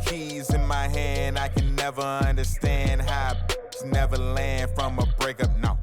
keys in my hand. I can never understand how never land from a breakup. No.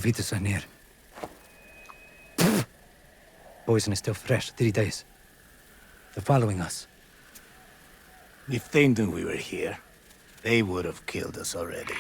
Vitus are near. Poison is still fresh, 3 days. They're following us. If they knew we were here, they would have killed us already.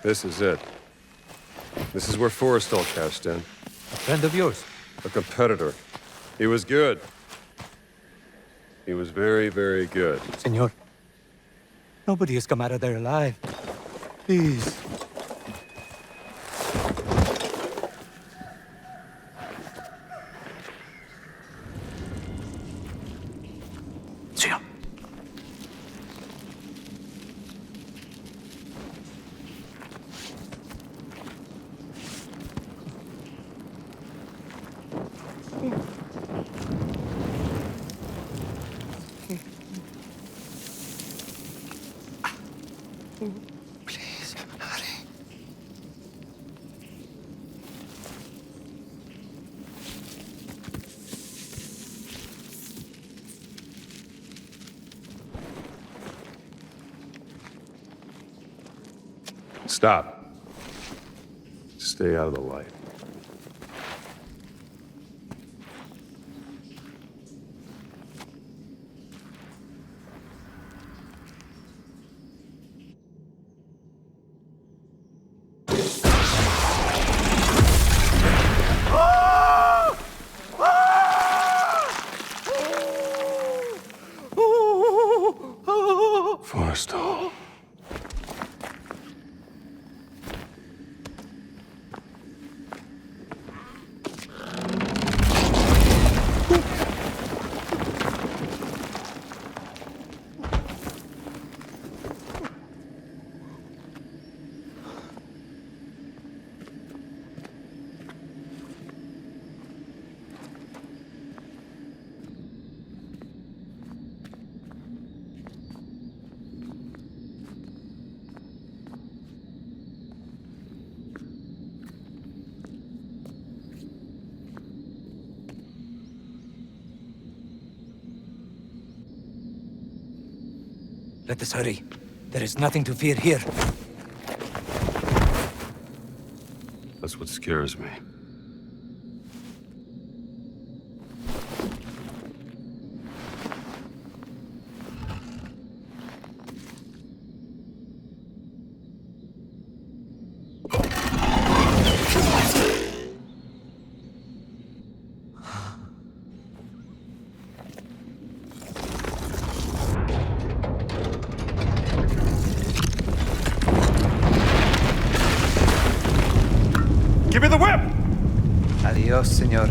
This is it. This is where Forrestal cashed in. A friend of yours? A competitor. He was good. He was very, very good. Senor, nobody has come out of there alive. Please. Senor. Please, hurry. Stop. Stay out of the light. Forrestal. Let us hurry. There is nothing to fear here. That's what scares me. Give me the whip! Adiós, señor.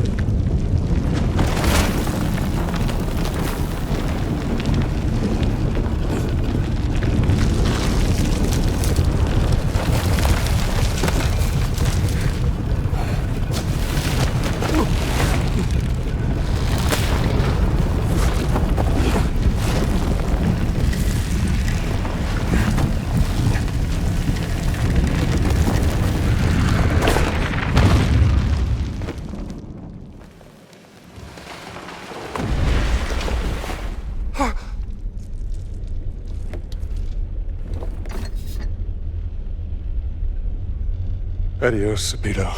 Adios, Sabito.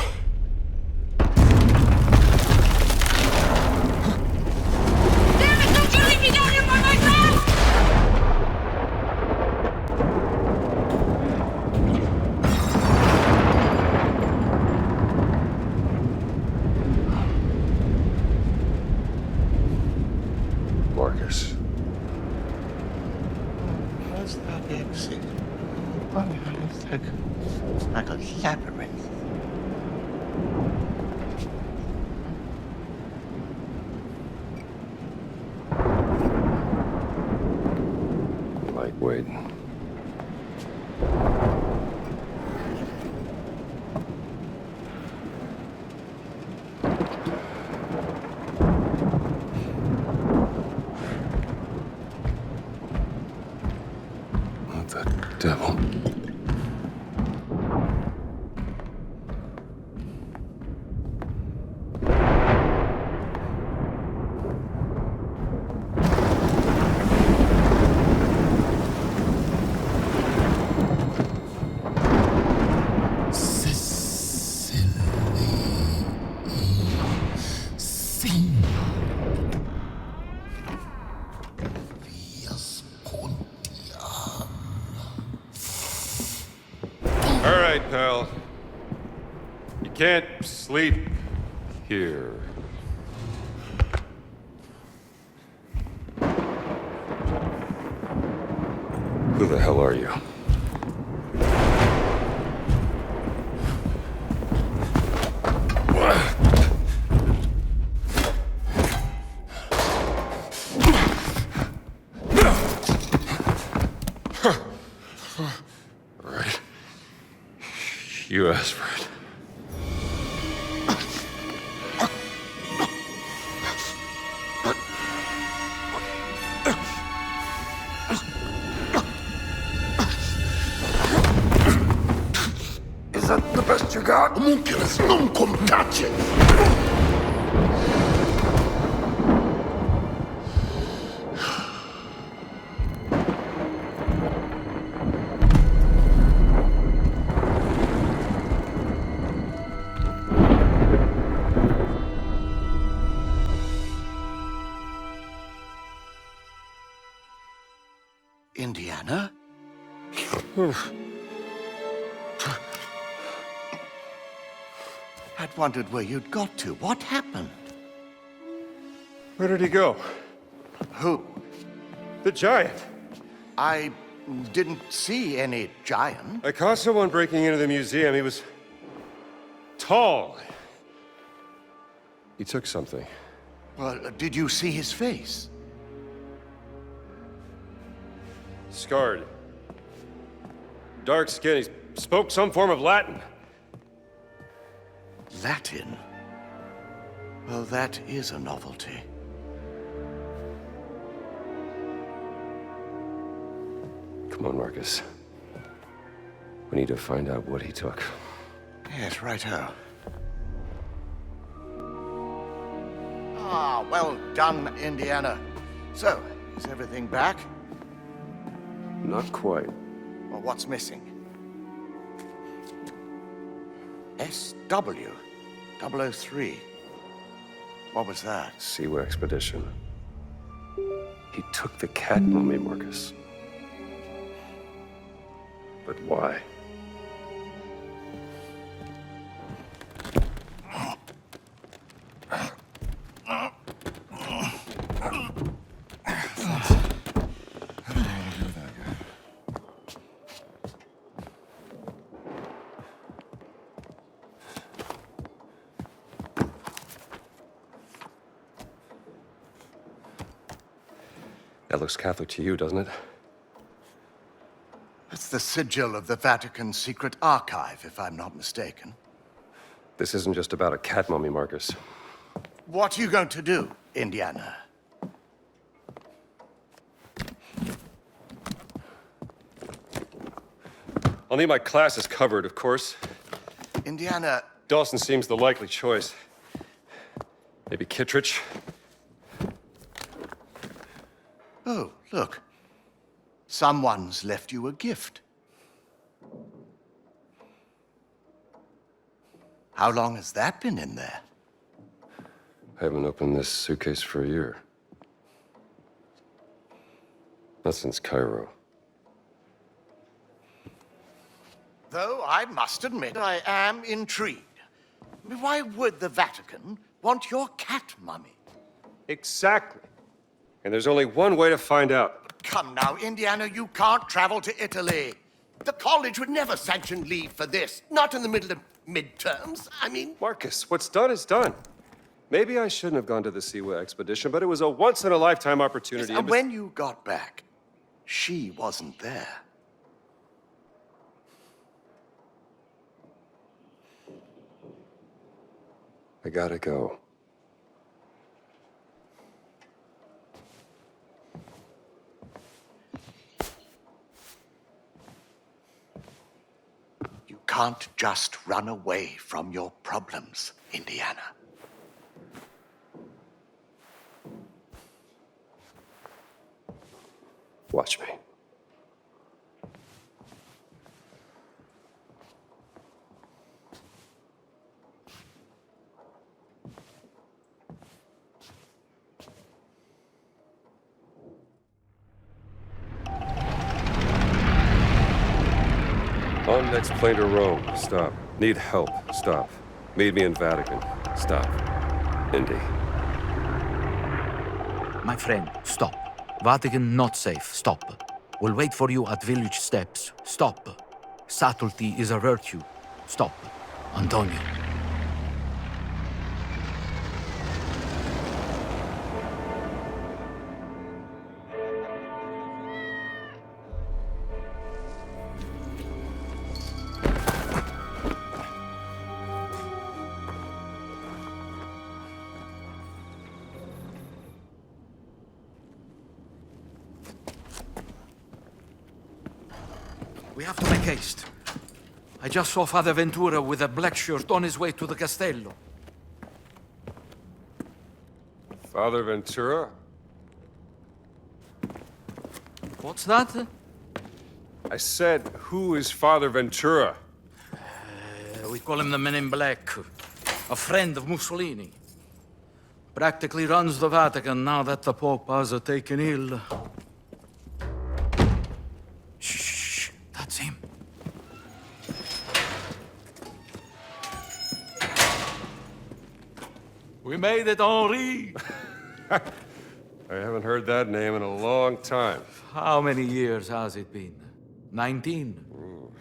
Marcus. What's that exit? What is that? Like a labyrinth. Lightweight. What the devil? All right, pal. You can't sleep here. Who the hell are you? All right. You asked for it. Is that the best you got? Homunculus, non contace! Indiana? I'd wondered where you'd got to. What happened? Where did he go? Who? The giant. I didn't see any giant. I caught someone breaking into the museum. He was tall. He took something. Well, did you see his face? Scarred. Dark skin. He spoke some form of Latin. Latin? Well, that is a novelty. Come on, Marcus. We need to find out what he took. Yes, righto. Ah, well done, Indiana. So, is everything back? Not quite. Well, what's missing? SW 003. What was that? Siwa expedition. He took the cat mummy, Marcus. But why? That looks Catholic to you, doesn't it? It's the sigil of the Vatican Secret Archive, if I'm not mistaken. This isn't just about a cat mummy, Marcus. What are you going to do, Indiana? I'll need my classes covered, of course. Indiana, Dawson seems the likely choice. Maybe Kittredge? oh, look. Someone's left you a gift. How long has that been in there? I haven't opened this suitcase for a year. Not since Cairo. Though I must admit I am intrigued. I mean, why would the Vatican want your cat mummy? Exactly. And there's only one way to find out. Come now, Indiana, you can't travel to Italy. The college would never sanction leave for this. Not in the middle of midterms. I mean... Marcus, what's done is done. Maybe I shouldn't have gone to the Siwa expedition, but it was a once-in-a-lifetime opportunity. And when you got back, she wasn't there. I gotta go. You can't just run away from your problems, Indiana. Watch me. On next plane to Rome. Stop. Need help. Stop. Meet me in Vatican. Stop. Indy. My friend, stop. Vatican not safe. Stop. We'll wait for you at village steps. Stop. Subtlety is a virtue. Stop. Antonio. We have to make haste. I just saw Father Ventura with a black shirt on his way to the Castello. Father Ventura? What's that? I said, who is Father Ventura? We call him the Men in Black. A friend of Mussolini. Practically runs the Vatican now that the Pope has taken ill. Shh, that's him. We made it, Henri! I haven't heard that name in a long time. How many years has it been? 19?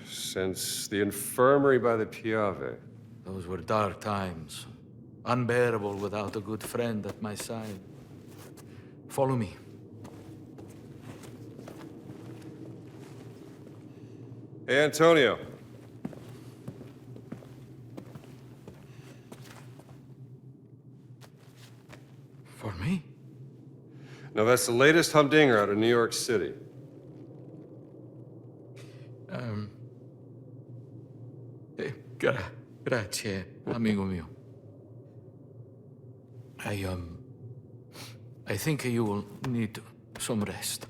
Since the infirmary by the Piave. Those were dark times. Unbearable without a good friend at my side. Follow me. Hey, Antonio. For me? No, that's the latest humdinger out of New York City. Grazie, amigo mio. I think you will need some rest.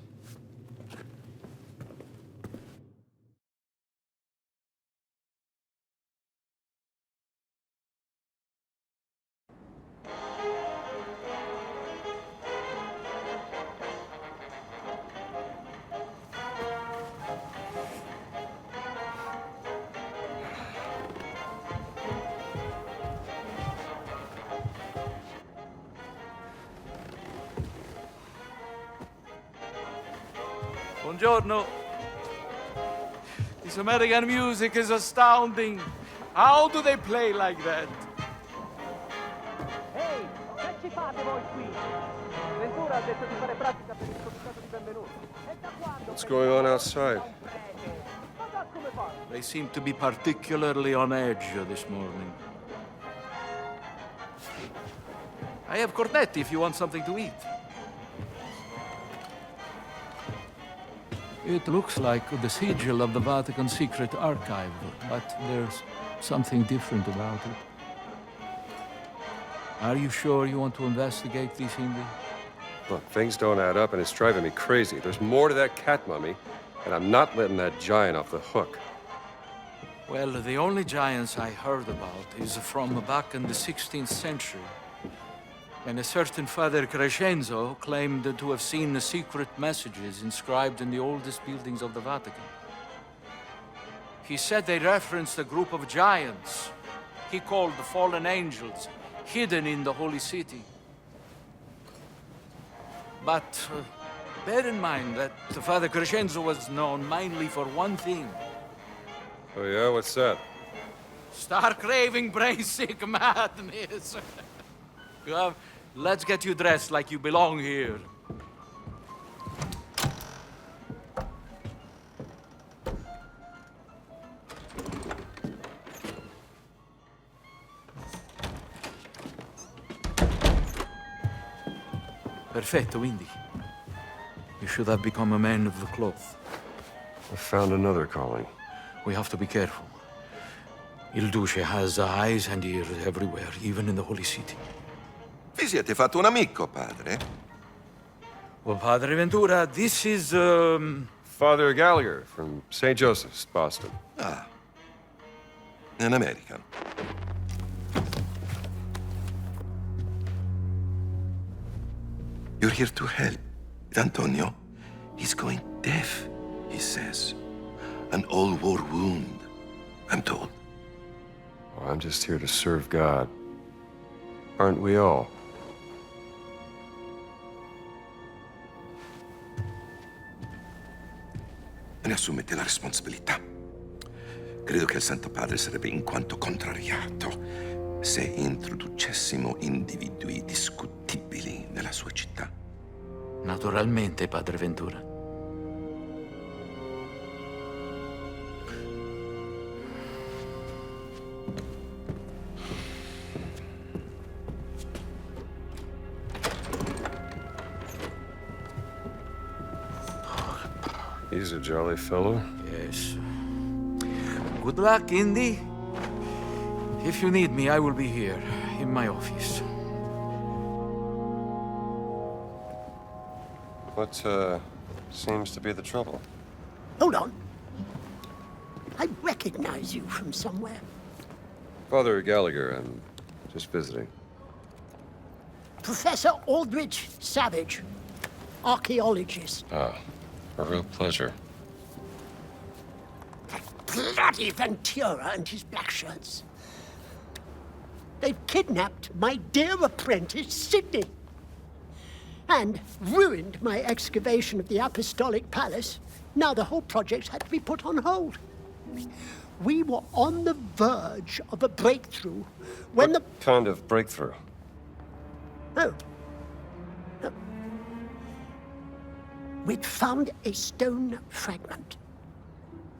Buongiorno. This American music is astounding. How do they play like that? Ehi, che ci fate voi qui? Ventura ha detto di fare pratica per il comitato di benvenuto. E da quando? What's going on outside? They seem to be particularly on edge this morning. I have cornetti if you want something to eat. It looks like the sigil of the Vatican Secret Archive, but there's something different about it. Are you sure you want to investigate this, Indy? Look, things don't add up, and it's driving me crazy. There's more to that cat mummy, and I'm not letting that giant off the hook. Well, the only giants I heard about is from back in the 16th century. And a certain Father Crescenzo claimed to have seen the secret messages inscribed in the oldest buildings of the Vatican. He said they referenced a group of giants he called the fallen angels, hidden in the holy city. But bear in mind that Father Crescenzo was known mainly for one thing. Oh yeah, what's that? Star-craving, brain-sick madness. Well, let's get you dressed like you belong here. Perfetto, Indy. You should have become a man of the cloth. I found another calling. We have to be careful. Il Duce has eyes and ears everywhere, even in the Holy City. Vi siete fatto un amico, padre? Well, Padre Ventura, this is, Father Gallagher from St. Joseph's, Boston. Ah, an American. You're here to help. Antonio, he's going deaf, he says. An old war wound, I'm told. Well, I'm just here to serve God. Aren't we all? Ne assumete la responsabilità. Credo che il Santo Padre sarebbe in quanto contrariato se introducessimo individui discutibili nella sua città. naturalmente, Padre Ventura. He's a jolly fellow. Yes. Good luck, Indy. If you need me, I will be here, in my office. What, seems to be the trouble? Hold on. I recognize you from somewhere. Father Gallagher, I'm just visiting. Professor Aldrich Savage, archaeologist. Ah, a real pleasure. That bloody Ventura and his black shirts. They've kidnapped my dear apprentice, Sidney, and ruined my excavation of the Apostolic Palace. Now the whole project's had to be put on hold. We were on the verge of a breakthrough when What kind of breakthrough? Oh. No. We'd found a stone fragment.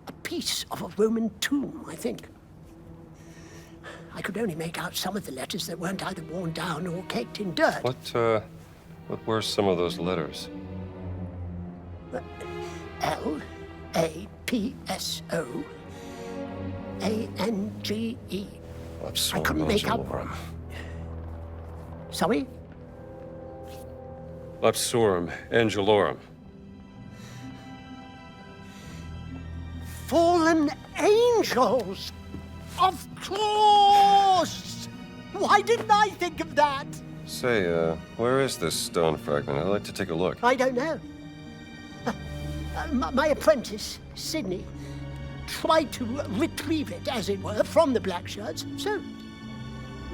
A piece of a Roman tomb, I think. I could only make out some of the letters that weren't either worn down or caked in dirt. What were some of those letters? L-A-P-S-O-A-N-G-E. I couldn't make out... Sorry? Lapsorum Angelorum. Fallen angels! Of course! Why didn't I think of that? Say, where is this stone fragment? I'd like to take a look. I don't know. My apprentice, Sidney, tried to retrieve it, as it were, from the black shirts, so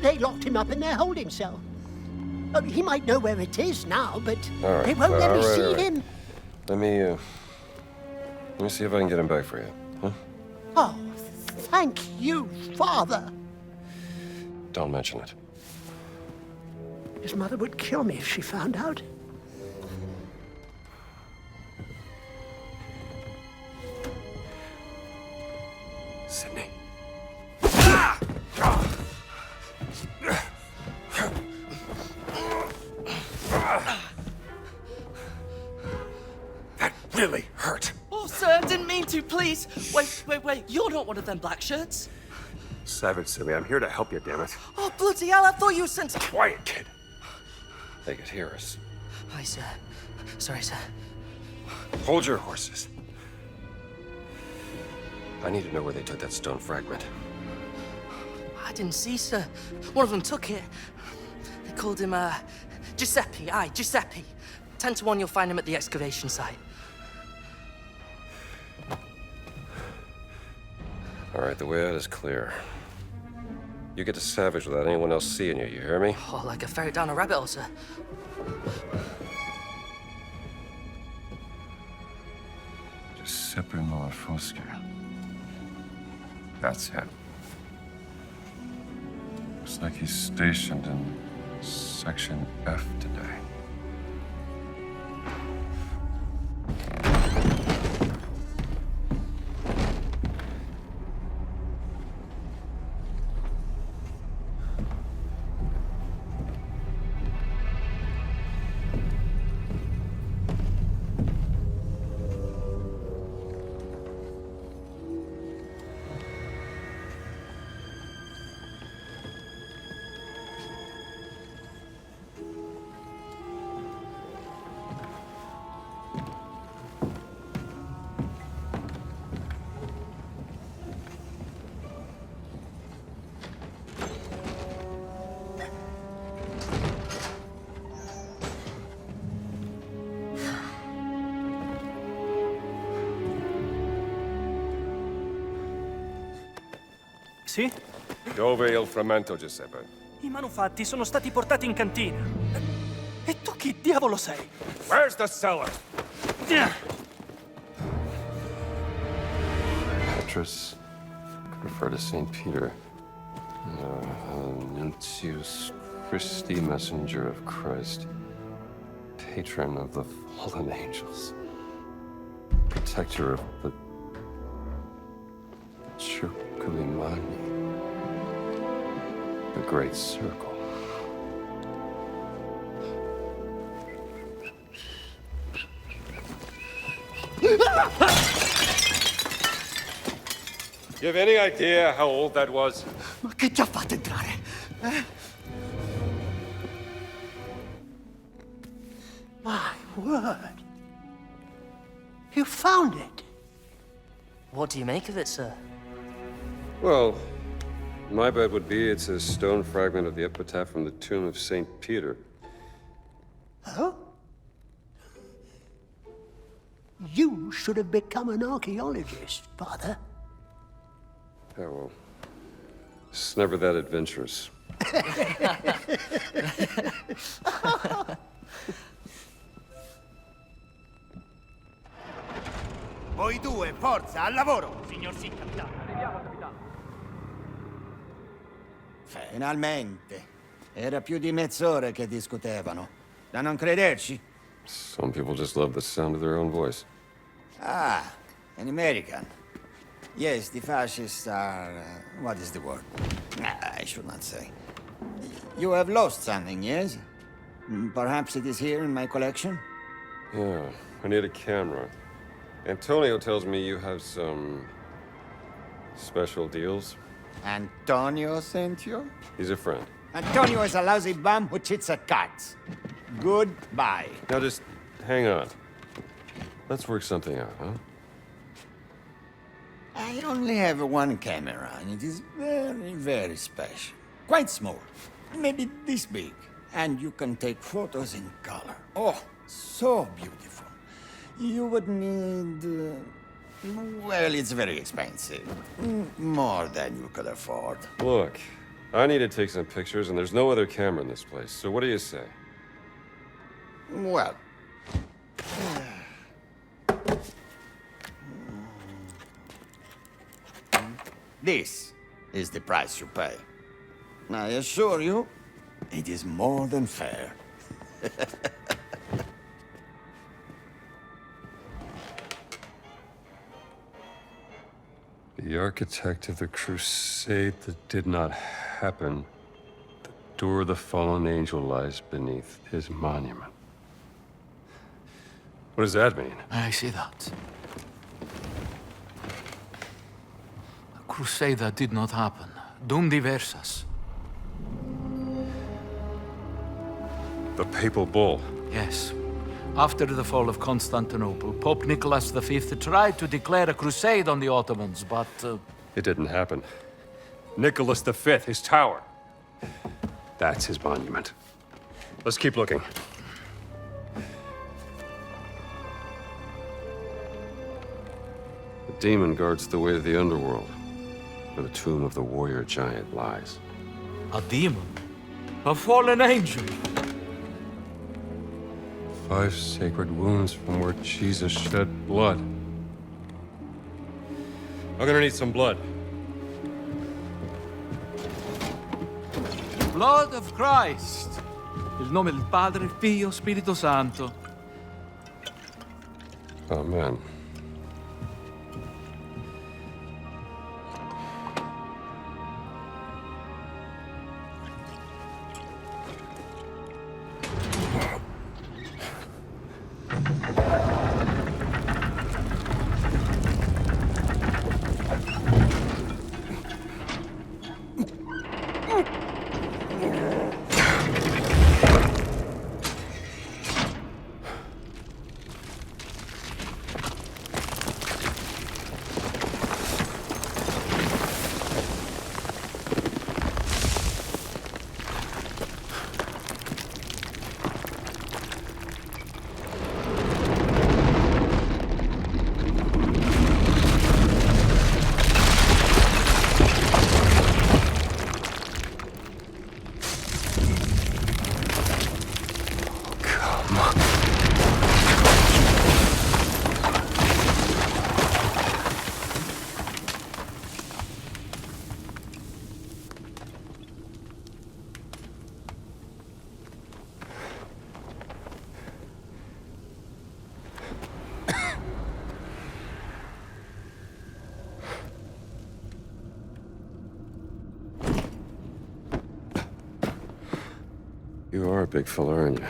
they locked him up in their holding cell. He might know where it is now, but All right, they won't let me see all right. him. Let me Let me see if I can get him back for you, huh? Oh, thank you, Father. Don't mention it. His mother would kill me if she found out. Sydney. That really hurt. Oh, sir, I didn't mean to, please. Wait. You're not one of them black shirts. Savage, Sydney. I'm here to help you, damn it. Oh, bloody hell, I thought you were sent to... Quiet, kid. They could hear us. Hi, sir. Sorry, sir. Hold your horses. I need to know where they took that stone fragment. I didn't see, sir. One of them took it. They called him, Giuseppe. Aye, Giuseppe. 10 to 1 you'll find him at the excavation site. All right, the way out is clear. You get to Savage without anyone else seeing you, you hear me? Oh, like a ferret down a rabbit hole, sir. Giuseppe Malafoschi. That's him. Looks like he's stationed in Section F today. Sì? Dove il frammento, Giuseppe? I manufatti sono stati portati in cantina. E tu chi diavolo sei? Where's the cellar? Petrus could refer to St. Peter. Nuntius Christi, messenger of Christ. Patron of the fallen angels. Protector of the Circulimani. The Great Circle. You have any idea how old that was? Ma che ti ha fatto entrare? My word. You found it. What do you make of it, sir? Well, my bet would be it's a stone fragment of the epitaph from the tomb of St. Peter. Oh? You should have become an archaeologist, Father. Yeah, well, it's never that adventurous. Voi due, forza, al lavoro! Signor sì, capitano. Arriviamo, capitano. Finalmente. Era più di mezz'ora che discutevano. Da non crederci? Some people just love the sound of their own voice. Ah, an American. Yes, the fascists are... what is the word? I should not say. You have lost something, yes? Perhaps it is here in my collection? Yeah, I need a camera. Antonio tells me you have some special deals. Antonio sent you? He's a friend. Antonio is a lousy bum who cheats at cards. Goodbye. Now just hang on. Let's work something out, huh? I only have one camera, and it is very, very special. Quite small. Maybe this big. And you can take photos in color. Oh, so beautiful. You would need... well, it's very expensive. More than you could afford. Look, I need to take some pictures, and there's no other camera in this place. So what do you say? Well... This is the price you pay. I assure you, it is more than fair. The architect of the crusade that did not happen. The door of the fallen angel lies beneath his monument. What does that mean? I see that. The crusade that did not happen. Dum diversas. The papal bull. Yes. After the fall of Constantinople, Pope Nicholas V tried to declare a crusade on the Ottomans, but... It didn't happen. Nicholas V, his tower. That's his monument. Let's keep looking. The demon guards the way to the underworld, where the tomb of the warrior giant lies. A demon? A fallen angel? 5 sacred wounds from where Jesus shed blood. I'm gonna need some blood. Blood of Christ. Nel nome del Padre, Figlio, Spirito Santo. Amen. You are a big fella, aren't you?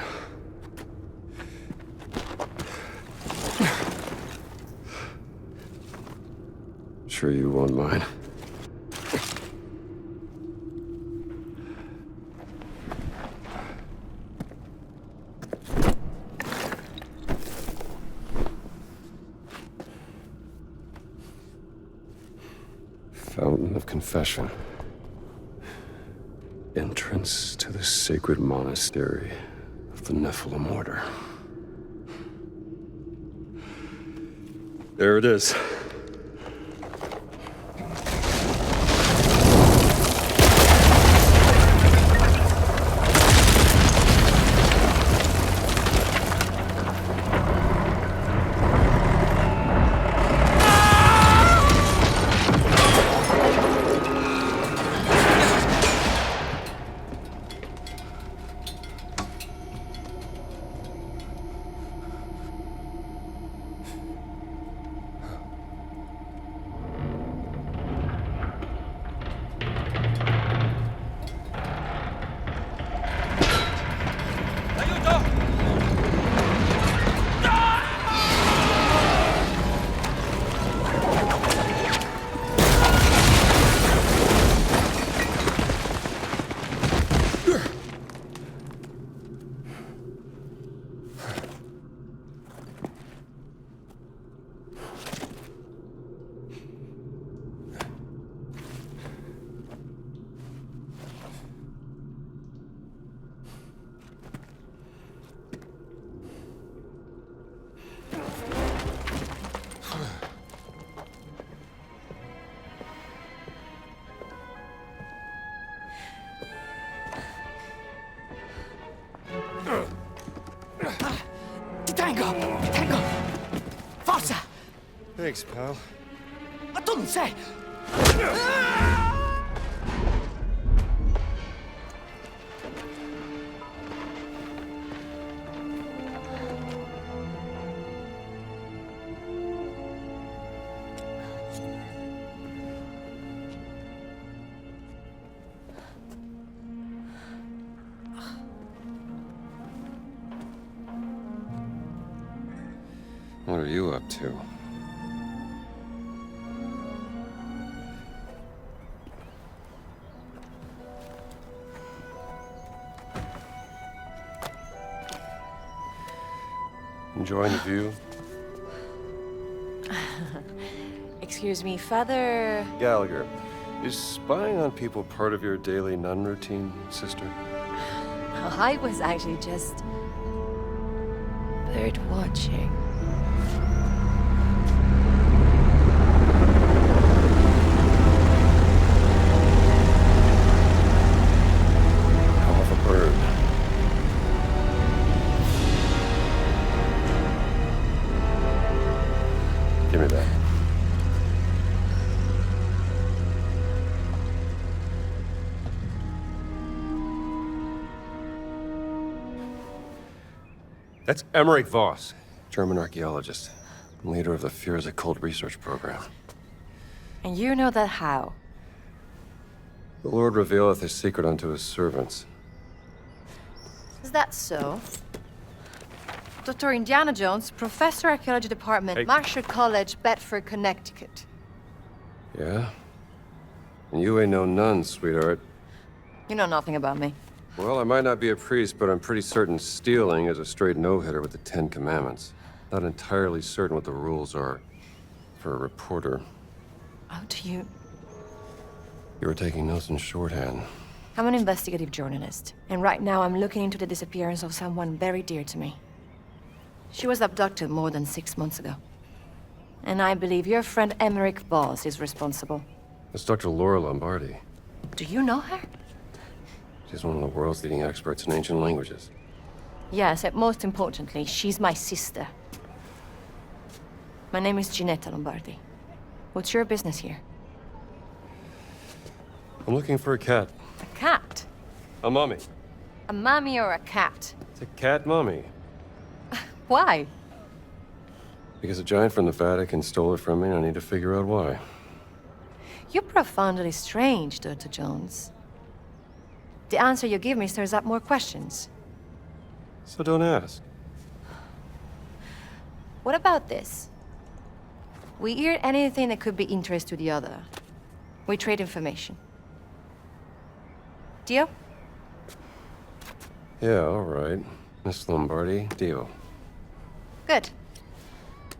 Sure you won't mind. Fountain of Confession. Entrance to the sacred monastery of the Nephilim Order. There it is. Detengo! Forza! Thanks, pal. Ma tu non sei... What are you up to? Enjoying the view? Excuse me, Father... Gallagher, is spying on people part of your daily nun routine, sister? I was actually just... bird watching. How of a bird? Give me that. That's Emmerich Voss, German archaeologist, leader of the Fears Occult research program. And you know that how? The Lord revealeth his secret unto his servants. Is that so? Dr. Indiana Jones, Professor Archaeology Department, Hey. Marshall College, Bedford, Connecticut. Yeah? And you ain't no nun, sweetheart. You know nothing about me. Well, I might not be a priest, but I'm pretty certain stealing is a straight no-hitter with the Ten Commandments. Not entirely certain what the rules are for a reporter. How do you... You were taking notes in shorthand. I'm an investigative journalist, and right now I'm looking into the disappearance of someone very dear to me. She was abducted more than 6 months ago. And I believe your friend Emmerich Voss is responsible. That's Dr. Laura Lombardi. Do you know her? She's one of the world's leading experts in ancient languages. Yes, and most importantly, she's my sister. My name is Ginetta Lombardi. What's your business here? I'm looking for a cat. A cat? A mummy. A mommy or a cat? It's a cat mummy. Why? Because a giant from the Vatican stole it from me, and I need to figure out why. You're profoundly strange, Dr. Jones. The answer you give me stirs up more questions. So don't ask. What about this? We hear anything that could be interest to the other. We trade information. Deal? Yeah, all right. Miss Lombardi, deal. Good.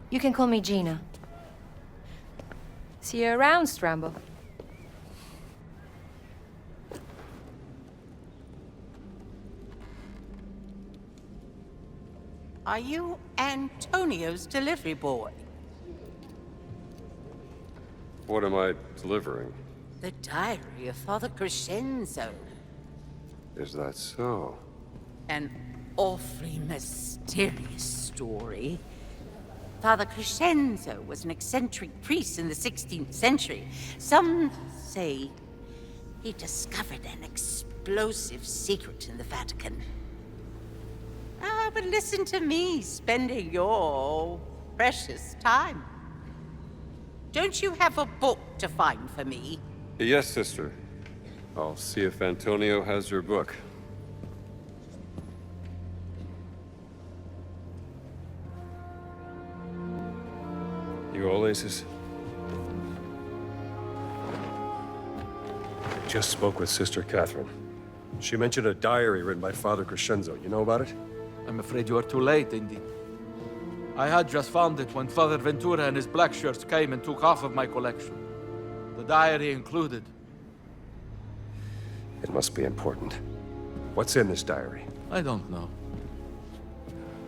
You can call me Gina. See you around, Strambo. Are you Antonio's delivery boy? What am I delivering? The diary of Father Crescenzo. Is that so? An awfully mysterious story. Father Crescenzo was an eccentric priest in the 16th century. Some say he discovered an explosive secret in the Vatican. Ah, but listen to me spending your precious time. Don't you have a book to find for me? Yes, sister. I'll see if Antonio has your book. You all aces? I just spoke with Sister Catherine. She mentioned a diary written by Father Crescenzo. You know about it? I'm afraid you are too late, indeed. I had just found it when Father Ventura and his black shirts came and took half of my collection. The diary included. It must be important. What's in this diary? I don't know.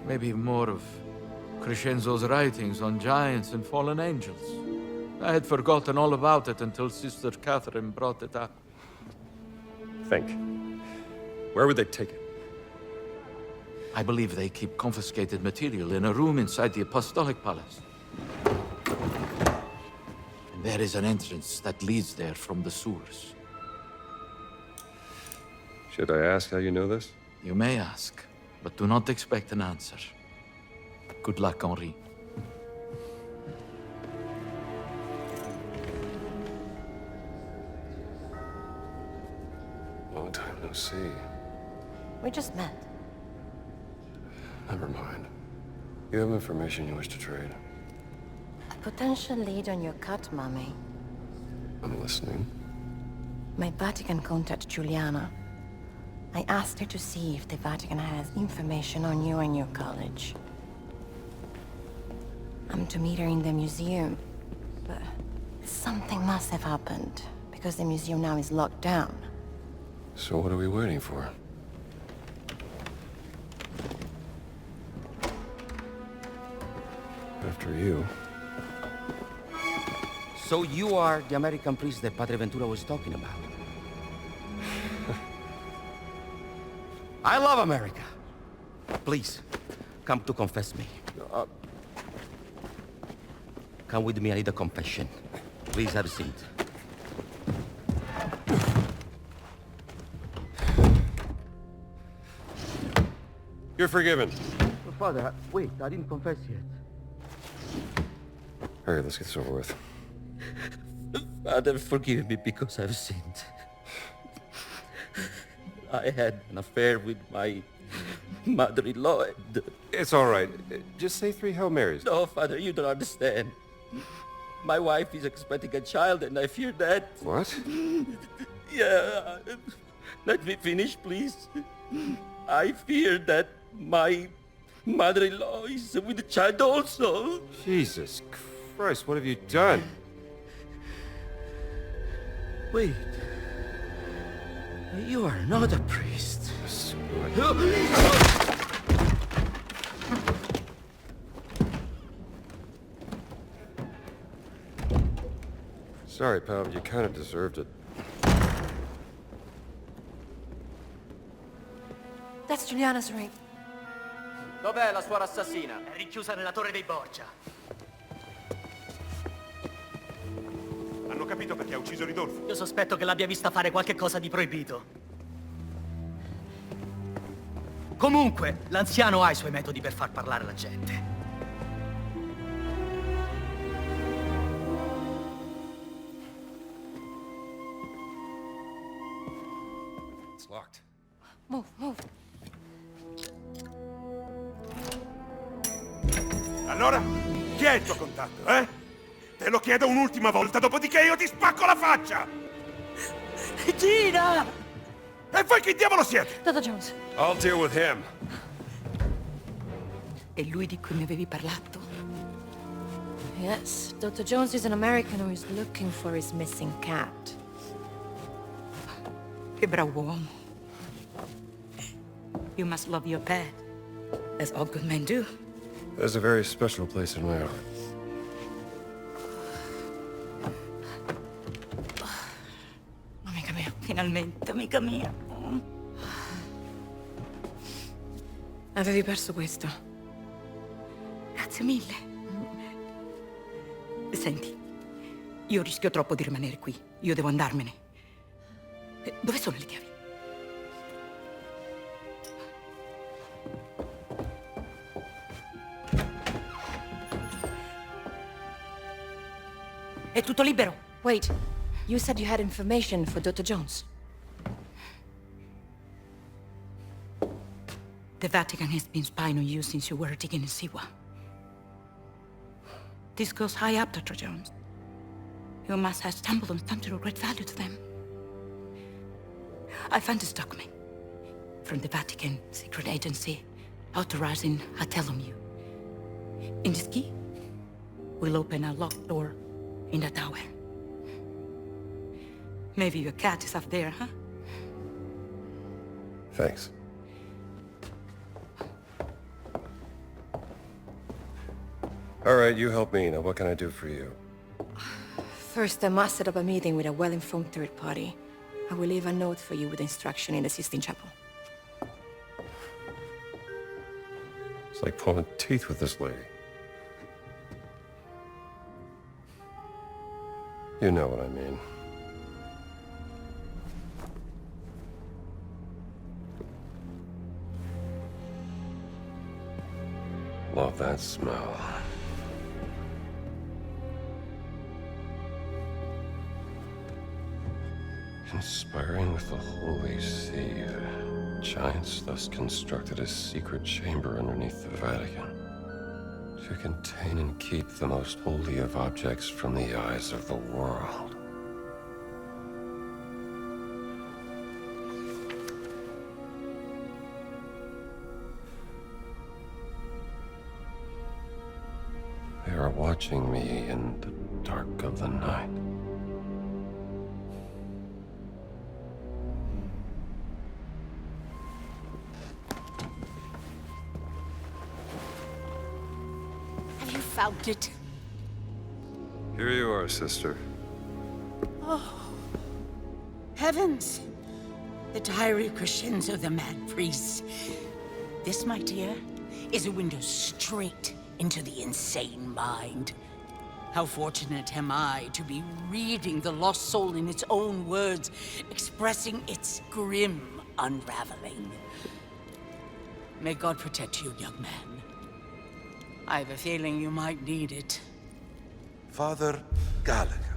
Maybe more of Crescenzo's writings on giants and fallen angels. I had forgotten all about it until Sister Catherine brought it up. Think. Where would they take it? I believe they keep confiscated material in a room inside the Apostolic Palace. There is an entrance that leads there from the sewers. Should I ask how you know this? You may ask, but do not expect an answer. Good luck, Henri. Long time no see. We just met. Never mind. You have information you wish to trade. A potential lead on your cut, Mommy. I'm listening. My Vatican contact, Juliana. I asked her to see if the Vatican has information on you and your college. I'm to meet her in the museum, but something must have happened, because the museum now is locked down. So what are we waiting for? After you. So you are the American priest that Padre Ventura was talking about? I love America. Please, come to confess me. Come with me, I need a confession. Please have a seat. You're forgiven. Father, wait, I didn't confess yet. Hurry, let's get this over with. Father, forgive me because I've sinned. I had an affair with my mother-in-law and... It's all right. Just say 3 Hail Marys. No, Father, you don't understand. My wife is expecting a child and I fear that... What? Yeah, let me finish, please. I fear that my mother-in-law is with the child also. Jesus Christ, what have you done? Wait. You are not a priest. Sorry, pal, but you kind of deserved it. That's Juliana's ring. Dov'è la suora assassina? È rinchiusa nella torre dei Borgia. Hanno capito perché ha ucciso Ridolfo? Io sospetto che l'abbia vista fare qualche cosa di proibito. Comunque, l'anziano ha i suoi metodi per far parlare la gente. It's locked. Move, move. Allora, chi è il tuo contatto, eh? Te lo chiedo un'ultima volta, dopodiché io ti spacco la faccia! Gina! E voi chi diavolo siete? Dr. Jones. I'll deal with him. È lui di cui mi avevi parlato? Yes, Dr. Jones is an American who is looking for his missing cat. Che bravo uomo. You must love your pet, as all good men do. There's a very special place in my heart. Amica mia, finalmente, amica mia. Avevi perso questo. Grazie mille. Senti, io rischio troppo di rimanere qui. Io devo andarmene. Dove sono le chiavi? È tutto libero. Wait, you said you had information for Dr. Jones. The Vatican has been spying on you since you were digging in Siwa. This goes high up, Dr. Jones. You must have stumbled on something of great value to them. I found this document from the Vatican secret agency authorizing a tell on you. In this key, we'll open a locked door in the tower. Maybe your cat is up there, huh? Thanks. All right, you help me. Now, what can I do for you? First, I must set up a meeting with a well-informed third party. I will leave a note for you with instruction in the Sistine Chapel. It's like pulling teeth with this lady. You know what I mean. Love that smell. Conspiring with the Holy See, the giants thus constructed a secret chamber underneath the Vatican to contain and keep the most holy of objects from the eyes of the world. They are watching me in the dark of the night. Have you found it? Here you are, sister. Oh, heavens! The Diary of Crescenzo, the Mad Priest. This, my dear, is a window straight into the insane mind. How fortunate am I to be reading the lost soul in its own words, expressing its grim unraveling. May God protect you, young man. I have a feeling you might need it. Father Gallagher.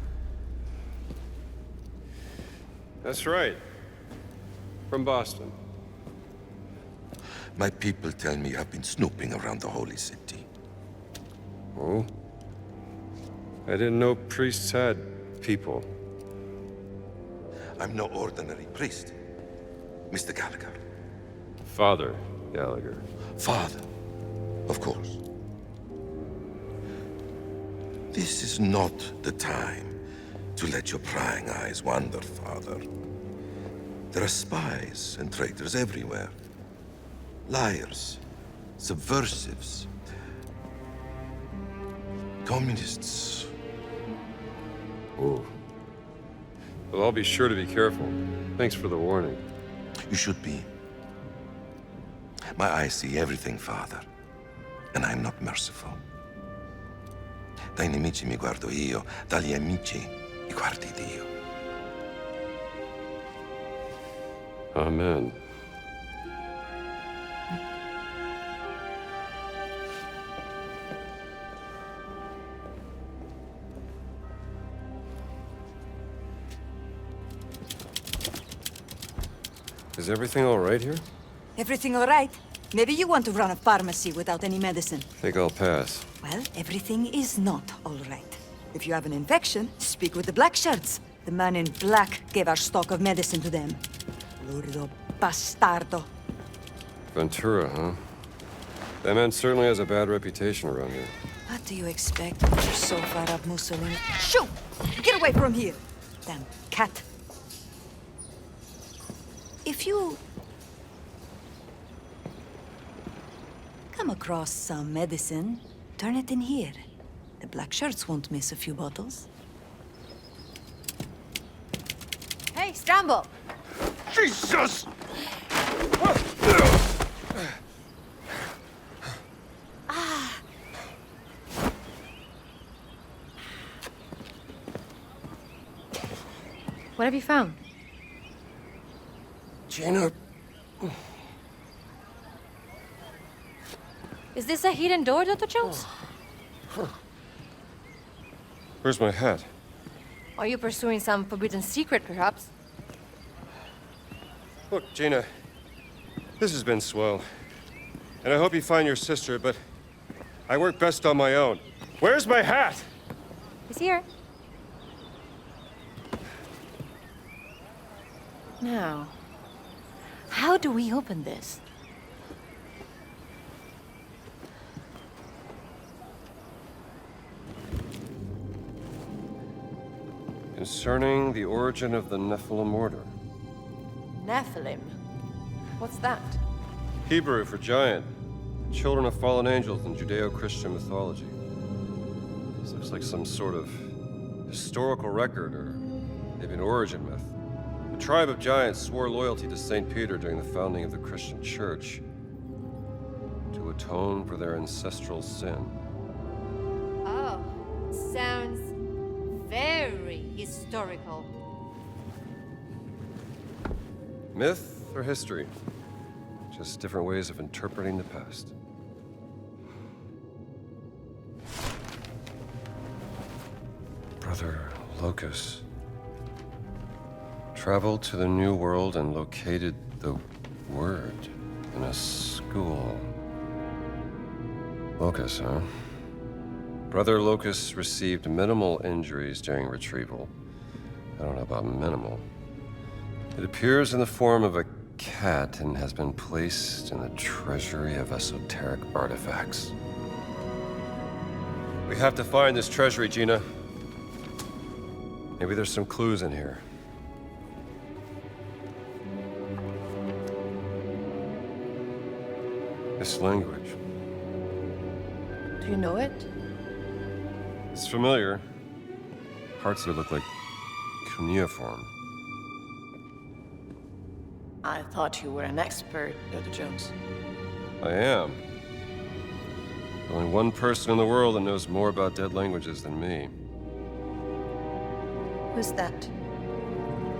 That's right. From Boston. My people tell me I've been snooping around the holy city. Oh? I didn't know priests had people. I'm no ordinary priest, Mr. Gallagher. Father Gallagher. Father, of course. This is not the time to let your prying eyes wander, Father. There are spies and traitors everywhere. Liars, subversives, communists. Oh. Well, I'll be sure to be careful. Thanks for the warning. You should be. My eyes see everything, Father. And I'm not merciful. Dai nemici mi guardo io, dagli amici mi guardi Dio. Amen. Is everything all right here? Everything all right? Maybe you want to run a pharmacy without any medicine. Think I'll pass. Well, everything is not all right. If you have an infection, speak with the black shirts. The man in black gave our stock of medicine to them. Lurdo bastardo. Ventura, huh? That man certainly has a bad reputation around here. What do you expect? You're so far up Mussolini. Shoo! Get away from here! Damn cat. If you come across some medicine, turn it in here. The black shirts won't miss a few bottles. Hey, Stramble! Jesus! What have you found? Gina. Is this a hidden door, Dr. Jones? Where's my hat? Are you pursuing some forbidden secret, perhaps? Look, Gina, this has been swell. And I hope you find your sister, but I work best on my own. Where's my hat? He's here. Now, how do we open this? Concerning the origin of the Nephilim order. Nephilim? What's that? Hebrew for giant. Children of fallen angels in Judeo-Christian mythology. This looks like some sort of historical record or maybe an origin myth. The tribe of giants swore loyalty to St. Peter during the founding of the Christian church to atone for their ancestral sin. Oh, sounds very historical. Myth or history? Just different ways of interpreting the past. Brother Locus traveled to the New World and located the word in a school. Locus, huh? Brother Locus received minimal injuries during retrieval. I don't know about minimal. It appears in the form of a cat and has been placed in the treasury of esoteric artifacts. We have to find this treasury, Gina. Maybe there's some clues in here. This language. Do you know it? It's familiar. Parts of it look like cuneiform. I thought you were an expert, Dr. Jones. I am. Only one person in the world that knows more about dead languages than me. Who's that?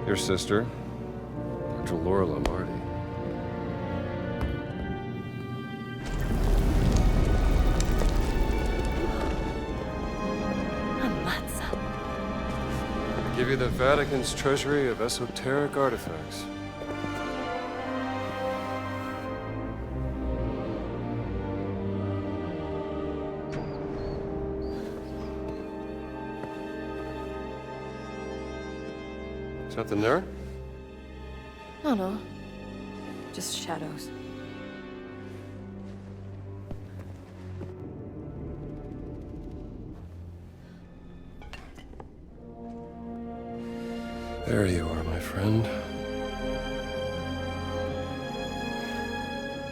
Your sister, Dr. Laura Lombardi. I give you the Vatican's treasury of esoteric artifacts. Something there? Oh, no. Just shadows. There you are, my friend.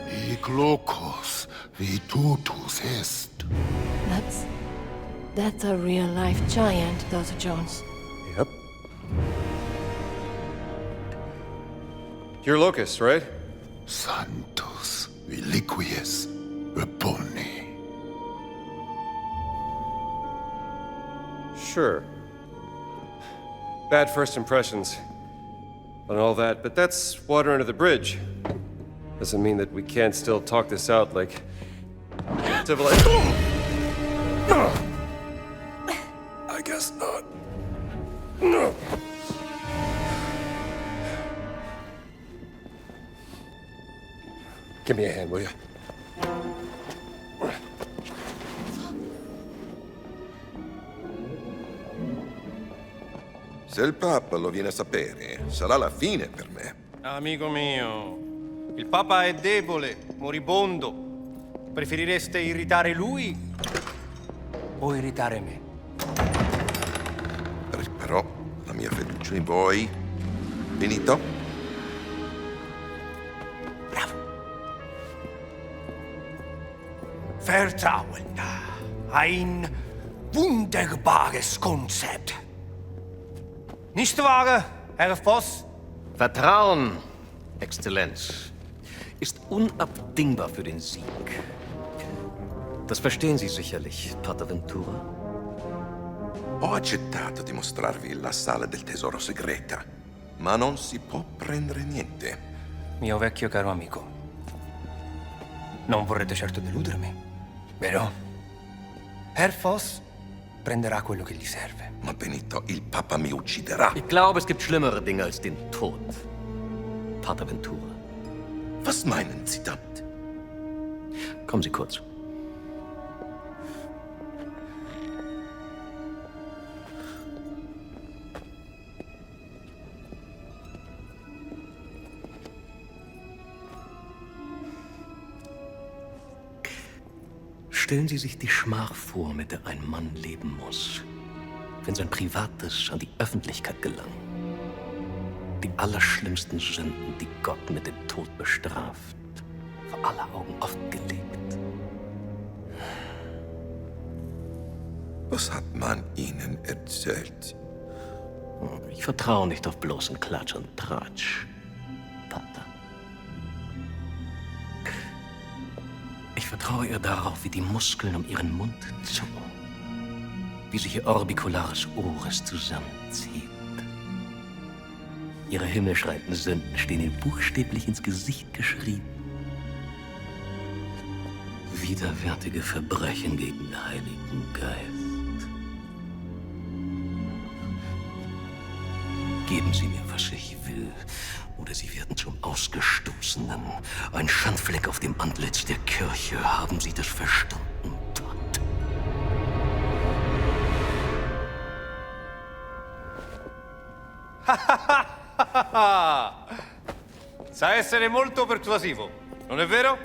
Hic locus vitutus est. That's a real-life giant, Dr. Jones. Yep. You're Locus, right? Sanctus reliquies repone. Sure. Bad first impressions and all that, but that's water under the bridge. Doesn't mean that we can't still talk this out like civilized. I guess not. No. Give me a hand, will you? Se il Papa lo viene a sapere, sarà la fine per me. Amico mio, il Papa è debole, moribondo. Preferireste irritare lui o irritare me? Però la mia fiducia in voi... Finito? Vertrauen. Ein wunderbares Konzept. Nicht wahr, Herr Voss? Vertrauen, Exzellenz, ist unabdingbar für den Sieg. Das verstehen Sie sicherlich, Pater Ventura. Ho accettato di mostrarvi la sala del tesoro segreta, ma non si può prendere niente. Mio vecchio caro amico, non vorrete certo deludermi, vero? Herr Voss prenderà quello che gli serve. Ma Benito, il Papa mi ucciderà. Ich glaube, es gibt schlimmere Dinge als den Tod, Pater Ventura. Was meinen Sie damit? Kommen Sie kurz. Stellen Sie sich die Schmach vor, mit der ein Mann leben muss, wenn sein Privates an die Öffentlichkeit gelangt. Die allerschlimmsten Sünden, die Gott mit dem Tod bestraft, vor aller Augen offengelegt. Was hat man Ihnen erzählt? Ich vertraue nicht auf bloßen Klatsch und Tratsch, Pater. Ich vertraue ihr darauf, wie die Muskeln um ihren Mund zucken, wie sich ihr orbicularis oris zusammen Jahrzehnt. Ihre himmelschreienden Sünden stehen Ihnen buchstäblich ins Gesicht geschrieben. Widerwärtige Verbrechen gegen den Heiligen Geist. Geben Sie mir, was ich will, oder Sie werden zum Ausgestoßenen. Ein Schandfleck auf dem Antlitz der Kirche. Haben Sie das verstanden? Sa essere molto persuasivo, non è vero?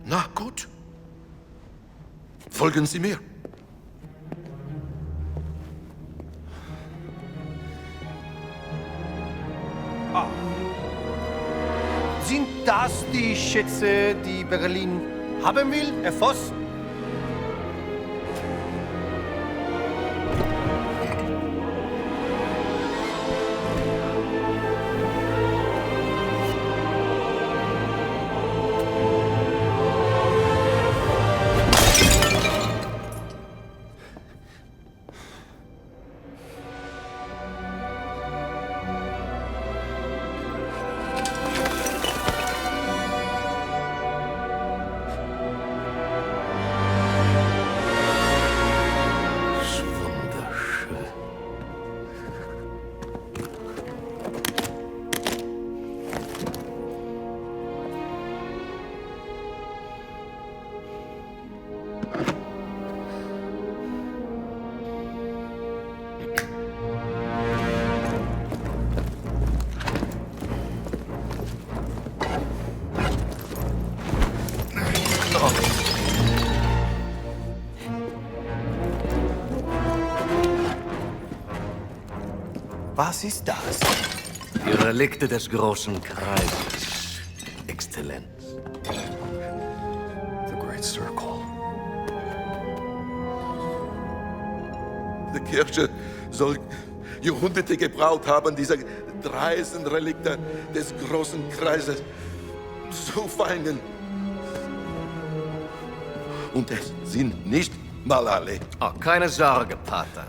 Na gut. Folgen Sie mir. Sind das die Schätze, die Berlin haben will, Herr Voss? Was ist das? Die Relikte des großen Kreises, Exzellenz. The Great Circle. Die Kirche soll Jahrhunderte gebraucht haben, diese dreisten Relikte des großen Kreises zu finden. Und es sind nicht mal alle. Oh, keine Sorge, Pater.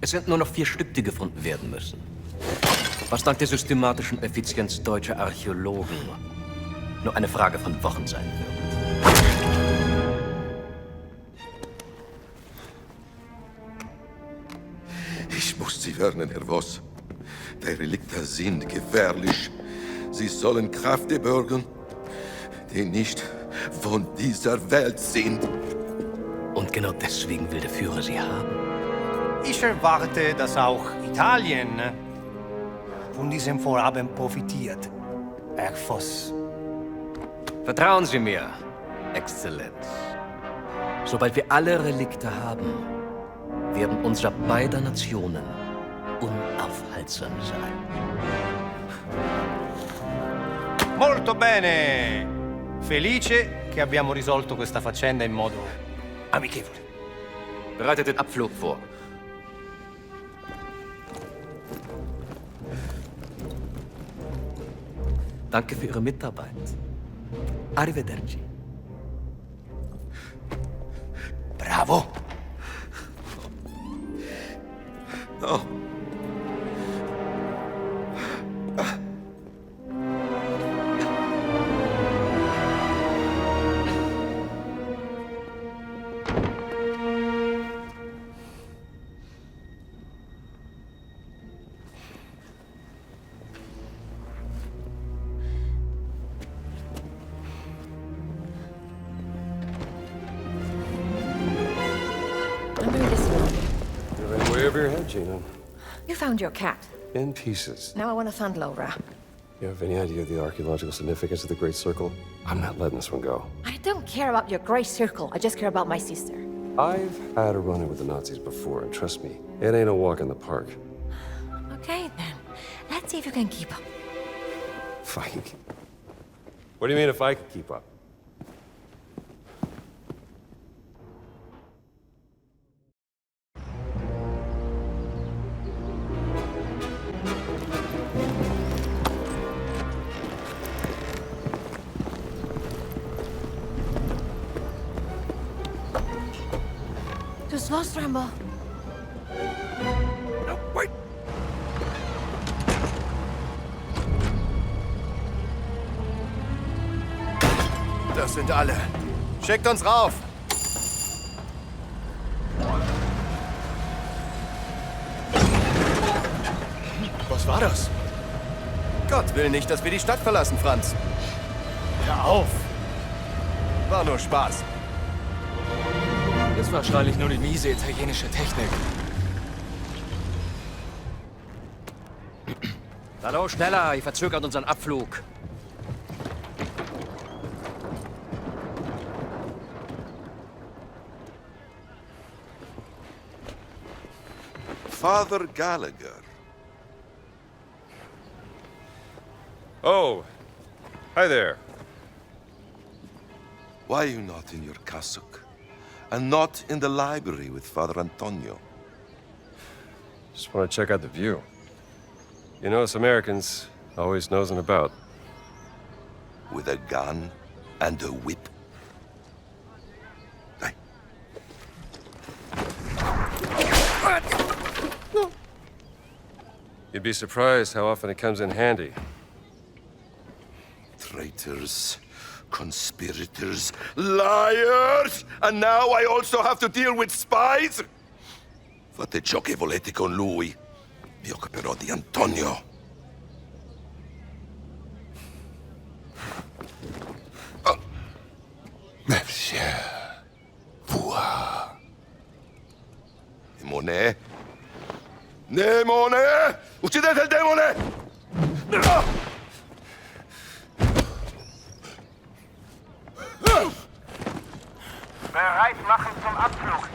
Es sind nur noch 4 Stück, die gefunden werden müssen. Was dank der systematischen Effizienz deutscher Archäologen nur eine Frage von Wochen sein wird. Ich muss Sie warnen, Herr Voss. Die Relikte sind gefährlich. Sie sollen Kräfte bergen, die nicht von dieser Welt sind. Und genau deswegen will der Führer sie haben. Ich erwarte, dass auch Italien von diesem Vorhaben profitiert, Herr Voss. Vertrauen Sie mir, Exzellenz. Sobald wir alle Relikte haben, werden unsere beider Nationen unaufhaltsam sein. Molto bene! Felice che abbiamo risolto questa faccenda in modo amichevole. Bereitet den Abflug vor. Danke für Ihre Mitarbeit. Arrivederci. Bravo! Oh. Way over your head, Gina. You found your cat. In pieces. Now I want to find Laura. You have any idea of the archaeological significance of the Great Circle? I'm not letting this one go. I don't care about your gray circle. I just care about my sister. I've had a run-in with the Nazis before, and trust me, it ain't a walk in the park. Okay, then. Let's see if you can keep up. Fine. What do you mean if I can keep up? is lost, Rambo. No, wait! Das sind alle. Schickt uns rauf! Was war das? Gott will nicht, dass wir die Stadt verlassen, Franz. Hör auf! War nur Spaß. Ist wahrscheinlich nur die miese italienische Technik. Hallo, schneller, ihr verzögert unseren Abflug. Father Gallagher. Oh, hi there. Why are you not in your cassock? And not in the library with Father Antonio? Just want to check out the view. You know, us Americans always nosing about. With a gun and a whip? Hey. You'd be surprised how often it comes in handy. Traitors, conspirators, liars! And now I also have to deal with spies? Fate ciò che volete con lui. Mi occuperò di Antonio. Monsieur, voir. Demone? Demone! Uccidete il demone! Bereit machen zum Abflug.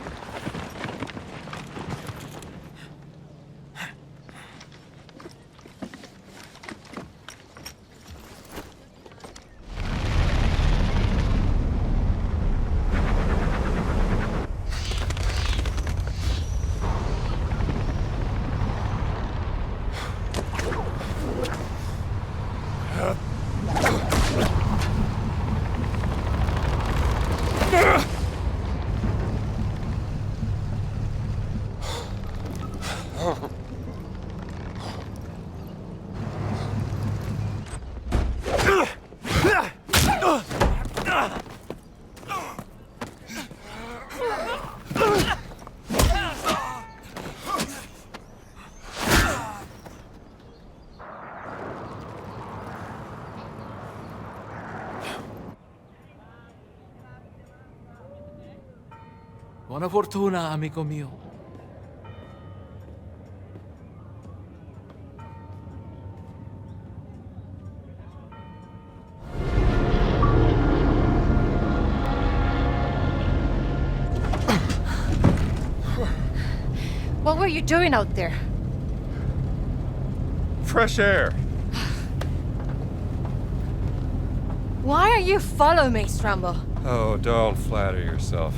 Buona fortuna, amico mio. What were you doing out there? Fresh air. Why are you following me, Strambo? Oh, don't flatter yourself.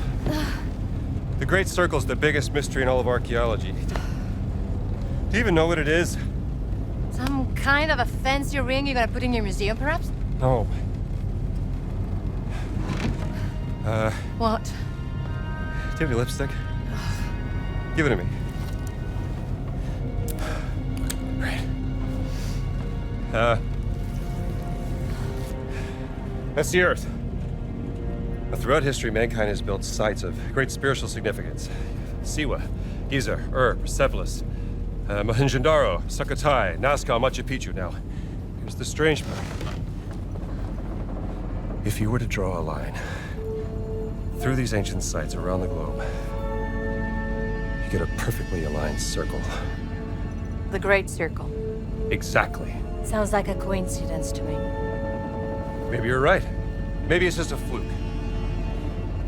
The Great Circle's the biggest mystery in all of archaeology. Do you even know what it is? Some kind of a fancy ring you're gonna put in your museum, perhaps? No. What? Do you have any lipstick? Give it to me. Great. That's the Earth. Now, throughout history, mankind has built sites of great spiritual significance. Siwa, Giza, Persepolis, Mohenjo-Daro, Sukhothai, Nazca, Machu Picchu. Now, here's the strange part. If you were to draw a line through these ancient sites around the globe, you get a perfectly aligned circle. The Great Circle. Exactly. Sounds like a coincidence to me. Maybe you're right. Maybe it's just a fluke.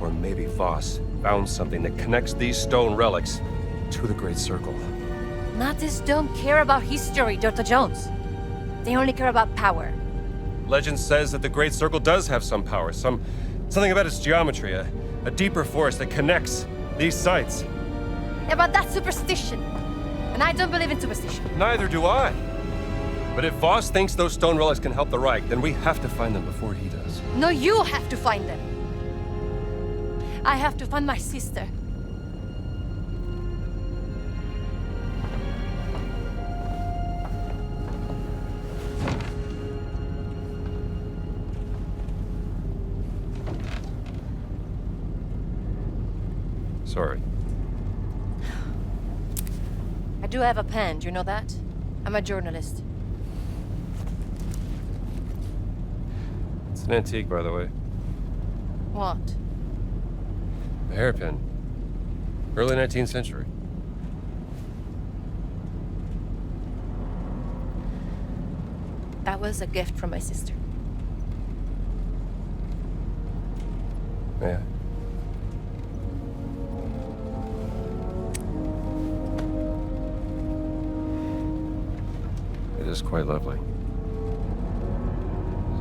Or maybe Voss found something that connects these stone relics to the Great Circle. Nazis don't care about history, Dr. Jones. They only care about power. Legend says that the Great Circle does have some power, something about its geometry, a deeper force that connects these sites. Yeah, but that's superstition. And I don't believe in superstition. Neither do I. But if Voss thinks those stone relics can help the Reich, then we have to find them before he does. No, you have to find them. I have to find my sister. Sorry. I do have a pen, do you know that? I'm a journalist. It's an antique, by the way. What? A hairpin. Early 19th century. That was a gift from my sister. Yeah. It is quite lovely.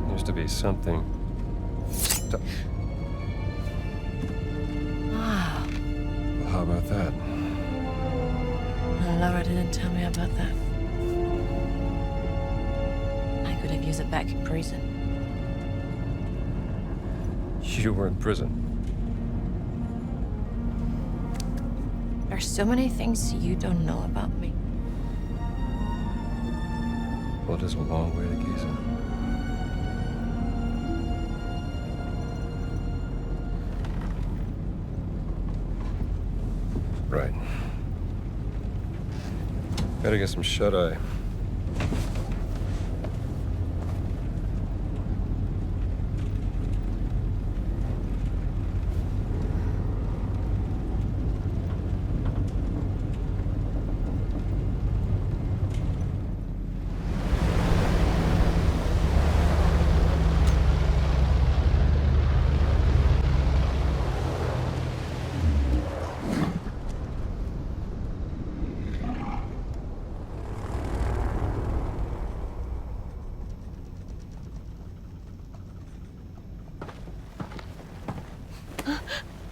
There used to be something. Wow. Well, how about that? Laura didn't tell me about that. I could have used it back in prison. You were in prison. There's so many things you don't know about me. Well, it is a long way to Giza. Right. Gotta get some shut-eye.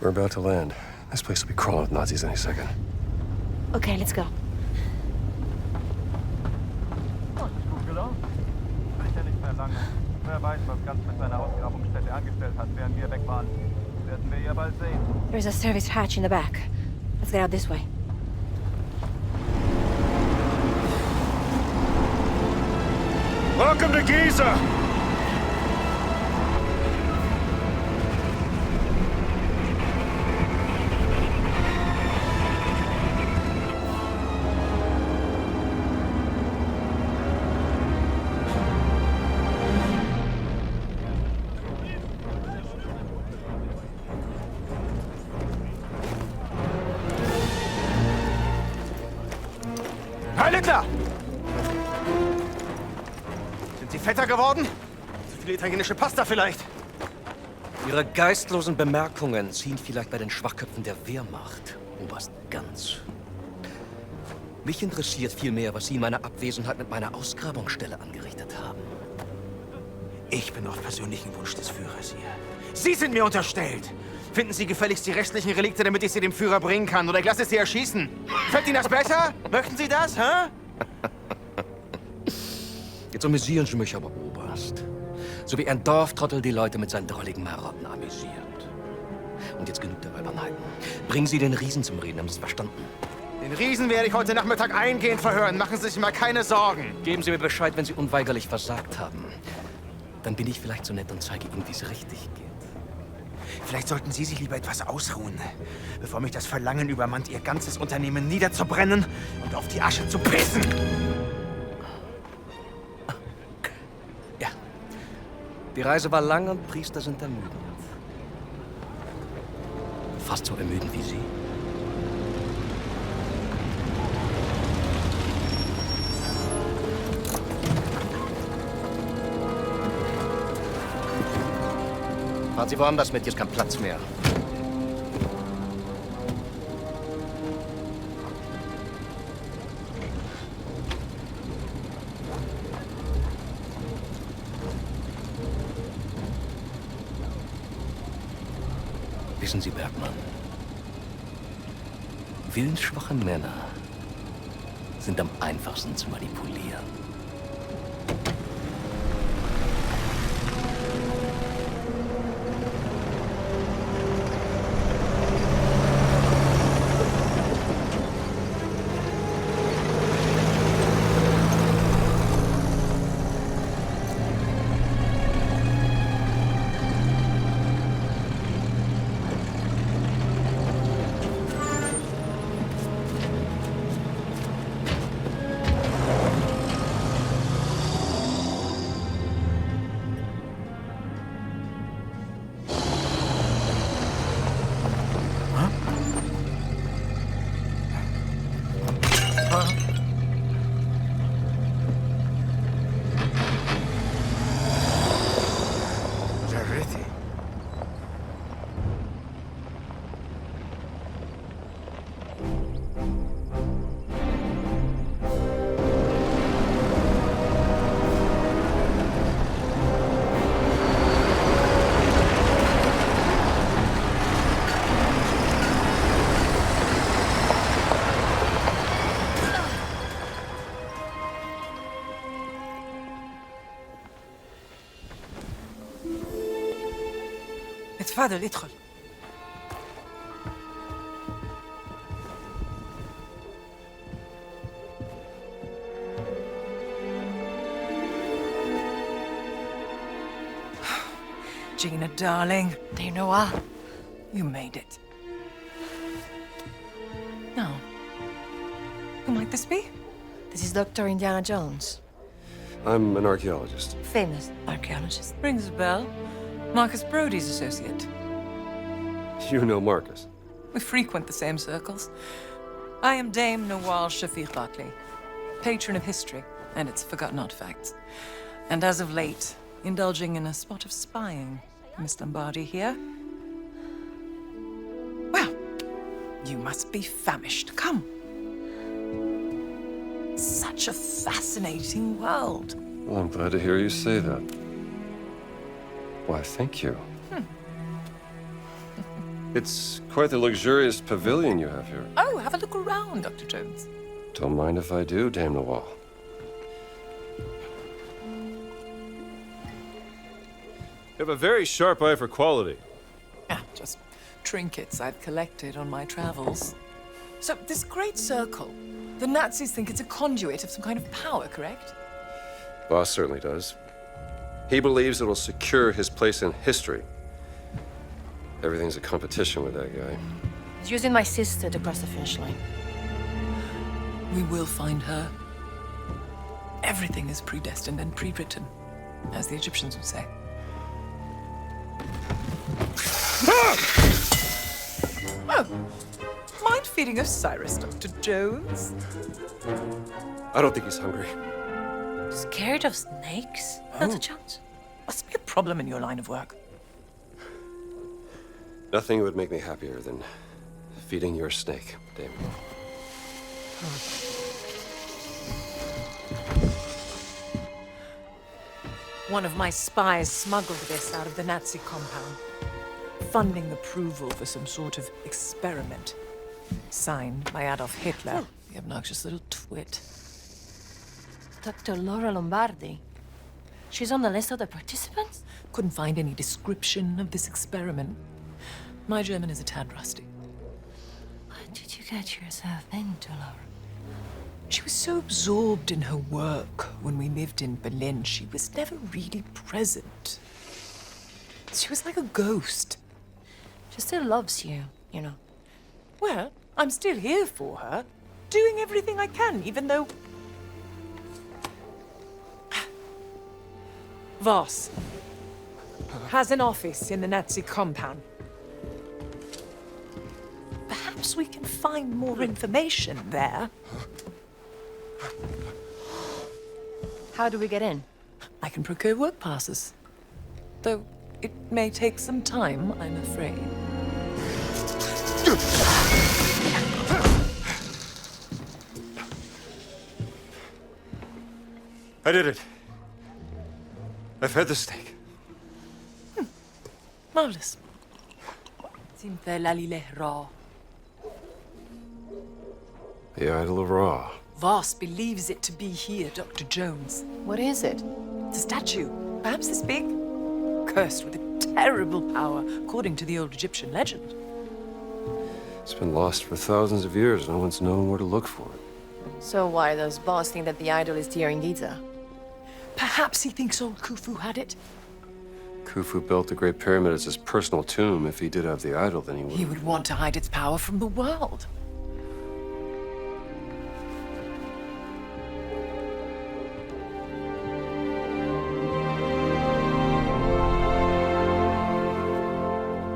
We're about to land. This place will be crawling with Nazis any second. Okay, let's go. Oh, ist gut gelaufen. Kann ich ja nicht mehr lange. Wer weiß, was Ganz mit seiner Ausgrabungsstätte angestellt hat, während wir weg waren. Werden wir ja bald sehen. There's a service hatch in the back. Let's get out this way. Welcome to Giza! Heil Hitler! Sind Sie fetter geworden? Zu viel italienische Pasta vielleicht? Ihre geistlosen Bemerkungen ziehen vielleicht bei den Schwachköpfen der Wehrmacht, Oberst Ganz. Mich interessiert vielmehr, was Sie in meiner Abwesenheit mit meiner Ausgrabungsstelle angerichtet haben. Ich bin auf persönlichen Wunsch des Führers hier. Sie sind mir unterstellt! Finden Sie gefälligst die restlichen Relikte, damit ich sie dem Führer bringen kann, oder ich lasse Sie erschießen. Fällt Ihnen das besser? Möchten Sie das, hä? Jetzt amüsieren Sie mich aber, Oberst. So wie ein Dorftrottel die Leute mit seinen drolligen Marotten amüsiert. Und jetzt genug der Albernheiten. Bringen Sie den Riesen zum Reden, haben Sie es verstanden? Den Riesen werde ich heute Nachmittag eingehend verhören. Machen Sie sich mal keine Sorgen. Geben Sie mir Bescheid, wenn Sie unweigerlich versagt haben. Dann bin ich vielleicht so nett und zeige Ihnen, wie es richtig geht. Vielleicht sollten Sie sich lieber etwas ausruhen, bevor mich das Verlangen übermannt, Ihr ganzes Unternehmen niederzubrennen und auf die Asche zu pissen. Ja. Die Reise war lang und Priester sind ermüdend. Fast so ermüdend wie Sie. Fahren Sie woanders mit, hier ist kein Platz mehr. Wissen Sie, Bergmann, willensschwache Männer sind am einfachsten zu manipulieren. تفضل ادخل. Gina, darling. Do you know what? You made it. Now, who might this be? This is Dr. Indiana Jones. I'm an archaeologist. Famous archaeologist. Rings a bell. Marcus Brody's associate. You know Marcus. We frequent the same circles. I am Dame Nawal Shafiq Bartley, patron of history and its forgotten artifacts. And as of late, indulging in a spot of spying. Miss Lombardi here. Well, you must be famished. Come. Such a fascinating world. Well, I'm glad to hear you say that. Why, thank you. It's quite the luxurious pavilion you have here. Oh, have a look around, Dr. Jones. Don't mind if I do, Dame Nawal. You have a very sharp eye for quality. Just trinkets I've collected on my travels. So, this great circle, the Nazis think it's a conduit of some kind of power, correct? Boss certainly does. He believes it'll secure his place in history. Everything's a competition with that guy. He's using my sister to cross the finish line. We will find her. Everything is predestined and pre-written, as the Egyptians would say. Oh, mind feeding Osiris, Dr. Jones? I don't think he's hungry. Scared of snakes, Dr. Jones? Must be a problem in your line of work. Nothing would make me happier than feeding your snake, Dame. One of my spies smuggled this out of the Nazi compound, funding approval for some sort of experiment. Signed by Adolf Hitler, the obnoxious little twit. Dr. Laura Lombardi. She's on the list of the participants? Couldn't find any description of this experiment. My German is a tad rusty. What did you get yourself into, Laura? She was so absorbed in her work when we lived in Berlin, she was never really present. She was like a ghost. She still loves you, you know. Well, I'm still here for her, doing everything I can, even though... Voss has an office in the Nazi compound. Perhaps we can find more information there. How do we get in? I can procure work passes. Though it may take some time, I'm afraid. I did it. I've had the steak. Marvelous. Simpe lalile raw. The Idol of Ra. Voss believes it to be here, Dr. Jones. What is it? It's a statue, perhaps this big, cursed with a terrible power, according to the old Egyptian legend. It's been lost for thousands of years. No one's known where to look for it. So why does Boss think that the idol is here in Giza? Perhaps he thinks old Khufu had it. Khufu built the Great Pyramid as his personal tomb. If he did have the idol, then he would... He would want to hide its power from the world.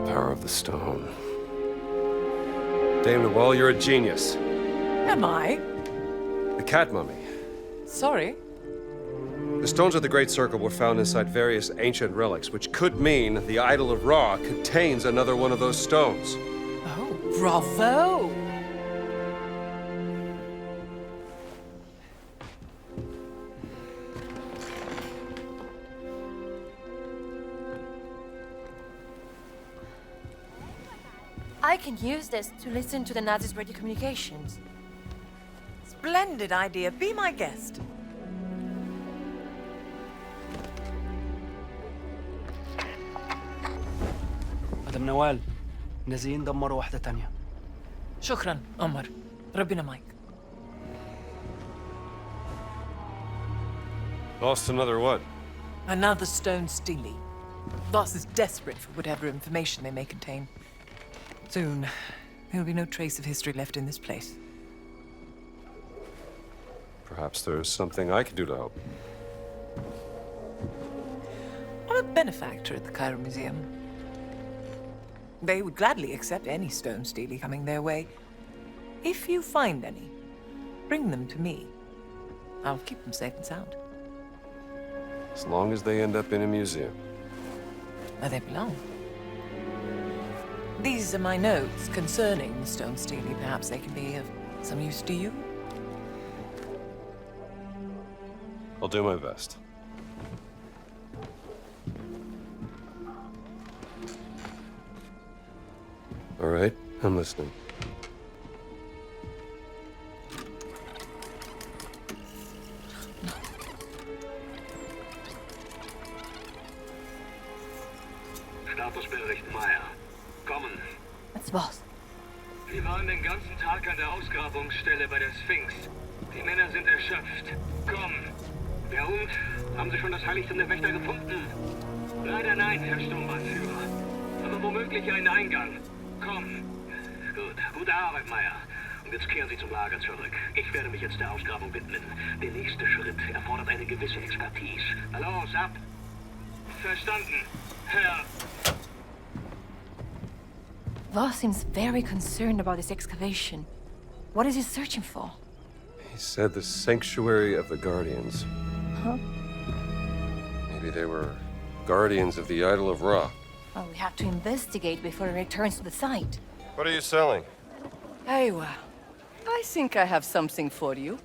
Power of the stone. Dame Nawal, you're a genius. Am I? The cat mummy. Sorry. The stones of the Great Circle were found inside various ancient relics, which could mean the Idol of Ra contains another one of those stones. Oh, bravo! I can use this to listen to the Nazis' radio communications. Splendid idea. Be my guest. مدام نوال، نازلين دمروا واحدة تانية. شكرا عمر، ربنا معك. Lost another what? Another stone steely. Voss is desperate for whatever information they may contain. Soon, there will be no trace of history left in this place. Perhaps there's something I can do to help. I'm a benefactor at the Cairo Museum. They would gladly accept any stone steely coming their way. If you find any, bring them to me. I'll keep them safe and sound. As long as they end up in a museum. Where they belong. These are my notes concerning the stone steely. Perhaps they can be of some use to you? I'll do my best. All right, I'm listening. Statusbericht Meyer. Kommen. That's Voss. Wir waren den ganzen Tag an der Ausgrabungsstelle bei der Sphinx. Die Männer sind erschöpft. Komm. Der Hund? Haben Sie schon das Heiligtum der Wächter gefunden? Leider nein, Herr Sturmbannführer. Aber womöglich einen Eingang. Komm. Gut. Gute Arbeit, Meyer. Und jetzt kehren Sie zum Lager zurück. Ich werde mich jetzt der Ausgrabung widmen. Der nächste Schritt erfordert eine gewisse Expertise. Na los, ab! Verstanden, Herr... Voss seems very concerned about this excavation. What is he searching for? He said the Sanctuary of the Guardians. Huh? Maybe they were guardians of the Idol of Ra. Well, we have to investigate before he returns to the site. What are you selling? Aywa, I think I have something for you.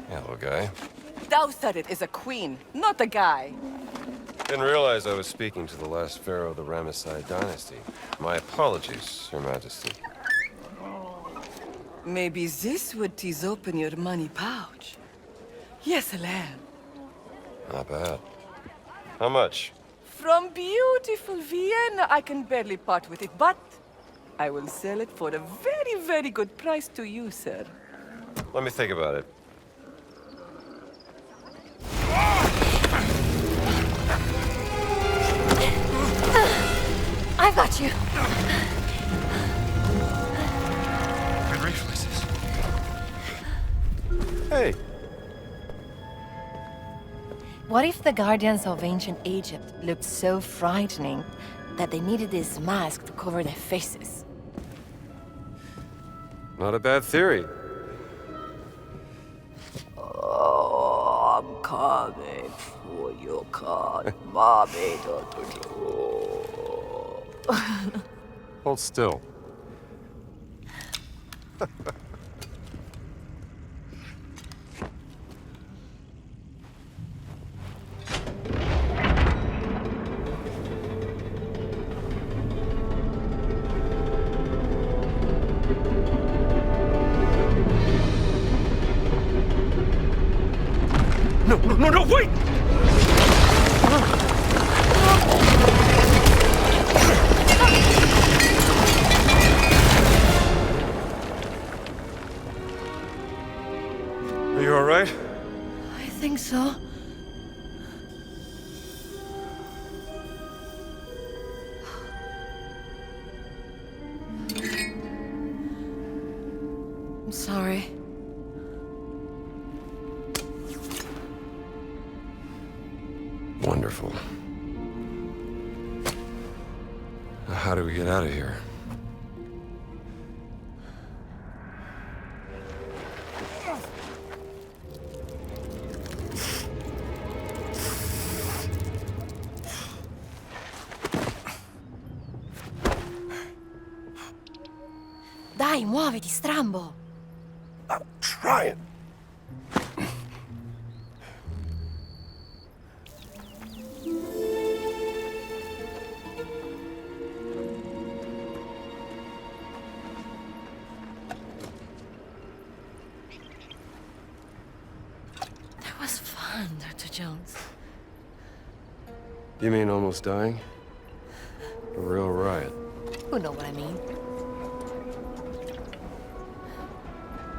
Hello, guy. Thou said it is a queen, not a guy. Didn't realize I was speaking to the last pharaoh of the Ramesside dynasty. My apologies, Your Majesty. Maybe this would tease open your money pouch. Yes, lamb. Not bad. How much? From beautiful Vienna, I can barely part with it, but I will sell it for a very, very good price to you, sir. Let me think about it. I've got you. Good reflexes. Hey. What if the guardians of ancient Egypt looked so frightening that they needed this mask to cover their faces? Not a bad theory. Oh, I'm coming for your card, mommy. Hold still. No, wait! Are you all right? I think so. I'm sorry. Wonderful. Now, how do we get out of here? Dai, muoviti, strambo! I'm trying. That was fun, Dr. Jones. You mean almost dying? A real riot. You know what I mean.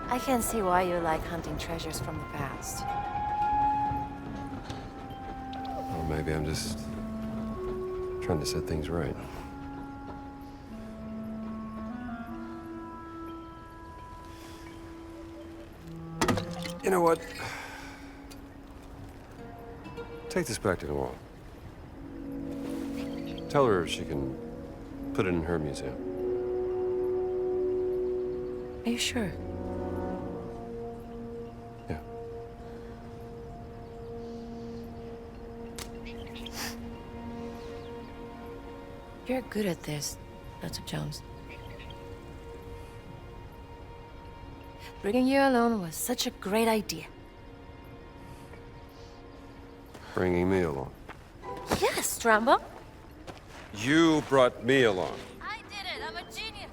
I can see why you like hunting treasures from the past. Or maybe I'm just trying to set things right. You know what? Take this back to Noel. Tell her she can put it in her museum. Are you sure? Yeah. You're good at this, Dr. Jones. Bringing you along was such a great idea. Bringing me along. Yes, Rambo. You brought me along. I did it. I'm a genius.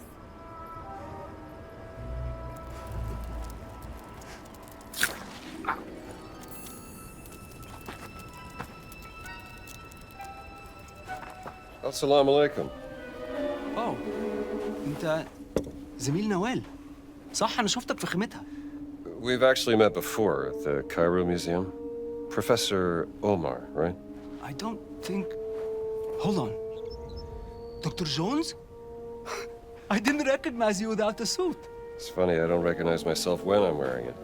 Assalamu alaikum. أوه أنت زميل نوال صح أنا شفتك في خيمتها. We've actually met before at the Cairo Museum. Professor Omar, right? I don't think... Hold on. Dr. Jones? I didn't recognize you without the suit. It's funny, I don't recognize myself when I'm wearing it.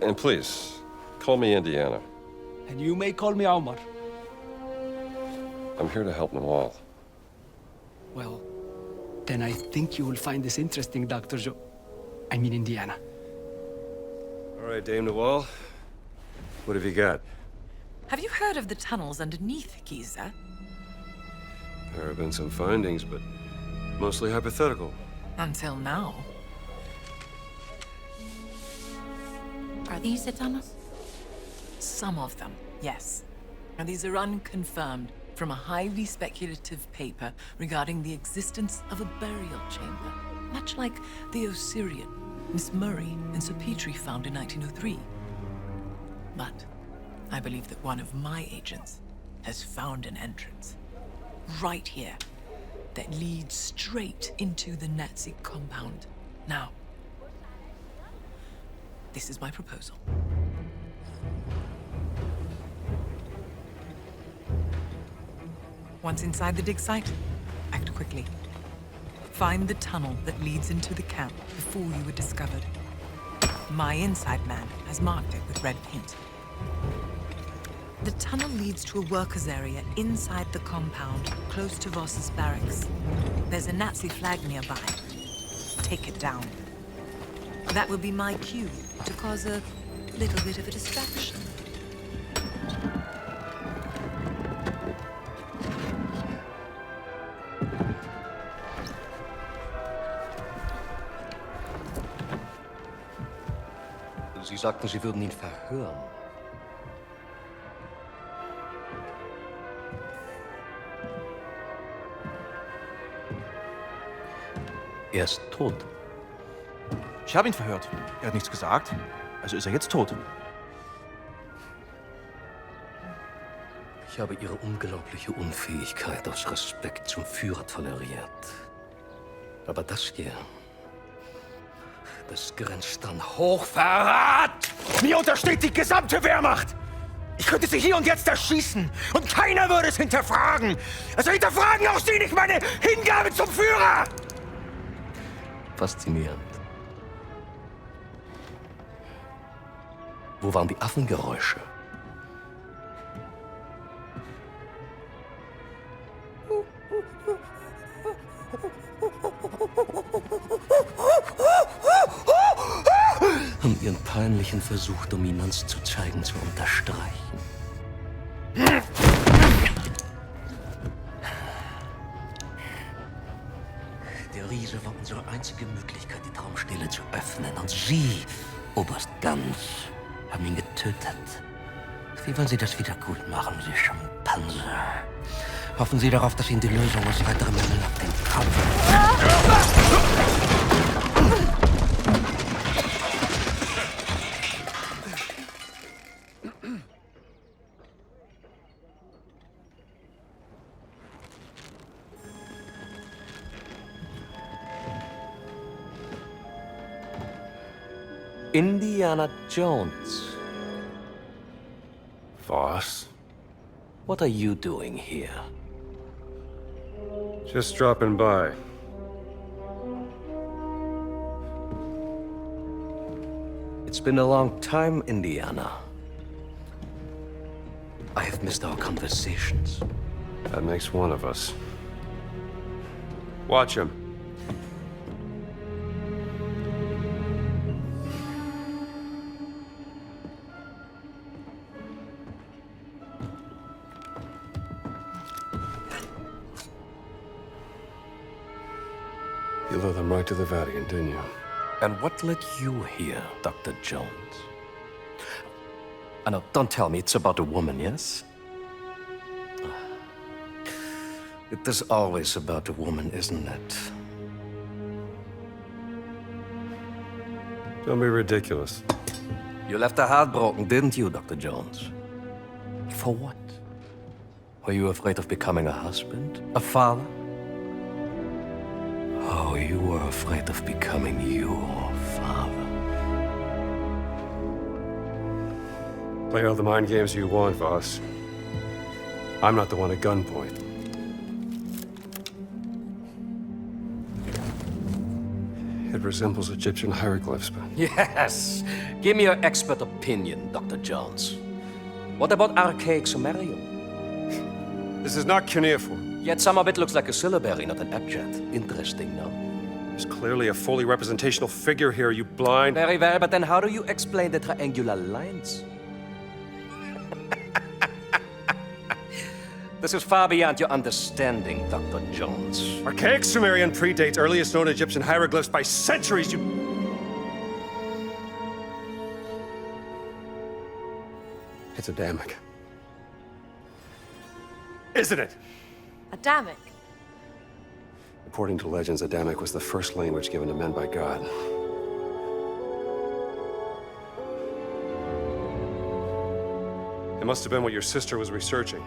And please, call me Indiana. And you may call me Omar. I'm here to help Nawal. Well, then I think you will find this interesting, Dr. I mean Indiana. All right, Dame Nawal. What have you got? Have you heard of the tunnels underneath Giza? There have been some findings, but mostly hypothetical. Until now. Are these the tunnels? Some of them, yes. And these are unconfirmed from a highly speculative paper regarding the existence of a burial chamber, much like the Osirian Miss Murray and Sir Petrie found in 1903. But I believe that one of my agents has found an entrance right here that leads straight into the Nazi compound. Now, this is my proposal. Once inside the dig site, act quickly. Find the tunnel that leads into the camp before you were discovered. My inside man has marked it with red paint. The tunnel leads to a workers' area inside the compound, close to Voss's barracks. There's a Nazi flag nearby. Take it down. That will be my cue to cause a little bit of a distraction. Sie sagten, Sie würden ihn verhören. Er ist tot. Ich habe ihn verhört. Er hat nichts gesagt. Also ist er jetzt tot. Ich habe Ihre unglaubliche Unfähigkeit aus Respekt zum Führer toleriert. Aber das hier, das grenzt an Hochverrat! Mir untersteht die gesamte Wehrmacht! Ich könnte sie hier und jetzt erschießen und keiner würde es hinterfragen! Also hinterfragen auch Sie nicht meine Hingabe zum Führer! Faszinierend. Wo waren die Affengeräusche? Um Ihren peinlichen Versuch, Dominanz zu zeigen, zu unterstreichen. Der Riese war unsere einzige Möglichkeit, die Traumstille zu öffnen. Und Sie, Oberst Ganz, haben ihn getötet. Wie wollen Sie das wieder gut machen, Sie Schimpanse? Hoffen Sie darauf, dass Ihnen die Lösung aus weiteren Männern auf den Kopf... Indiana Jones. Voss, what are you doing here? Just dropping by. It's been a long time, Indiana. I have missed our conversations. That makes one of us. Watch him. You led them right to the Vatican, didn't you? And what led you here, Dr. Jones? No, don't tell me it's about a woman, yes? It is always about a woman, isn't it? Don't be ridiculous. You left her heartbroken, didn't you, Dr. Jones? For what? Were you afraid of becoming a husband? A father? Oh, you were afraid of becoming your father. Play all the mind games you want, Voss. I'm not the one at gunpoint. It resembles Egyptian hieroglyphs, but... Yes! Give me your expert opinion, Dr. Jones. What about archaic Sumerian? This is not cuneiform. Yet some of it looks like a syllabary, not an abjad. Interesting, no? There's clearly a fully representational figure here, you blind... Very well, but then how do you explain the triangular lines? This is far beyond your understanding, Dr. Jones. Archaic Sumerian predates earliest known Egyptian hieroglyphs by centuries, you... It's Adamic. Isn't it? Adamic? According to legends, Adamic was the first language given to men by God. It must have been what your sister was researching.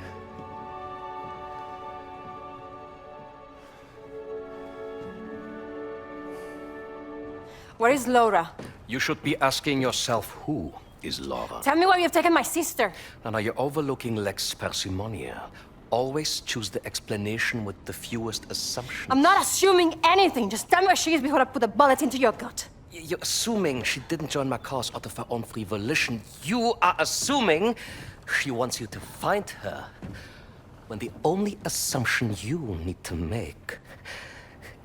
Where is Laura? You should be asking yourself, who is Laura? Tell me why you've taken my sister. Now you're overlooking lex parsimonia. Always choose the explanation with the fewest assumptions. I'm not assuming anything. Just tell me where she is before I put a bullet into your gut. You're assuming she didn't join my cause out of her own free volition. You are assuming she wants you to find her. When the only assumption you need to make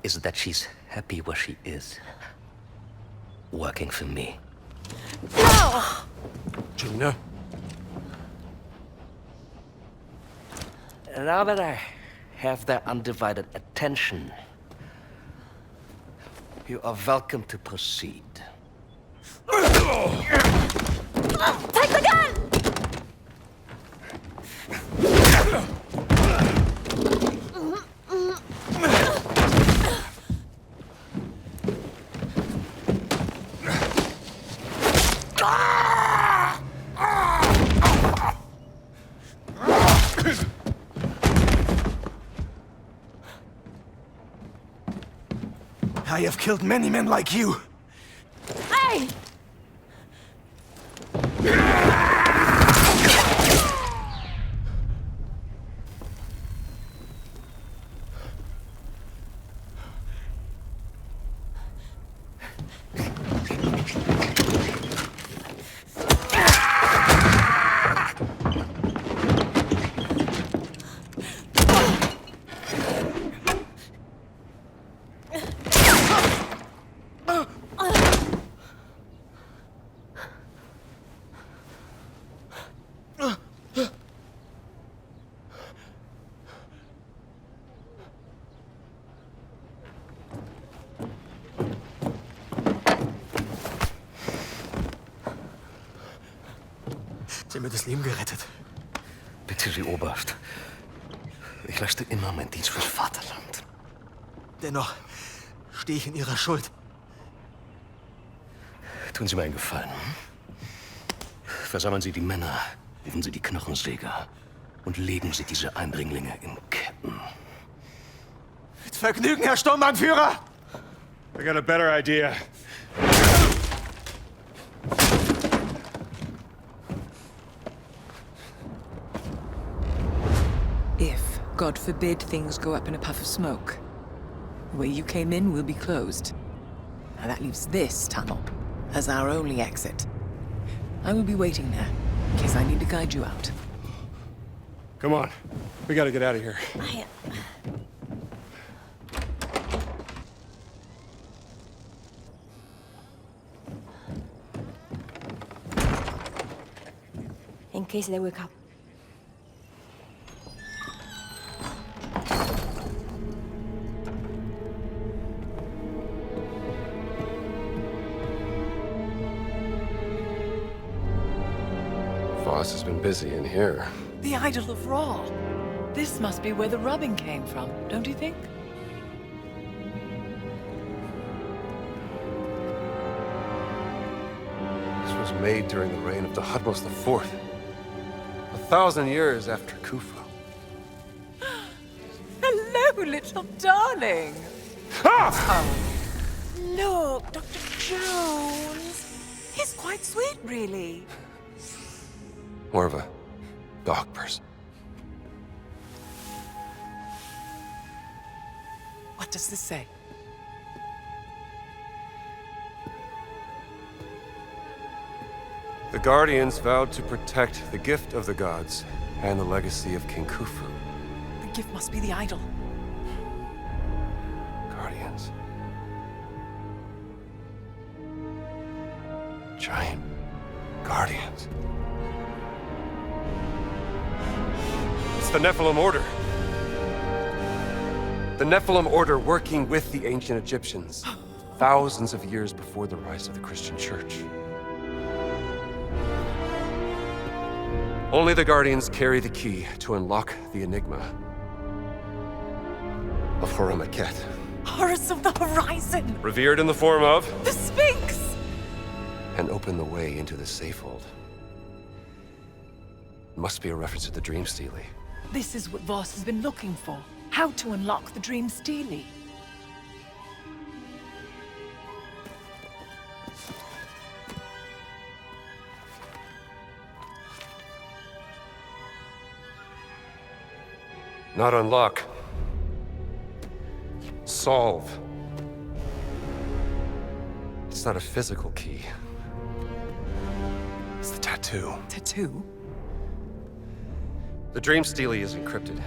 is that she's happy where she is. Working for me. No! Gina? Now that I have their undivided attention, you are welcome to proceed. Take the gun! I have killed many men like you. Hey! Sie haben mir das Leben gerettet. Bitte, Sie Oberst. Ich leiste immer meinen Dienst fürs Vaterland. Dennoch stehe ich in Ihrer Schuld. Tun Sie mir einen Gefallen. Versammeln Sie die Männer, rufen Sie die Knochensäger und legen Sie diese Eindringlinge in Ketten. Mit Vergnügen, Herr Sturmbannführer! I got a better idea. If, God forbid, things go up in a puff of smoke, the way you came in will be closed. Now that leaves this tunnel as our only exit. I will be waiting there, in case I need to guide you out. Come on. We gotta get out of here. In case they wake up. Voss has been busy in here. The idol of Ra. This must be where the rubbing came from, don't you think? This was made during the reign of Thutmose IV. 1,000 years after Khufu. Hello, little darling. Oh. Look, Dr. Jones. He's quite sweet, really. More of a dog person. What does this say? The Guardians vowed to protect the gift of the gods and the legacy of King Khufu. The gift must be the idol. Guardians. Giant Guardians. It's the Nephilim Order. The Nephilim Order working with the ancient Egyptians, thousands of years before the rise of the Christian Church. Only the Guardians carry the key to unlock the enigma of Horamaket. Horus of the Horizon! Revered in the form of the Sphinx! And open the way into the Safehold. Must be a reference to the Dream Stele. This is what Voss has been looking for. How to unlock the Dream Stele. Not unlock. Solve. It's not a physical key. It's the tattoo. Tattoo? The Dream Stele is encrypted.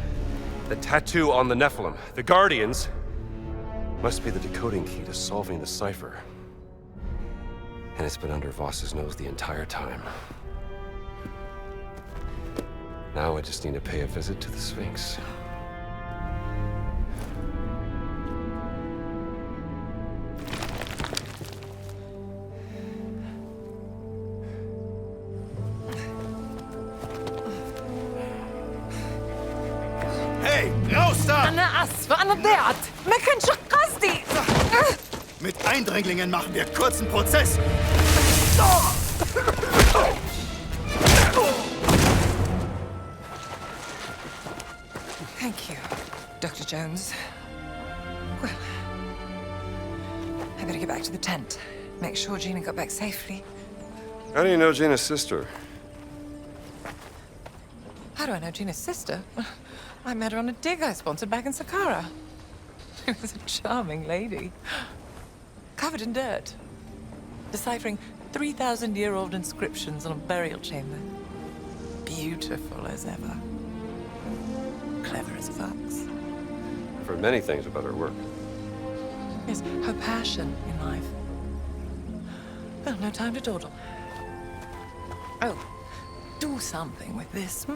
The tattoo on the Nephilim, the Guardians, must be the decoding key to solving the cipher. And it's been under Voss's nose the entire time. Now I just need to pay a visit to the Sphinx. Raus da! أنا آسفة أنا ضيعت ما كانش قصدي. Mit Eindringlingen machen wir kurzen Prozess. Thank you, Dr. Jones. Well, I better get back to the tent. Make sure Gina got back safely. How do you know Gina's sister? How do I know Gina's sister? I met her on a dig I sponsored back in Saqqara. She was a charming lady. Covered in dirt. Deciphering 3,000-year-old inscriptions on a burial chamber. Beautiful as ever. Clever as a fox. I've heard many things about her work. Yes, her passion in life. Well, no time to dawdle. Oh, do something with this, hmm?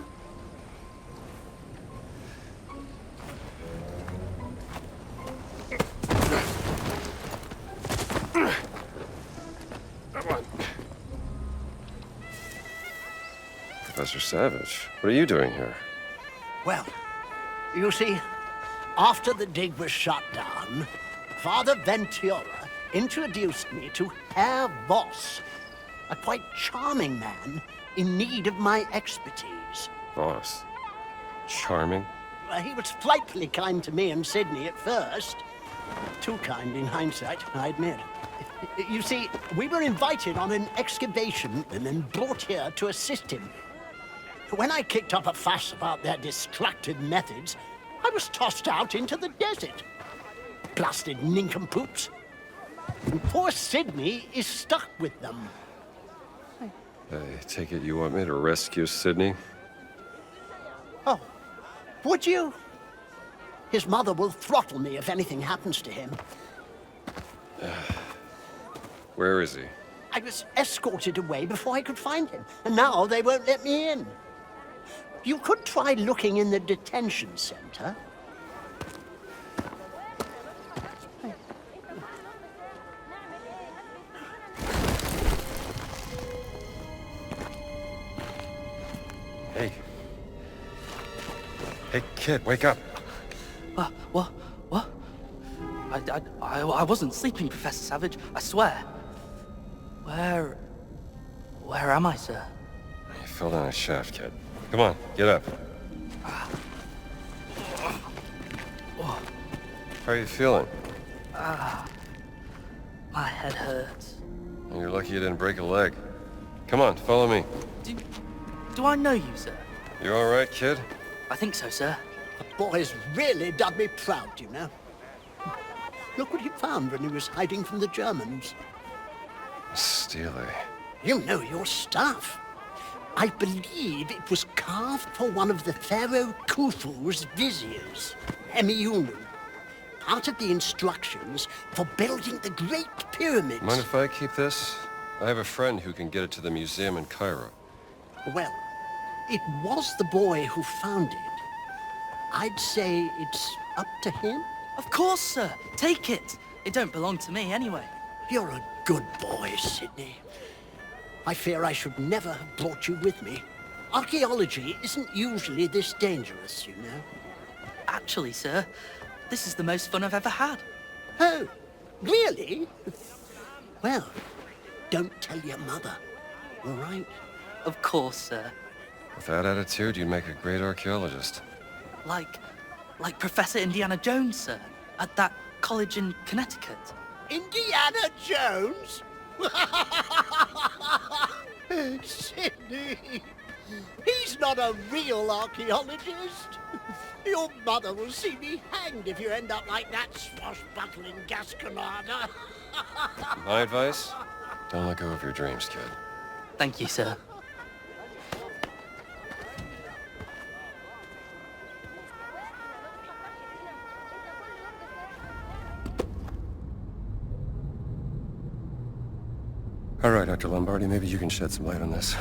Professor Savage, what are you doing here? Well, you see, after the dig was shut down, Father Ventura introduced me to Herr Voss, a quite charming man in need of my expertise. Voss? Charming? He was frightfully kind to me and Sydney at first. Too kind in hindsight, I admit. You see, we were invited on an excavation and then brought here to assist him. When I kicked up a fuss about their destructive methods, I was tossed out into the desert. Blasted nincompoops. And poor Sydney is stuck with them. I take it you want me to rescue Sydney? Oh, would you? His mother will throttle me if anything happens to him. Where is he? I was escorted away before I could find him, and now they won't let me in. You could try looking in the detention center. Hey. Hey, kid, wake up. What? I wasn't sleeping, Professor Savage, I swear. Where am I, sir? You fell down a shaft, kid. Come on, get up. How are you feeling? My head hurts. You're lucky you didn't break a leg. Come on, follow me. Do I know you, sir? You all right, kid? I think so, sir. The boy's really done me proud, you know. Look what he found when he was hiding from the Germans. Steely. You know your stuff. I believe it was carved for one of the Pharaoh Khufu's viziers, Hemiunu. Part of the instructions for building the Great Pyramids. Mind if I keep this? I have a friend who can get it to the museum in Cairo. Well, it was the boy who found it. I'd say it's up to him. Of course, sir. Take it. It don't belong to me anyway. You're a good boy, Sydney. I fear I should never have brought you with me. Archaeology isn't usually this dangerous, you know. Actually, sir, this is the most fun I've ever had. Oh, really? Well, don't tell your mother, all right? Of course, sir. With that attitude, you'd make a great archaeologist. Like Professor Indiana Jones, sir, at that college in Connecticut. Indiana Jones? Sydney, he's not a real archaeologist. Your mother will see me hanged if you end up like that swashbuckling Gasconada. My advice? Don't let go of your dreams, kid. Thank you, sir. All right, Dr. Lombardi, maybe you can shed some light on this.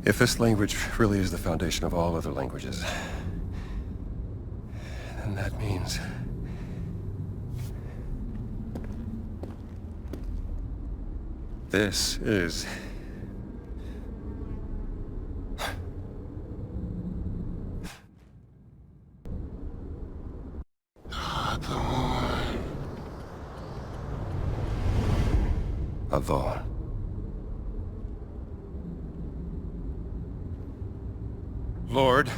If this language really is the foundation of all other languages, then that means... this is... Avon. Lord.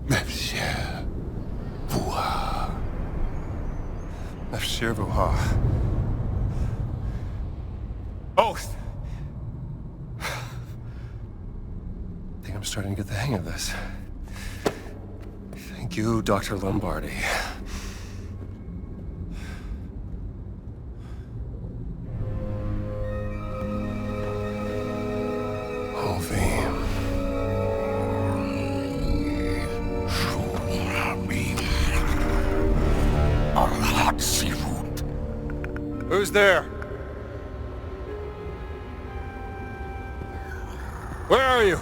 Monsieur Vuha. Monsieur Vuha. Oath! I think I'm starting to get the hang of this. Thank you, Dr. Lombardi. Who's there? Where are you?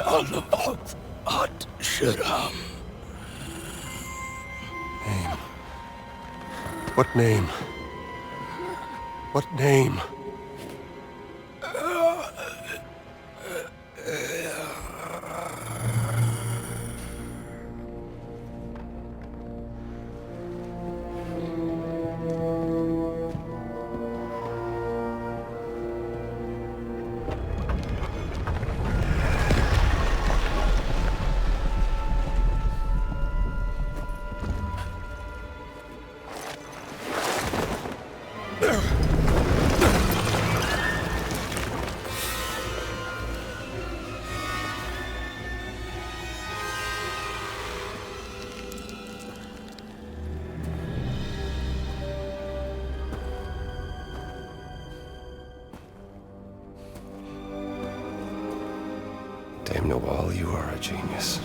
Ad Shiram. Name. What name? What name? Dame Noel, you are a genius.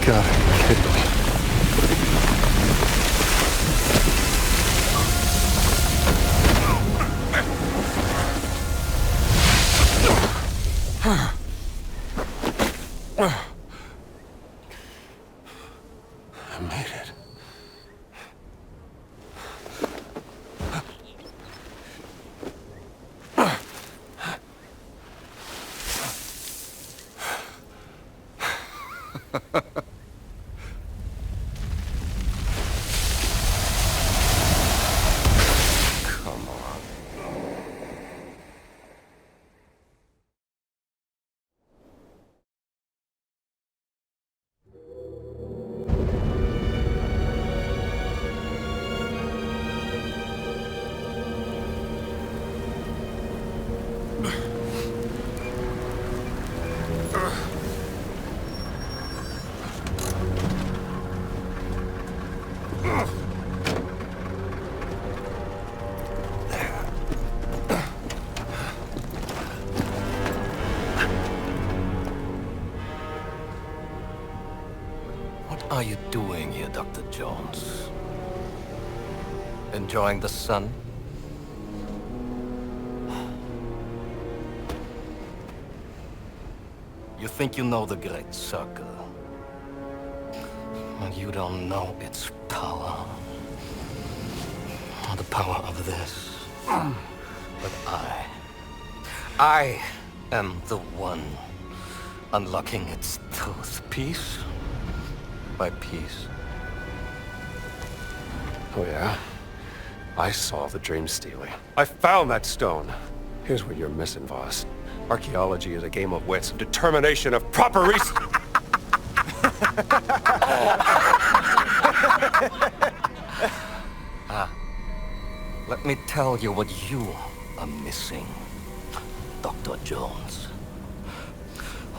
God, are you kidding me? I made it. What are you doing here, Dr. Jones? Enjoying the sun? You think you know the Great Circle? Well, you don't know its power. Or the power of this. But I am the one unlocking its truth piece by piece. Oh, yeah? I saw the dream stealing. I found that stone. Here's what you're missing, Voss. Archaeology is a game of wits, determination of proper Let me tell you what you are missing, Dr. Jones.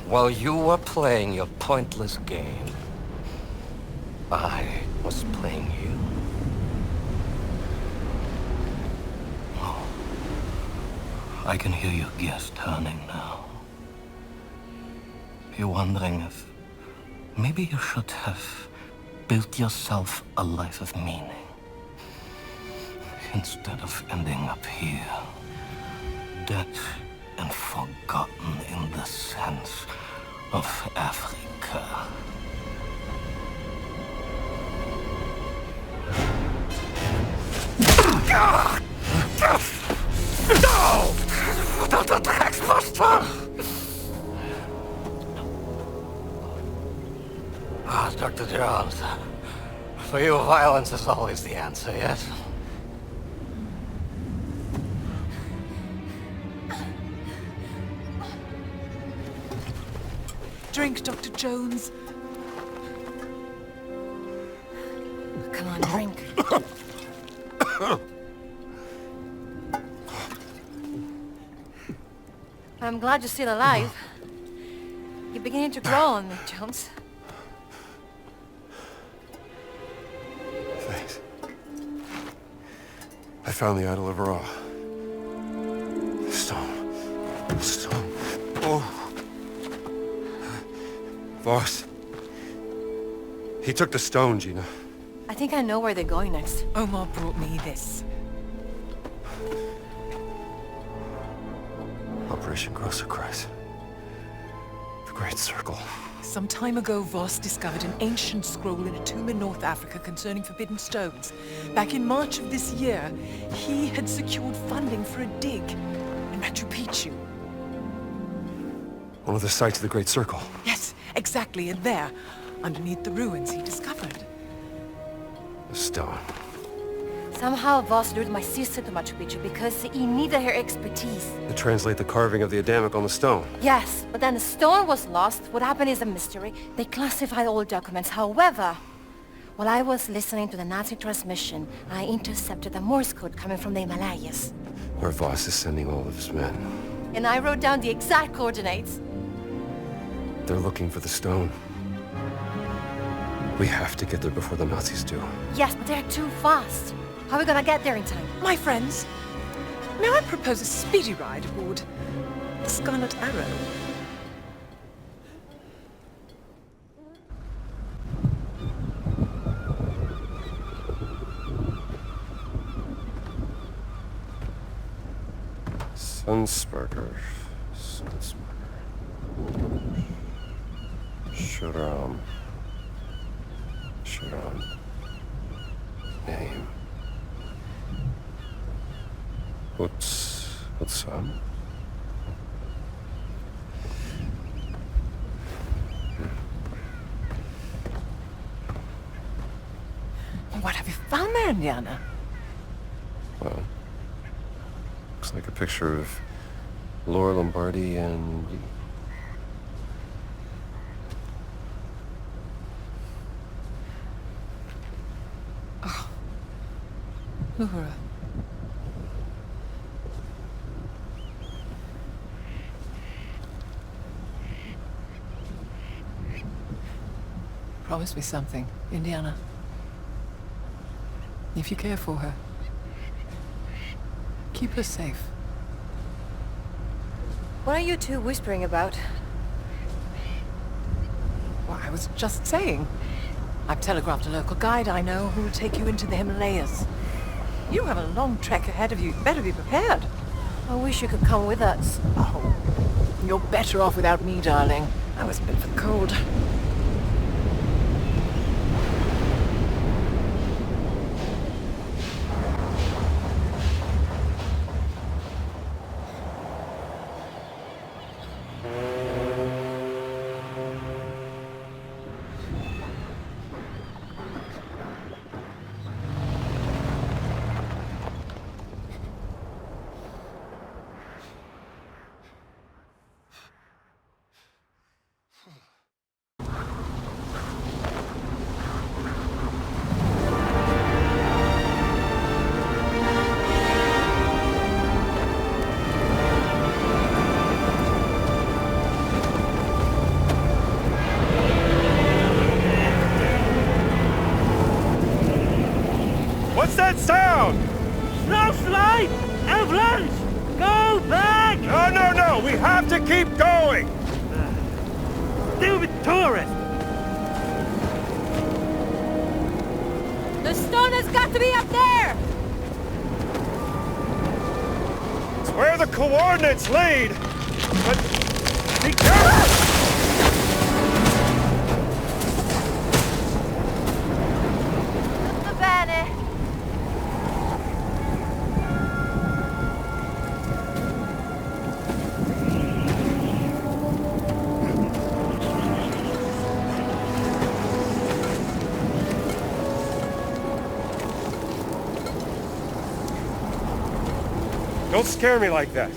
While you were playing your pointless game, I was playing you. Oh, I can hear your gears turning now. You're wondering if maybe you should have built yourself a life of meaning instead of ending up here, dead and forgotten in the sense of Africa. No! Dr. Drecksbuster! Ah, Dr. Jones. For you, violence is always the answer, yes? drink, Dr. Jones. Come on, drink. I'm glad you're still alive. You're beginning to grow on me, Jones. Thanks. I found the Idol of Ra. The stone. The stone. Oh. Voss. He took the stone, Gina. I think I know where they're going next. Omar brought me this. Operation Grosser-Kreis. The Great Circle. Some time ago, Voss discovered an ancient scroll in a tomb in North Africa concerning forbidden stones. Back in March of this year, he had secured funding for a dig in Machu Picchu. One of the sites of the Great Circle. Yes, exactly, and there, underneath the ruins, he discovered The stone. Somehow Voss lured my sister to Machu Picchu because he needed her expertise. To translate the carving of the Adamic on the stone. Yes, but then the stone was lost. What happened is a mystery. They classified all documents. However, while I was listening to the Nazi transmission, I intercepted a Morse code coming from the Himalayas. Where Voss is sending all of his men. And I wrote down the exact coordinates. They're looking for the stone. We have to get there before the Nazis do. Yes, but they're too fast. How are we gonna get there in time? My friends, may I propose a speedy ride aboard the Scarlet Arrow? Sunsparker. Shuram. Name. What's What have you found there, Indiana? Well, looks like a picture of Laura Lombardi and... Oh. Laura. Promise me something, Indiana. If you care for her, keep her safe. What are you two whispering about? Well, I was just saying. I've telegraphed a local guide I know who will take you into the Himalayas. You have a long trek ahead of you. You better be prepared. I wish you could come with us. Oh, you're better off without me, darling. I was a bit of a cold. What's that sound? Snowslide! Avalanche! Go back! No! We have to keep going! Stupid tourists! The stone has got to be up there! It's where the coordinates lead! But be careful! Don't scare me like that.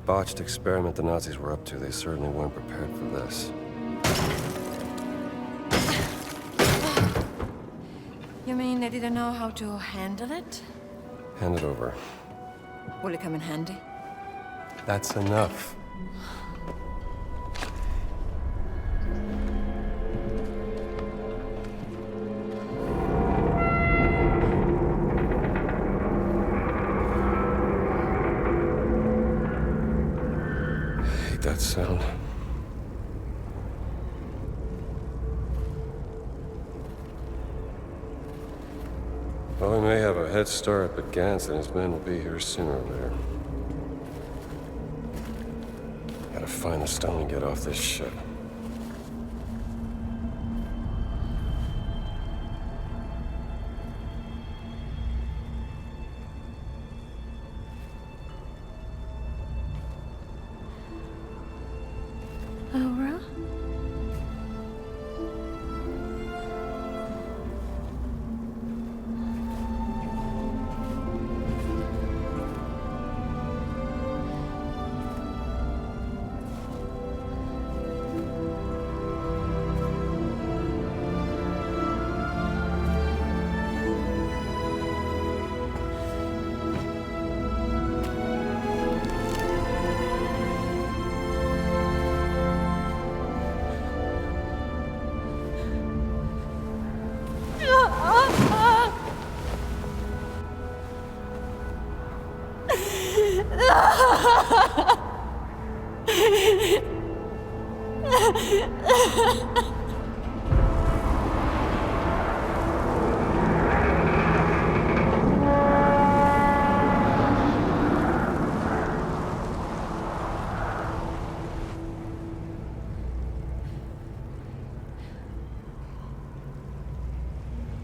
botched experiment the Nazis were up to, they certainly weren't prepared for this. You mean they didn't know how to handle it? Hand it over. Will it come in handy? That's enough. I hate that sound. Well, we may have a head start, but Gantz and his men will be here sooner or later. Gotta find the stone and get off this ship. Laura?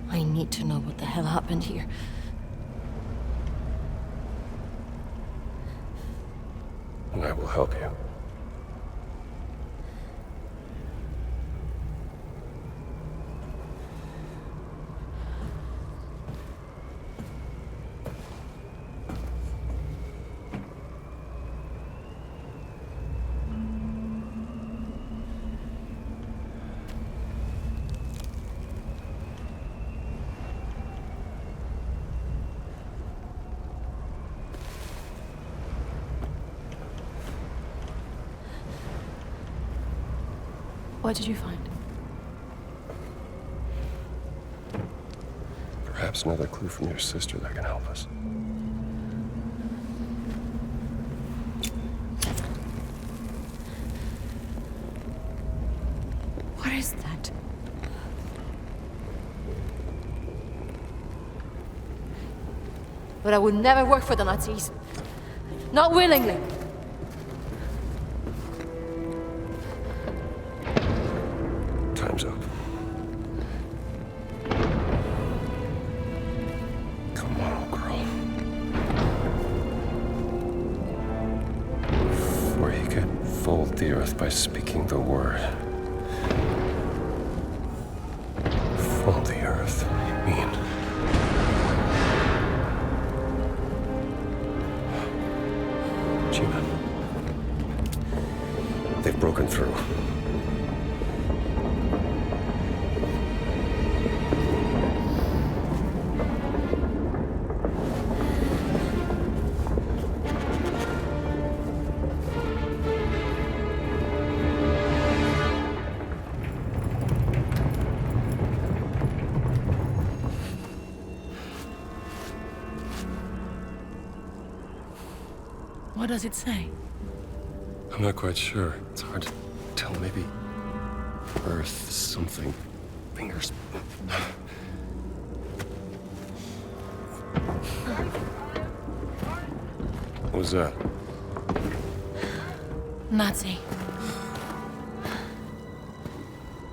I need to know what the hell happened here. And I will help you. What did you find? Perhaps another clue from your sister that can help us. What is that? But I would never work for the Nazis. Not willingly. Time's up. Come on, girl. Before you can fold the earth by speaking the word. Fold the earth, you mean? Gina. They've broken through. What does it say? I'm not quite sure. It's hard to tell. Maybe Earth something. Fingers. What was that? Nazi.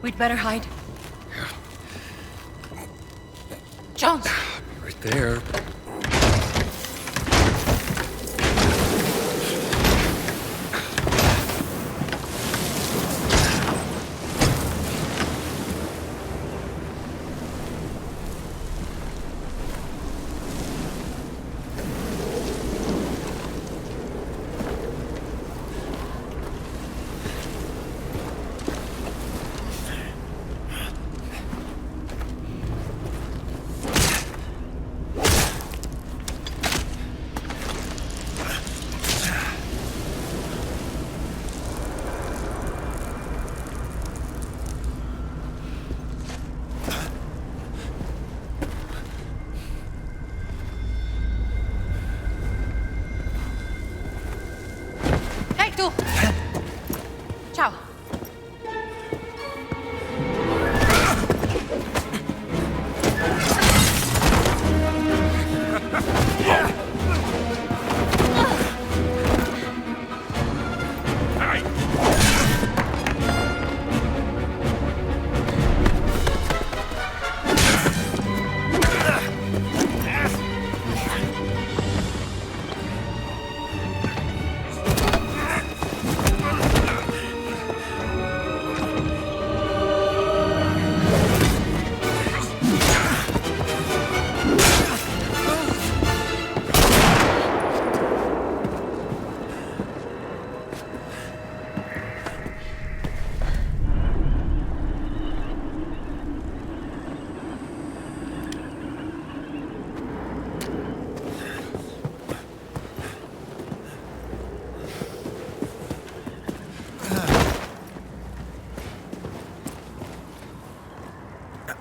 We'd better hide. Jones! Right there. Weg, du! Ciao.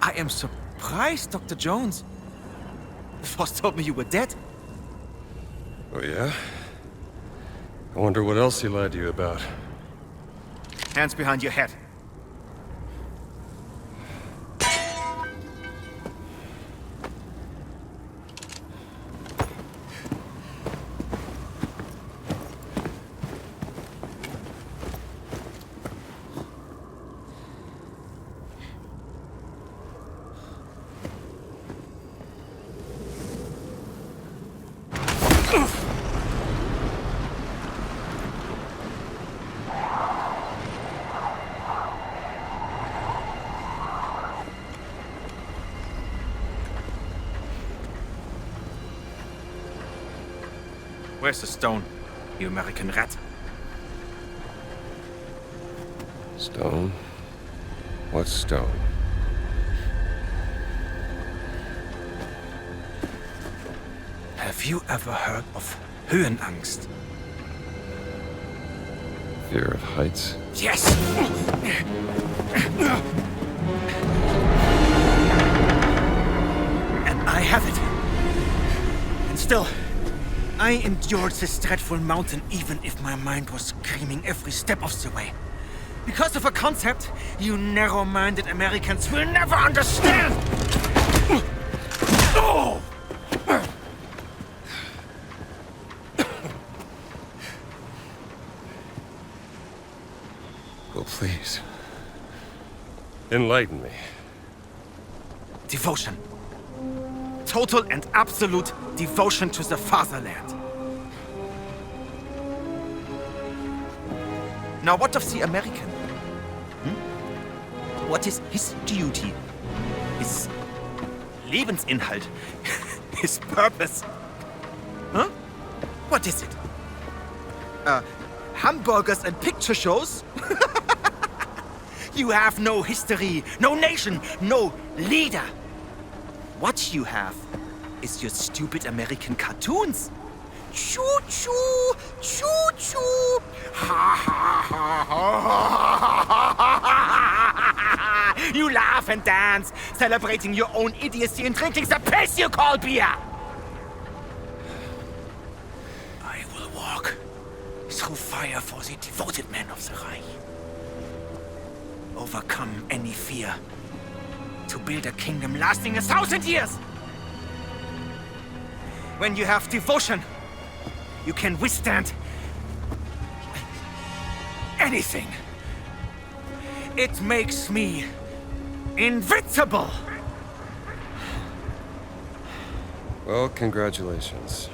I am surprised, Dr. Jones. Voss told me you were dead. Oh, yeah? I wonder what else he lied to you about. Hands behind your head. Where's the stone, you American rat? Stone? What stone? Have you ever heard of Höhenangst? Fear of heights? Yes! And I have it. And still, I endured this dreadful mountain even if my mind was screaming every step of the way. Because of a concept you narrow-minded Americans will never understand! Oh! Well, please. Enlighten me. Devotion. Total and absolute devotion to the fatherland. Now, what of the American? What is his duty? His Lebensinhalt? His purpose? Huh? What is it? Hamburgers and picture shows? You have no history, no nation, no leader. What you have is your stupid American cartoons. Choo-choo, choo-choo. Ha ha ha ha. You laugh and dance, celebrating your own idiocy and drinking the piss you call beer. I will walk through fire for the devoted men of the Reich. Overcome any fear to build a kingdom lasting 1,000 years. When you have devotion, you can withstand anything. It makes me invincible. Well, congratulations.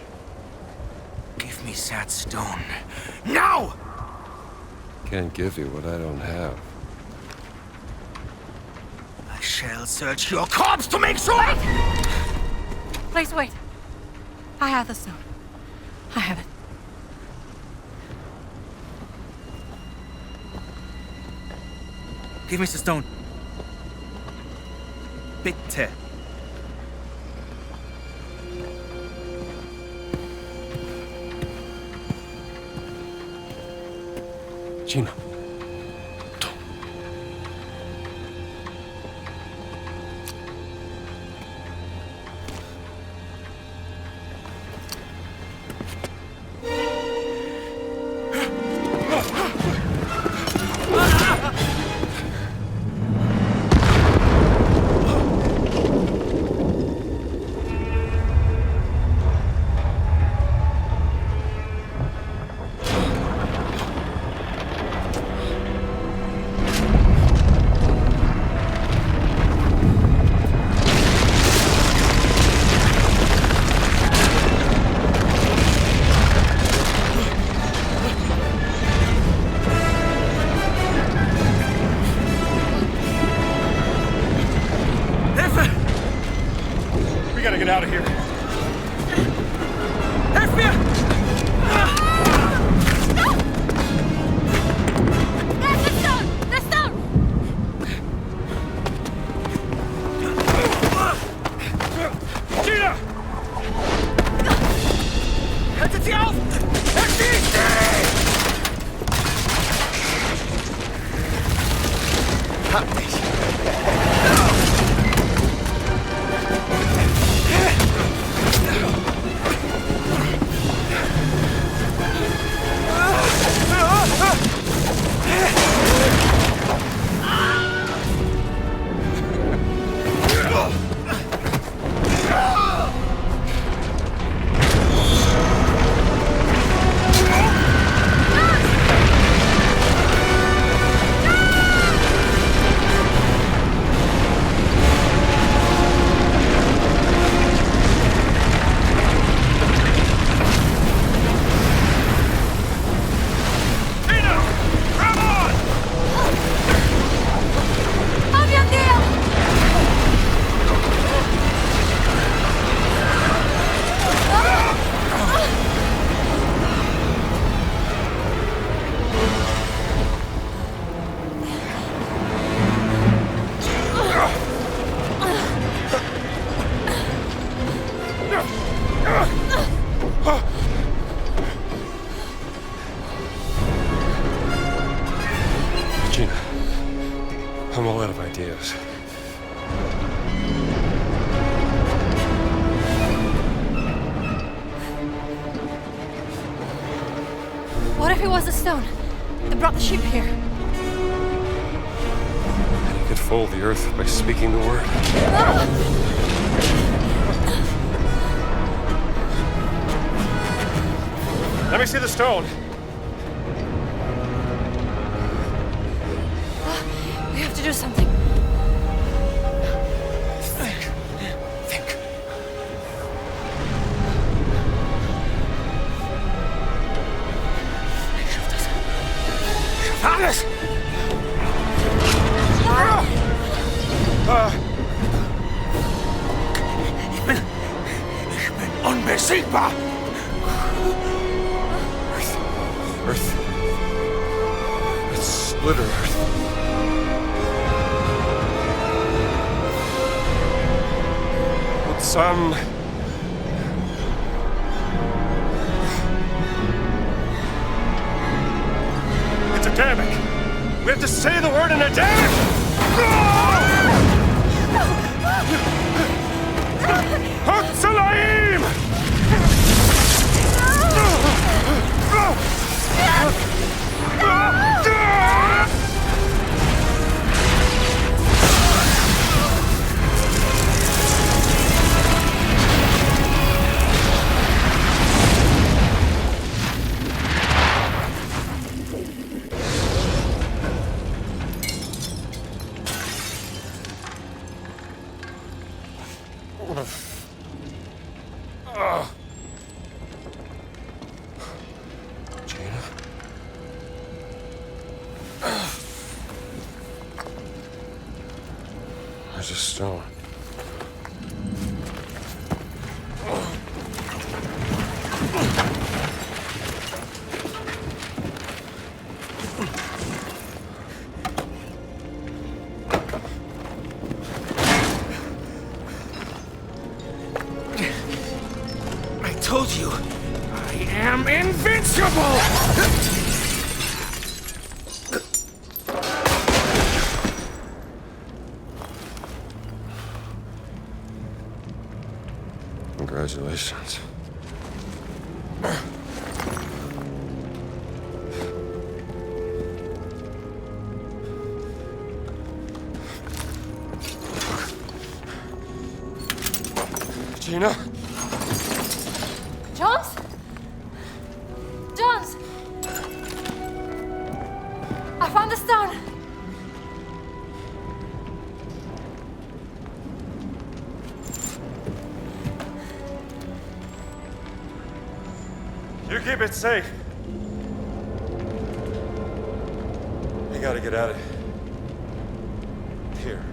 Give me that stone. Now! Can't give you what I don't have. I shall search your corpse to make sure! Wait! Please wait. I have the stone. I have it. Give me the stone. Bitte. Gina. get out of here. Helf mir! The stone! Gina! Haltet sie auf! Erschießt sie! Hab dich! Gina, I'm all out of ideas. What if it was the stone that brought the ship here? And he could fold the earth by speaking the word. Let me see the stone. We have to do something. Think. Alles! Ich bin unbesiegbar! Earth. It's split Earth. With some... It's Adamic. We have to say the word in Adamic! Hatzalaim! Gina? There's a stone. I told you, I am invincible! Congratulations. Gina? Jones? Jones! I found the stone! You keep it safe. You gotta get out of here.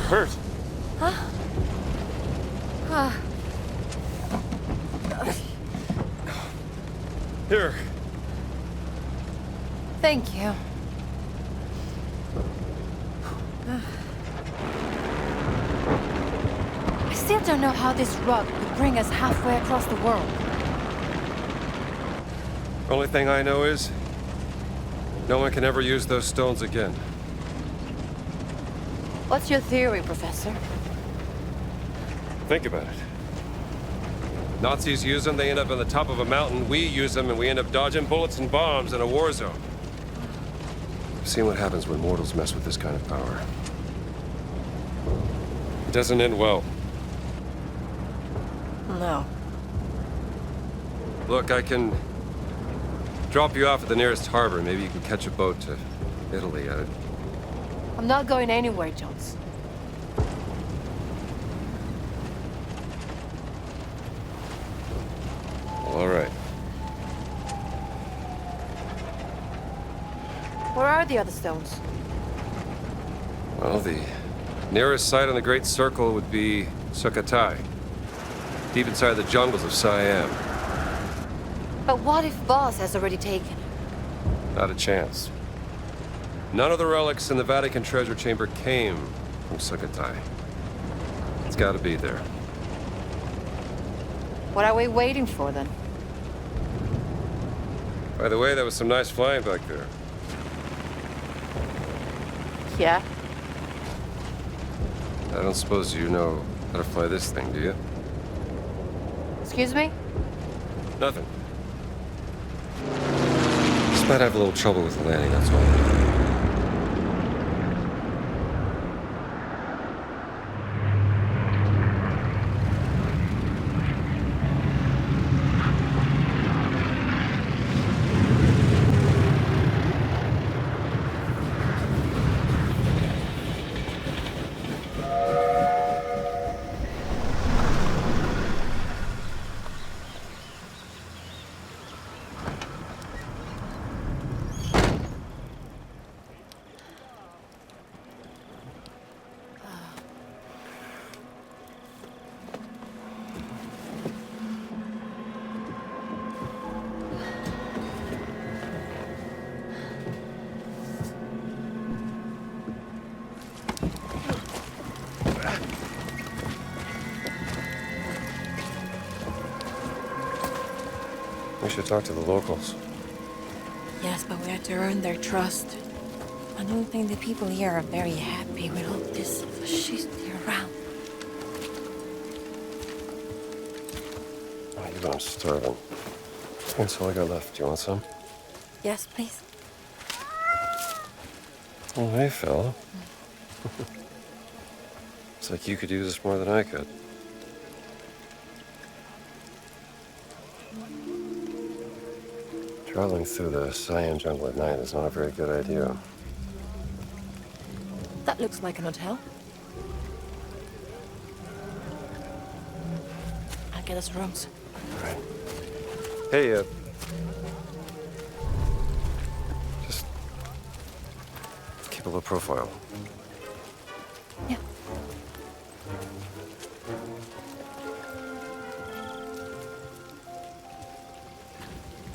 hurt. Huh? Here. Thank you. I still don't know how this rug could bring us halfway across the world. Only thing I know is, no one can ever use those stones again. What's your theory, Professor? Think about it. Nazis use them, they end up on the top of a mountain. We use them, and we end up dodging bullets and bombs in a war zone. I've seen what happens when mortals mess with this kind of power. It doesn't end well. No. Look, I can drop you off at the nearest harbor. Maybe you can catch a boat to Italy. I'm not going anywhere, Jones. All right. Where are the other stones? Well, the nearest site on the Great Circle would be Sukhothai, deep inside the jungles of Siam. But what if Boss has already taken it? Not a chance. None of the relics in the Vatican treasure chamber came from Sukhothai. It's got to be there. What are we waiting for, then? By the way, that was some nice flying back there. Yeah? I don't suppose you know how to fly this thing, do you? Excuse me? Nothing. Just might have a little trouble with the landing, that's all. We should talk to the locals. Yes, but we have to earn their trust. I don't think the people here are very happy with all this fascisty around. Oh, you know I'm starving. That's all I got left. Do you want some? Yes, please. Oh, hey, fella. It's like you could use this more than I could. Traveling through the Siam jungle at night is not a very good idea. That looks like an hotel. I'll get us rooms. Right. Hey, just keep a low profile. Yeah.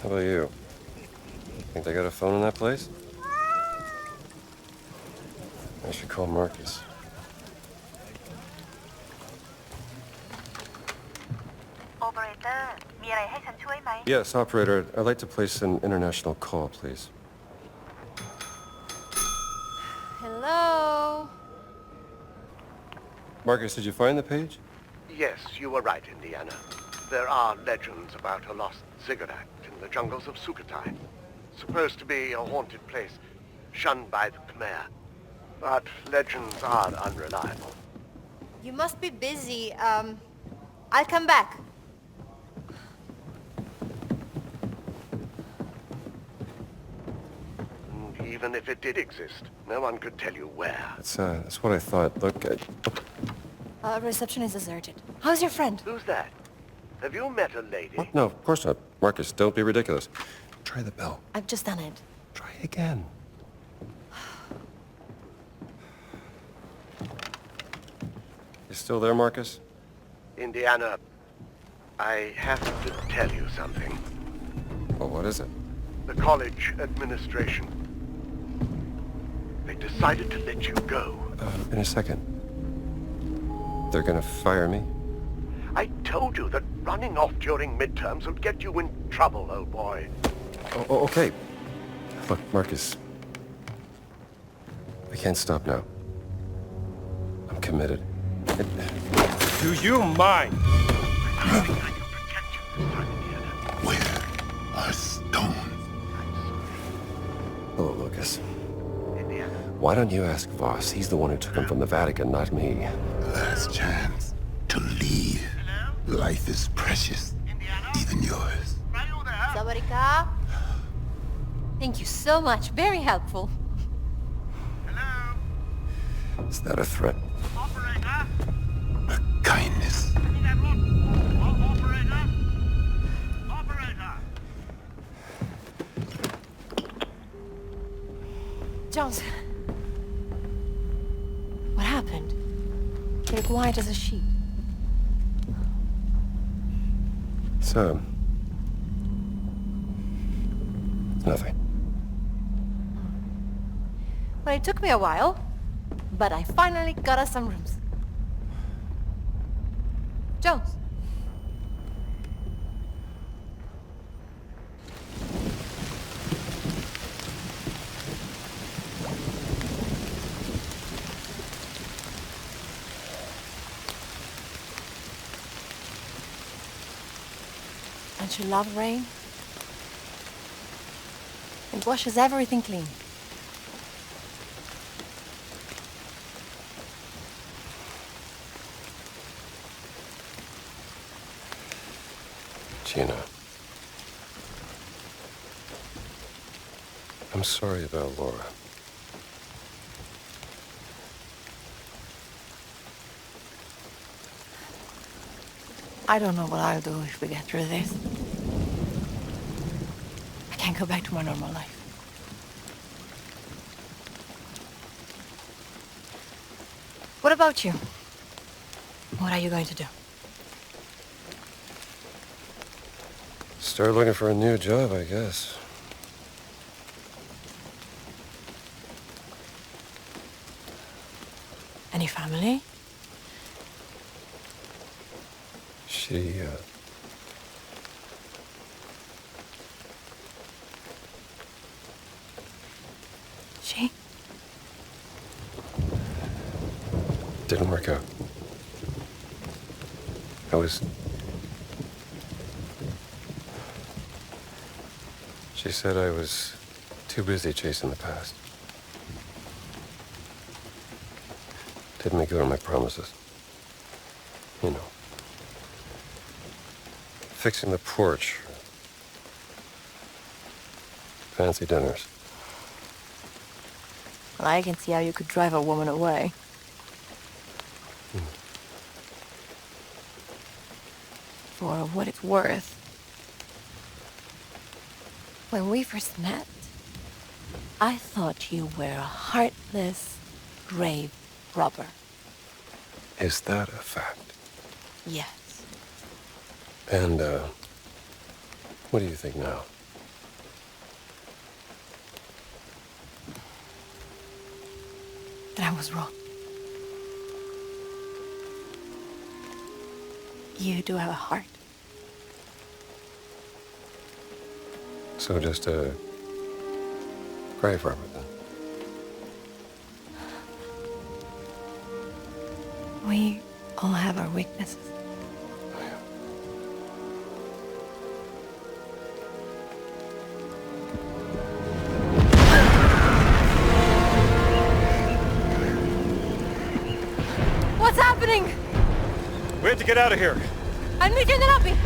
How about you? Think they got a phone in that place? I should call Marcus. Yes, operator. I'd like to place an international call, please. Hello? Marcus, did you find the page? Yes, you were right, Indiana. There are legends about a lost ziggurat in the jungles of Sukhothai. Supposed to be a haunted place, shunned by the Khmer. But legends are unreliable. You must be busy. I'll come back. And even if it did exist, no one could tell you where. That's what I thought. Look, Reception is deserted. How's your friend? Who's that? Have you met a lady? What? No, of course not. Marcus, don't be ridiculous. Try the bell. I've just done it. Try again. You still there, Marcus? Indiana, I have to tell you something. Well, what is it? The college administration. They decided to let you go. In a second. They're gonna fire me? I told you that running off during midterms would get you in trouble, old boy. Oh, okay. Look, Marcus. I can't stop now. I'm committed. Do you mind? Where are stones? Hello, Lucas. Why don't you ask Voss? He's the one who took him from the Vatican, not me. Last chance to leave. Life is precious, even yours. Sabarika? Thank you so much. Very helpful. Is that a threat? A kindness. Jones. What happened? You're quiet as a sheep. It's, nothing. Well, it took me a while, but I finally got us some rooms. Jones. Don't you love rain? It washes everything clean. Gina. I'm sorry about Laura. I don't know what I'll do if we get through this. I can't go back to my normal life. What about you? What are you going to do? Start looking for a new job, I guess. Any family? She, She? didn't work out. She said I was too busy chasing the past. Didn't make good on my promises. You know. Fixing the porch. Fancy dinners. Well, I can see how you could drive a woman away. For what it's worth. When we first met, I thought you were a heartless, grave robber. Is that a fact? Yes. And, what do you think now? That I was wrong. You do have a heart. So just a grave robber, then? We all have our weaknesses. What's happening? We have to get out of here. I'm meeting the lobby.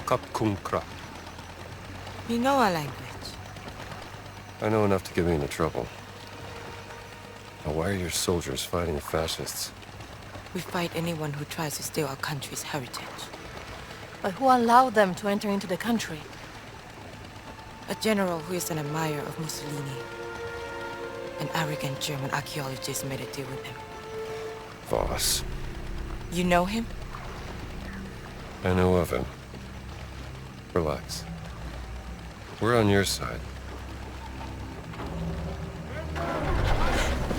Kapkumkra. You know our language. I know enough to get me into trouble. Now, why are your soldiers fighting the fascists? We fight anyone who tries to steal our country's heritage. But who allowed them to enter into the country? A general who is an admirer of Mussolini. An arrogant German archaeologist made a deal with him. Voss. You know him? I know of him. Relax. We're on your side.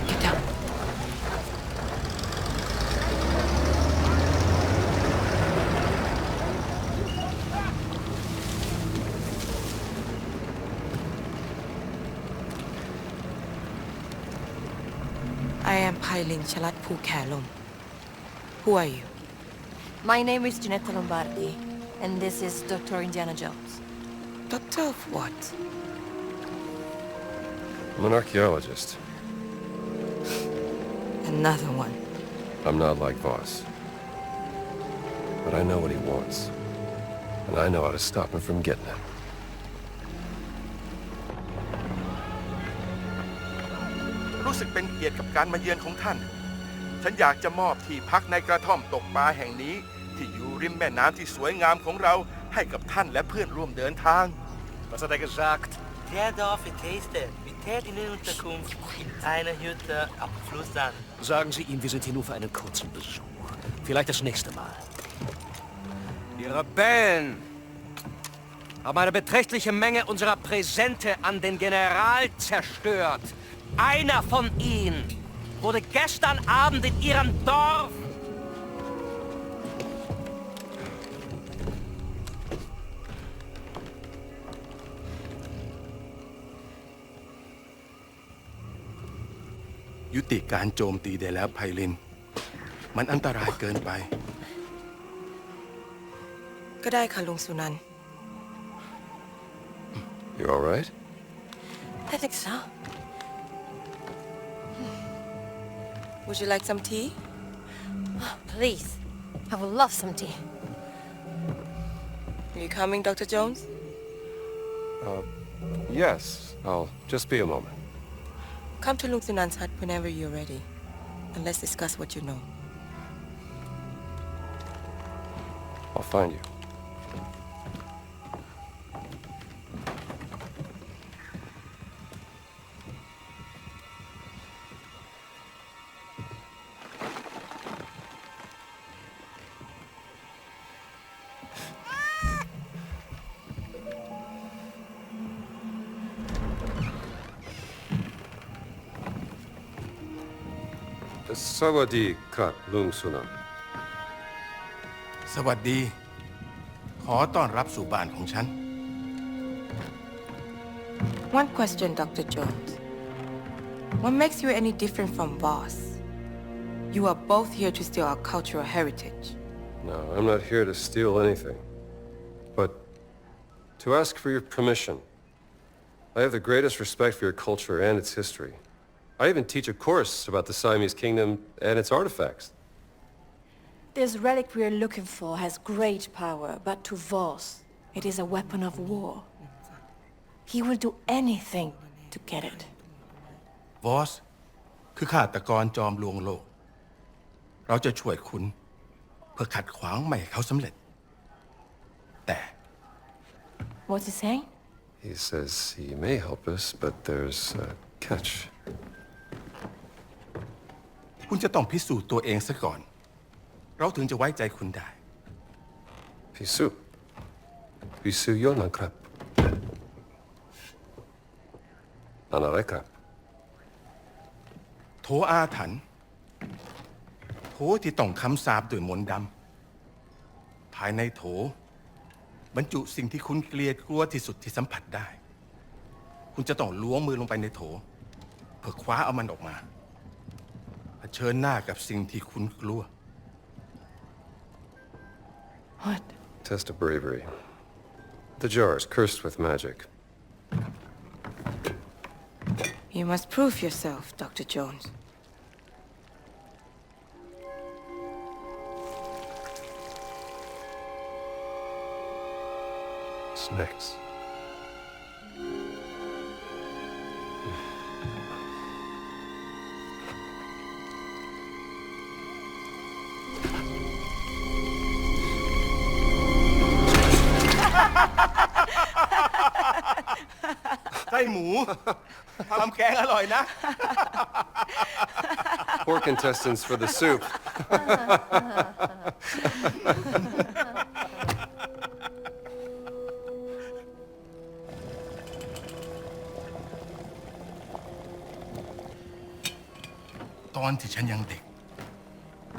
Get down. I am Pailin Chalat Pu Kalum. Who are you? My name is Ginetta Lombardi, and this is Dr. Indiana Jones. Doctor of what? I'm an archaeologist. Another one. I'm not like Voss. But I know what he wants. And I know how to stop him from getting it. รู้สึกเป็นเกียรติกับการมาเยือนของท่าน ฉันอยากจะมอบที่พักในกระท่อมตกปลาแห่งนี้ที่อยู่ริมแม่น้ำที่สวยงามของเราให้กับท่านและเพื่อนร่วมเดินทาง Was hat gesagt? Der Dorf Taste mit tätigen Unterkunft in einer Hütte am Fluss an. Sagen Sie ihm, wir sind hier nur für einen kurzen Besuch. Vielleicht das nächste Mal. Die Rebellen haben eine beträchtliche Menge unserer Präsente an den General zerstört. Einer von ihnen wurde gestern Abend in ihrem Dorfยุติการโจมตีได้แล้วไพลิน มันอันตรายเกินไป ก็ได้ค่ะลุงสุนันท์ You all right? I think so. Would you like some tea? Please. I would love some tea. Are you coming, Dr. Jones? Yes. I'll just be a moment. Come to Lung Sunan's hut whenever you're ready. And let's discuss what you know. I'll find you. Sawadi Kat Lung Sunan. สวัสดี ขอต้อนรับสู่บ้านของฉัน One question, Dr. Jones. What makes you any different from Voss? You are both here to steal our cultural heritage. No, I'm not here to steal anything. But to ask for your permission. I have the greatest respect for your culture and its history. I even teach a course about the Siamese kingdom and its artifacts. This relic we are looking for has great power, but to Voss, it is a weapon of war. He will do anything to get it. วอสคือฆาตกรจอมลวงโลก เราจะช่วยคุณเพื่อขัดขวางไม่ให้เขาสำเร็จ แต่ What's he saying? He says he may help us, but there's a catch. คุณจะต้องพิสูจน์ตัวเองซะก่อน เราถึงจะไว้ใจคุณได้ Pisu. Pisu yonakrap. Anarekrap. โถอาถรรพ์โถที่ต้องคำสาปด้วยมนต์ดำภายในโถบรรจุสิ่งที่คุณเกลียดกลัวที่สุดที่สัมผัสได้ คุณจะต้องล้วงมือลงไปในโถเพื่อคว้าเอามันออกมาเผชิญหน้ากับสิ่งที่คุณกลัว What? Test of bravery. The jar is cursed with magic. You must prove yourself, Dr. Jones. Snakes. ไส้หมู ทำแกงอร่อยนะ Poor contestants for the soup. ตอนที่ฉันยังเด็ก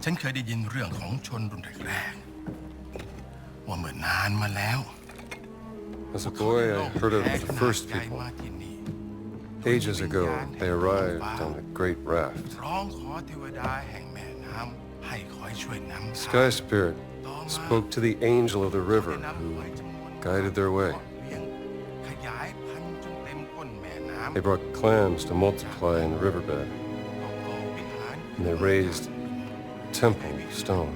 ฉันเคยได้ยินเรื่องของชนรุ่นแรกๆว่าเมื่อนานมาแล้ว As a boy, I heard of the first people. Ages ago, they arrived on a great raft. ร้องขอเทวดาแห่งแม่น้ำให้คอยช่วยนำ Sky Spirit spoke to the angel of the river who guided their way. ขยายพันธุ์จนเต็มก้นแม่น้ำ They brought clams to multiply in the riverbed. And they raised a temple of stone.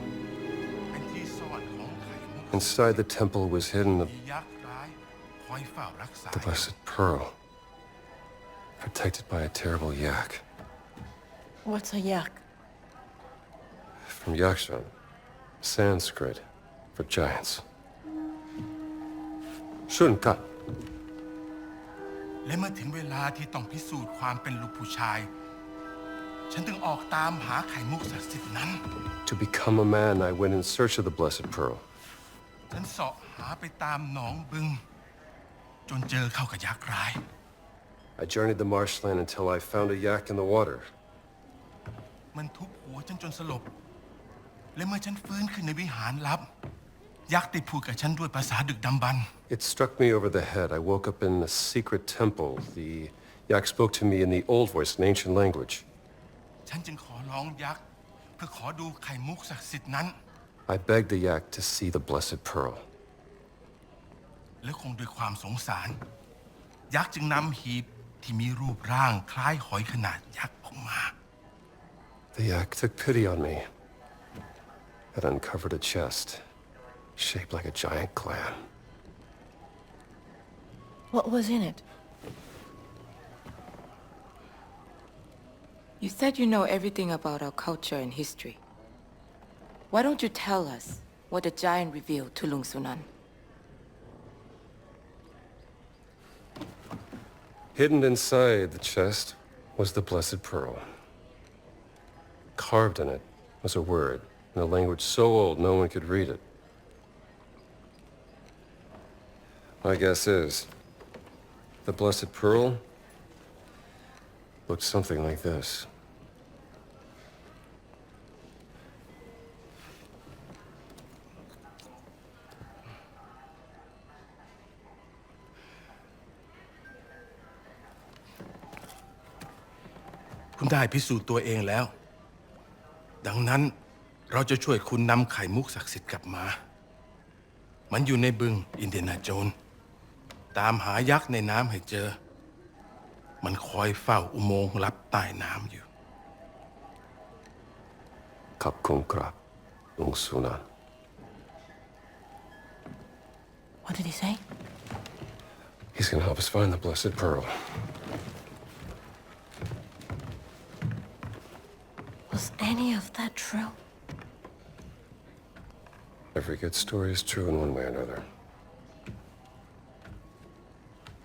Inside the temple was hidden the blessed pearl, protected by a terrible yak. What's a yak? From Yakshan, Sanskrit for giants. Shouldn't cut. และเมื่อถึงเวลาที่ต้องพิสูจน์ความเป็นลูกผู้ชาย ฉันถึงออกตามหาไข่มุกศักดิ์สิทธิ์นั้น To become a man, I went in search of the blessed pearl. ฉันเสาะหาไปตามหนองบึงจนเจอเข้ากับยักษ์ร้าย I journeyed the marshland until I found a yak in the water. มันทุบหัวฉันจนสลบ และเมื่อฉันฟื้นขึ้นในวิหารลับ ยักษ์ได้พูดกับฉันด้วยภาษาดึกดำบรรพ์ It struck me over the head. I woke up in a secret temple. The yak spoke to me in the old voice, an ancient language. ฉันจึงขอร้องยักษ์เพื่อขอดูไข่มุกศักดิ์สิทธิ์นั้น I begged the yak to see the blessed pearl. และคงด้วยความสงสาร ยักษ์จึงนำหีบที่มีรูปร่างคล้ายหอยขนาดยักษ์ออกมา The yak took pity on me. It uncovered a chest, shaped like a giant clam. What was in it? You said you know everything about our culture and history. Why don't you tell us what the giant revealed to Lung Sunan? Hidden inside the chest was the blessed pearl. Carved in it was a word in a language so old no one could read it. My guess is, the blessed pearl looked something like this.คุณได้พิสูจน์ตัวเองแล้ว ดังนั้นเราจะช่วยคุณนำไข่มุกศักดิ์สิทธิ์กลับมา มันอยู่ในบึงอินเดียนาโจนส์ตามหายักษ์ในน้ำให้เจอ มันคอยเฝ้าอุโมงค์ลับใต้น้ำอยู่ Kap Kung Krap, Lung Sunan. What did he say? He's gonna help us find the blessed pearl. Was any of that true? Every good story is true in one way or another.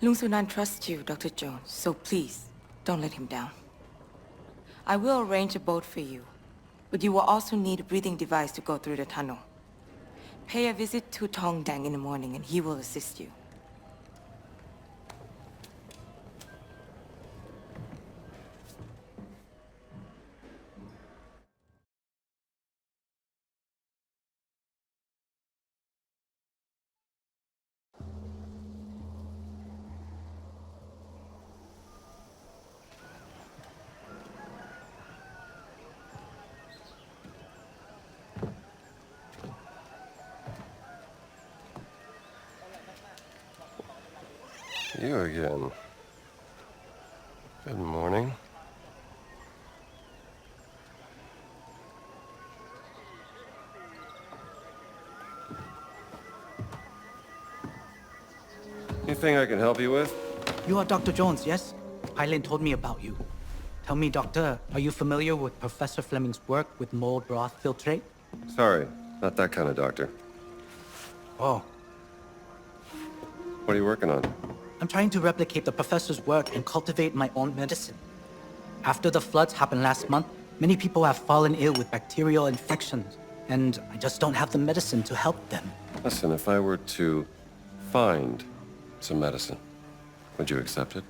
Lung Sunan trusts you, Dr. Jones, so please, don't let him down. I will arrange a boat for you, but you will also need a breathing device to go through the tunnel. Pay a visit to Tong Dang in the morning and he will assist you. You again. Good morning. Anything I can help you with? You are Dr. Jones, yes? Hyland told me about you. Tell me, Doctor, are you familiar with Professor Fleming's work with mold broth filtrate? Sorry, not that kind of doctor. Oh. What are you working on? I'm trying to replicate the professor's work and cultivate my own medicine. After the floods happened last month, many people have fallen ill with bacterial infections, and I just don't have the medicine to help them. Listen, if I were to find some medicine, would you accept it?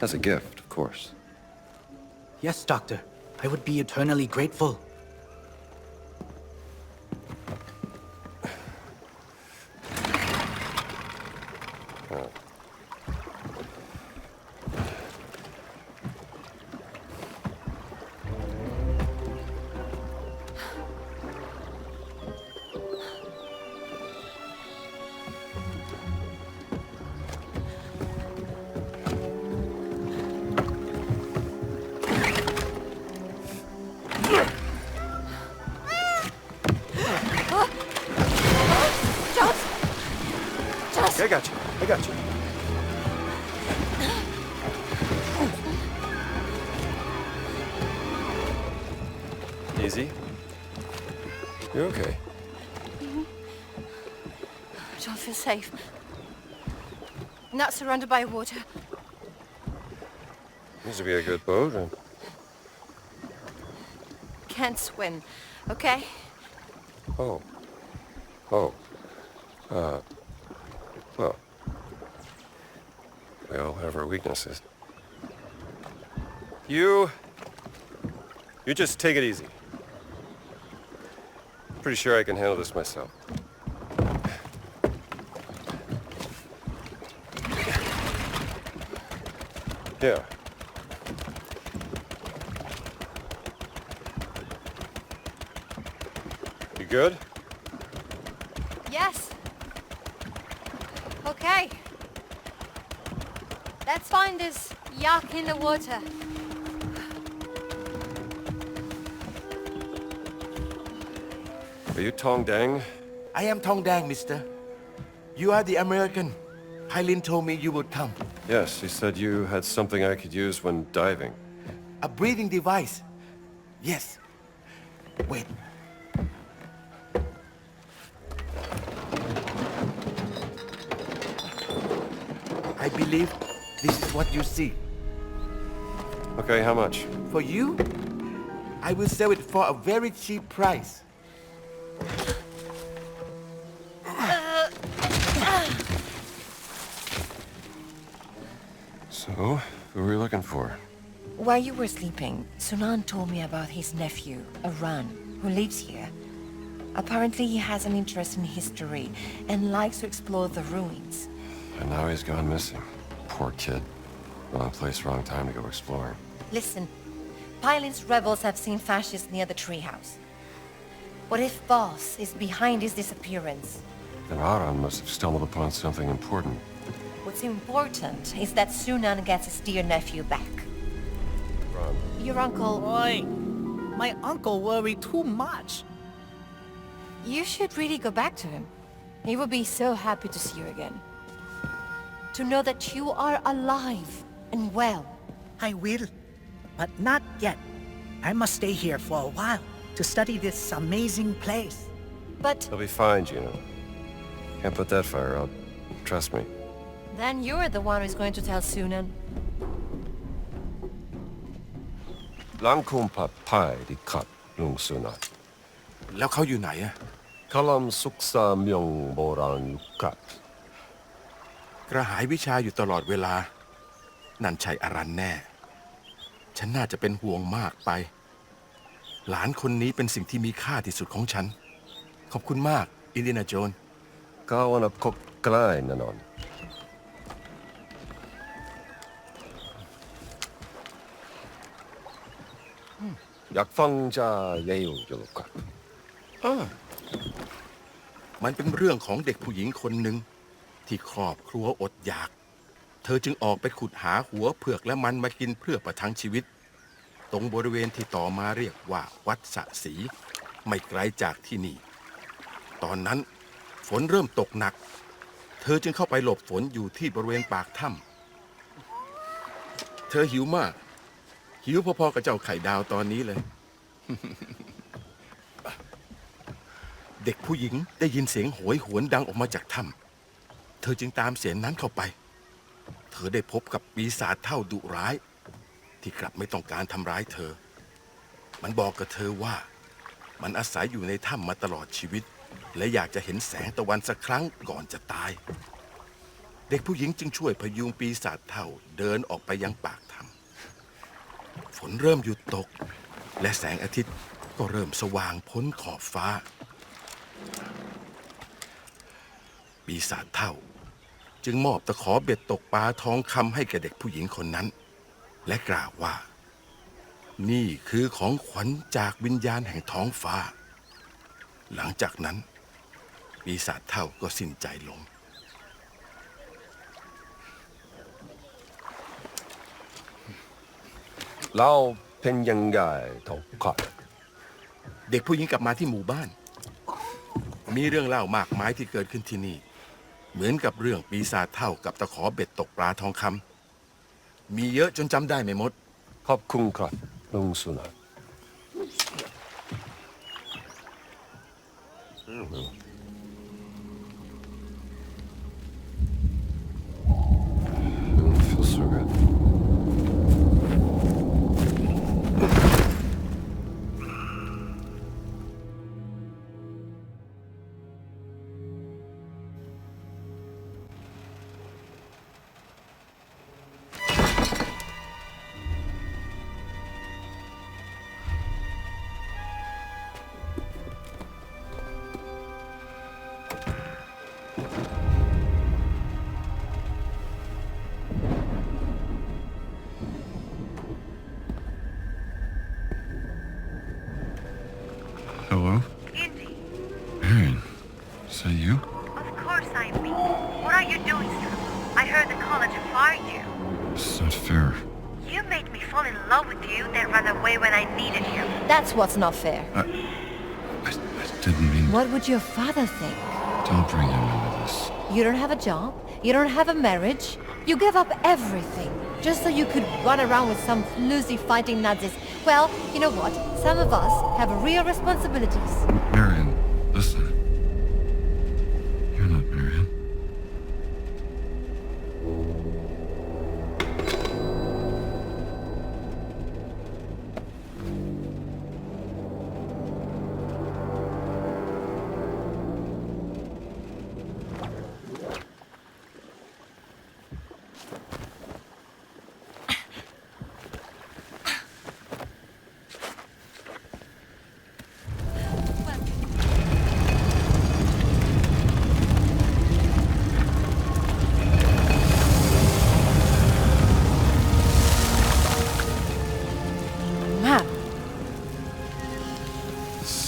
As a gift, of course. Yes, Doctor. I would be eternally grateful. I got you. I got you. Easy. You're okay. I don't feel safe. Not surrounded by water. This would be a good boat. Can't swim, okay? Oh. Oh. Well. We all have our weaknesses. You just take it easy. Pretty sure I can handle this myself. Yeah. You good? Yes. Okay. Let's find this yak in the water. Are you Tong Dang? I am Tong Dang, mister. You are the American. Hylin told me you would come. Yes, he said you had something I could use when diving. A breathing device. Yes. Wait. I believe this is what you see. Okay, how much? For you, I will sell it for a very cheap price. So, who were you looking for? While you were sleeping, Sunan told me about his nephew, Aran, who lives here. Apparently he has an interest in history and likes to explore the ruins. And now he's gone missing. Poor kid. Wrong place, wrong time to go exploring. Listen, Pylin's rebels have seen fascists near the treehouse. What if Boss is behind his disappearance? Then Aran must have stumbled upon something important. What's important is that Sunan gets his dear nephew back. Ron. Your uncle... Oi! My uncle worried too much. You should really go back to him. He will be so happy to see you again. To know that you are alive and well. I will, but not yet. I must stay here for a while to study this amazing place. But... He'll be fine, Gino. Can't put that fire out. Trust me. Then you're the one who's going to tell Sunan. Langkum pa pai di kat lung sunat. แล้วเขาอยู่ไหนอะ Kalam suksa myong boran yukat. กระหายวิชาอยู่ตลอดเวลา นั่นใช่อารันแน่ ฉันน่าจะเป็นห่วงมากไป หลานคนนี้เป็นสิ่งที่มีค่าที่สุดของฉัน ขอบคุณมาก อินเดียนาโจน Kawana kok klai nanon. Yakfangja yeu yulukat. มันเป็นเรื่องของเด็กผู้หญิงคนหนึ่งที่ครอบครัวอดอยาก เธอจึงออกไปขุดหาหัวเผือกและมันมากินเพื่อประทังชีวิต ตรงบริเวณที่ต่อมาเรียกว่าวัดสะสีไม่ไกลจากที่นี่ ตอนนั้นฝนเริ่มตกหนัก เธอจึงเข้าไปหลบฝนอยู่ที่บริเวณปากถ้ำเธอหิวมาก หิวพอๆกับเจ้าไข่ดาวตอนนี้เลย เด็กผู้หญิงได้ยินเสียงโหยหวนดังออกมาจากถ้ำเธอจึงตามเสียงนั้นเข้าไปเธอได้พบกับปีศาจเท่าดุร้ายที่กลับไม่ต้องการทำร้ายเธอมันบอกกับเธอว่ามันอาศัยอยู่ในถ้ำมาตลอดชีวิตและอยากจะเห็นแสงตะวันสักครั้งก่อนจะตายเด็กผู้หญิงจึงช่วยพยุงปีศาจเท่าเดินออกไปยังปากถ้ำฝนเริ่มหยุดตกและแสงอาทิตย์ก็เริ่มสว่างพ้นขอบฟ้าปีศาจเท่าจึงมอบตะขอเบ็ดตกปลาทองคำให้แก่เด็กผู้หญิงคนนั้นและกล่าวว่านี่คือของขวัญจากวิญญาณแห่งท้องฟ้าหลังจากนั้นปีศาจเท่าก็สิ้นใจลงเราเป็นยังไงทุกคนเด็กผู้หญิงกลับมาที่หมู่บ้านมีเรื่องเล่ามากมายที่เกิดขึ้นที่นี่เหมือนกับเรื่องปีศาจเท่ากับตะขอเบ็ดตกปลาทองคำมีเยอะจนจำได้ไม่หมดขอบคุณครับลุงสุนัขfeels so good. Hello? Indy. Marion, is that you? Of course I'm me. What are you doing, sir? I heard the college fired you. It's not fair. You made me fall in love with you, then run away when I needed you. That's what's not fair. I didn't mean... What would your father think? Don't bring him into this. You don't have a job, you don't have a marriage, you gave up everything, just so you could run around with some floozy fighting Nazis. Well, you know what? Some of us have real responsibilities. Marion, listen. You're not Marion.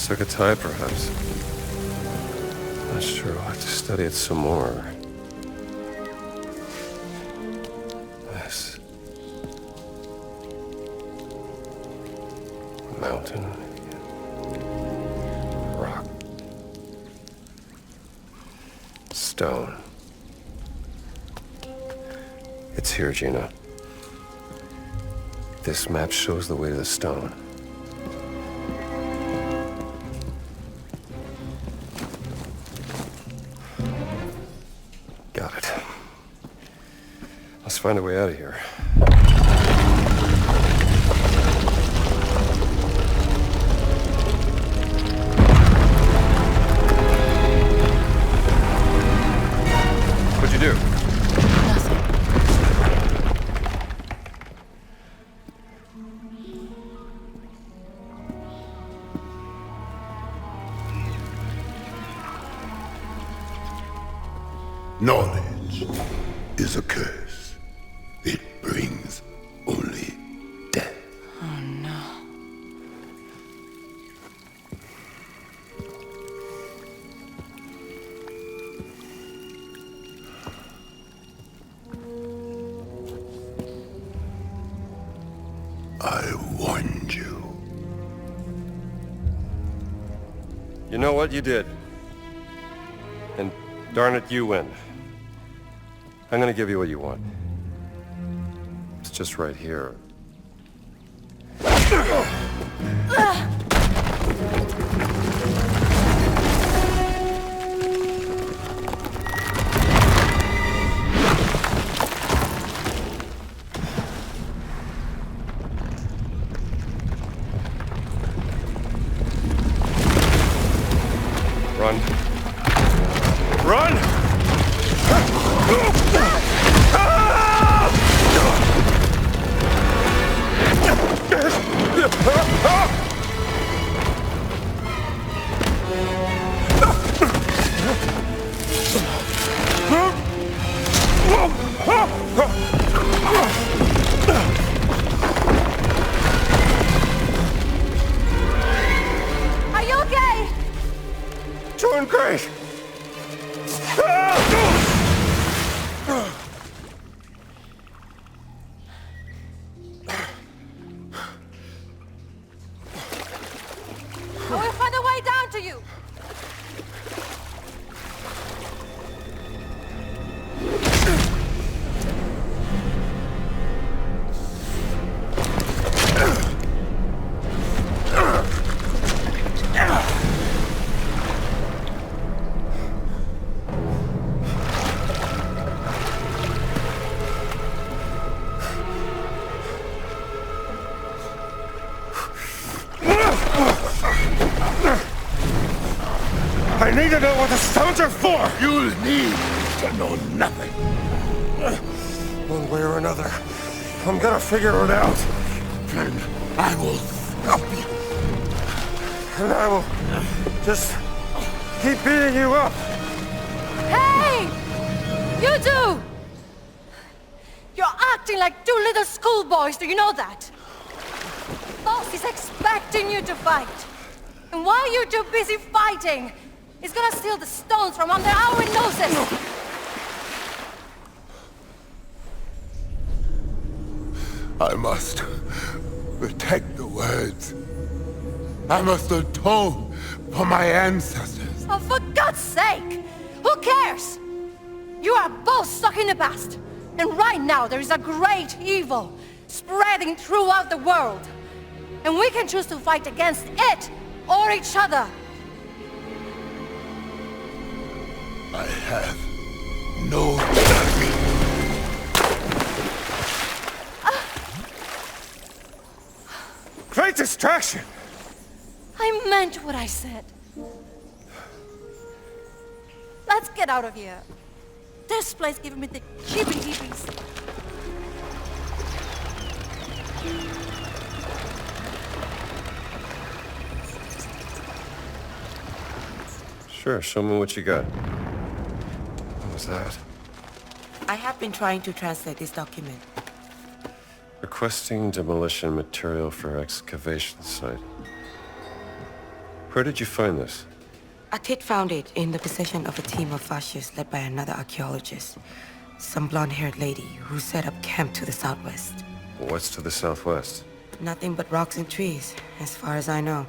Suck a tie, perhaps. Not sure. I'll have to study it some more. This. Mountain. Rock. Stone. It's here, Gina. This map shows the way to the stone. Got it. Let's find a way out of here. What'd you do? Nothing. Knowledge is a curse. It brings only death. Oh no. I warned you. You know what? You did. And darn it, you win. I'm gonna give you what you want. It's just right here. Run. Run! Are you okay? Doing great! I will find a way down to you. I need to know what the stones are for! You'll need to know nothing. One way or another, I'm gonna figure it out. Then I will stop you. And I will just keep beating you up. Hey! You two! You're acting like two little schoolboys, do you know that? Boss is expecting you to fight. And while you're too busy fighting, he's gonna steal the stones from under our noses! I must protect the words. I must atone for my ancestors. Oh, for God's sake! Who cares? You are both stuck in the past. And right now there is a great evil spreading throughout the world. And we can choose to fight against it or each other. I have no Great distraction! I meant what I said. Let's get out of here. This place giving me the heebie-jeebies. Sure, show me what you got. What was that? I have been trying to translate this document. Requesting demolition material for excavation site. Where did you find this? A tit found it in the possession of a team of fascists led by another archaeologist. Some blonde-haired lady who set up camp to the southwest. What's to the southwest? Nothing but rocks and trees, as far as I know.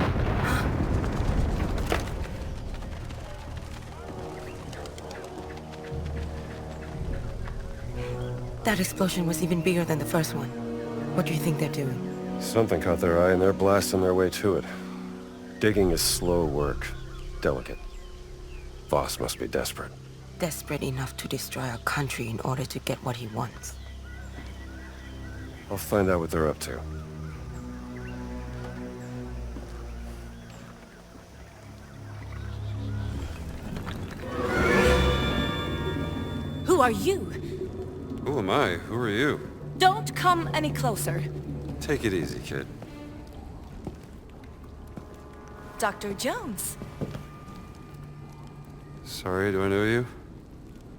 That explosion was even bigger than the first one. What do you think they're doing? Something caught their eye and they're blasting their way to it. Digging is slow work. Delicate. Voss must be desperate. Desperate enough to destroy our country in order to get what he wants. I'll find out what they're up to. Who are you? Who am I? Who are you? Don't come any closer. Take it easy, kid. Dr. Jones. Sorry, do I know you?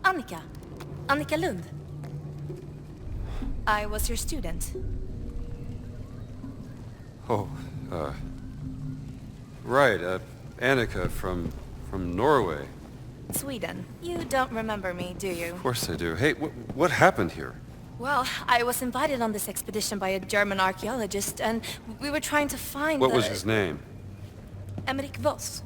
Annika. Annika Lund. I was your student. Oh, right, Annika from Norway. Sweden. You don't remember me, do you? Of course I do. Hey, what happened here? Well, I was invited on this expedition by a German archaeologist, and we were trying to find What was his name? Emmerich Voss.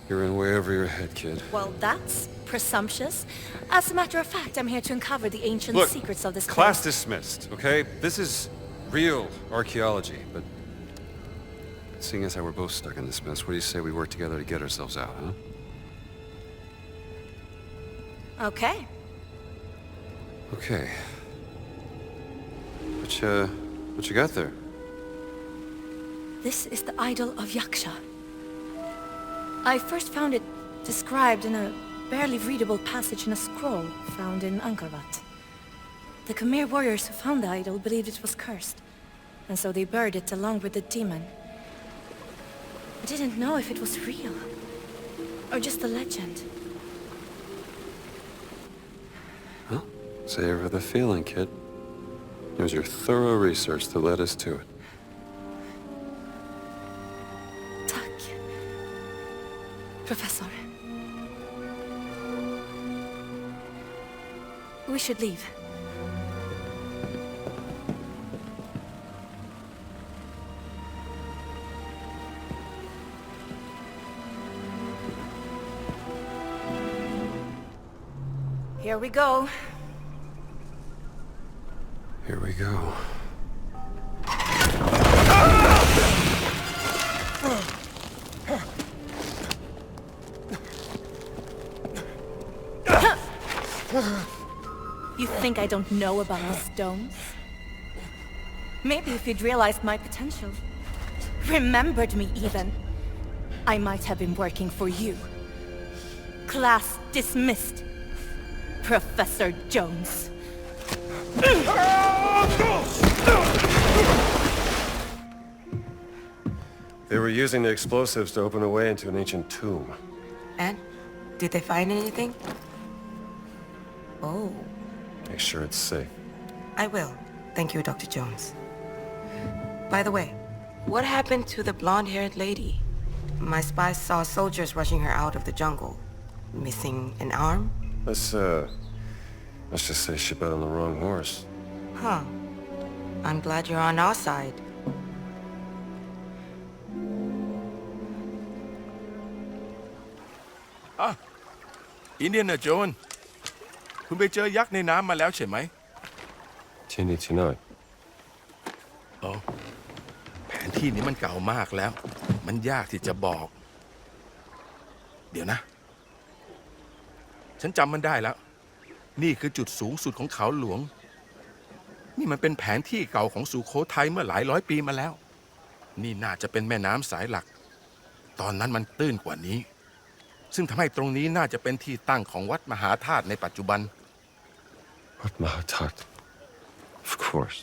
You're in way over your head, kid. Well, that's presumptuous. As a matter of fact, I'm here to uncover the ancient Look, secrets of this class place. dismissed, okay? This is real archaeology, but seeing as how we're both stuck in this mess, what do you say we work together to get ourselves out, huh? Okay. Okay. What you got there? This is the idol of Yaksha. I first found it described in a barely readable passage in a scroll found in Angkor Wat. The Khmer warriors who found the idol believed it was cursed, and so they buried it along with the demon. I didn't know if it was real, or just a legend. Well, savor the feeling, kid. It was your thorough research that led us to it. Tack, Professor. We should leave. Here we go. Here we go. You think I don't know about the stones? Maybe if you'd realized my potential, remembered me even, I might have been working for you. Class dismissed, Professor Jones. They were using the explosives to open a way into an ancient tomb. And? Did they find anything? Oh. Make sure it's safe. I will. Thank you, Dr. Jones. By the way, what happened to the blonde-haired lady? My spies saw soldiers rushing her out of the jungle. Missing an arm? Let's just say she bet on the wrong horse. Huh. I'm glad you're on our side. Indiana Jones คุณไปเจอยักษ์ในน้ำมาแล้วใช่ไหม Tini tonight. อ๋อแผนที่นี้มันเก่ามากแล้ว มันยากที่จะบอก เดี๋ยวนะ ฉันจำมันได้แล้ว นี่คือจุดสูงสุดของเขาหลวง นี่มันเป็นแผนที่เก่าของสุโขทัยเมื่อหลายร้อยปีมาแล้ว นี่น่าจะเป็นแม่น้ำสายหลัก ตอนนั้นมันตื้นกว่านี้ ซึ่งทำให้ตรงนี้น่าจะเป็นที่ตั้งของวัดมหาธาตุในปัจจุบัน What Mahatat? Of course.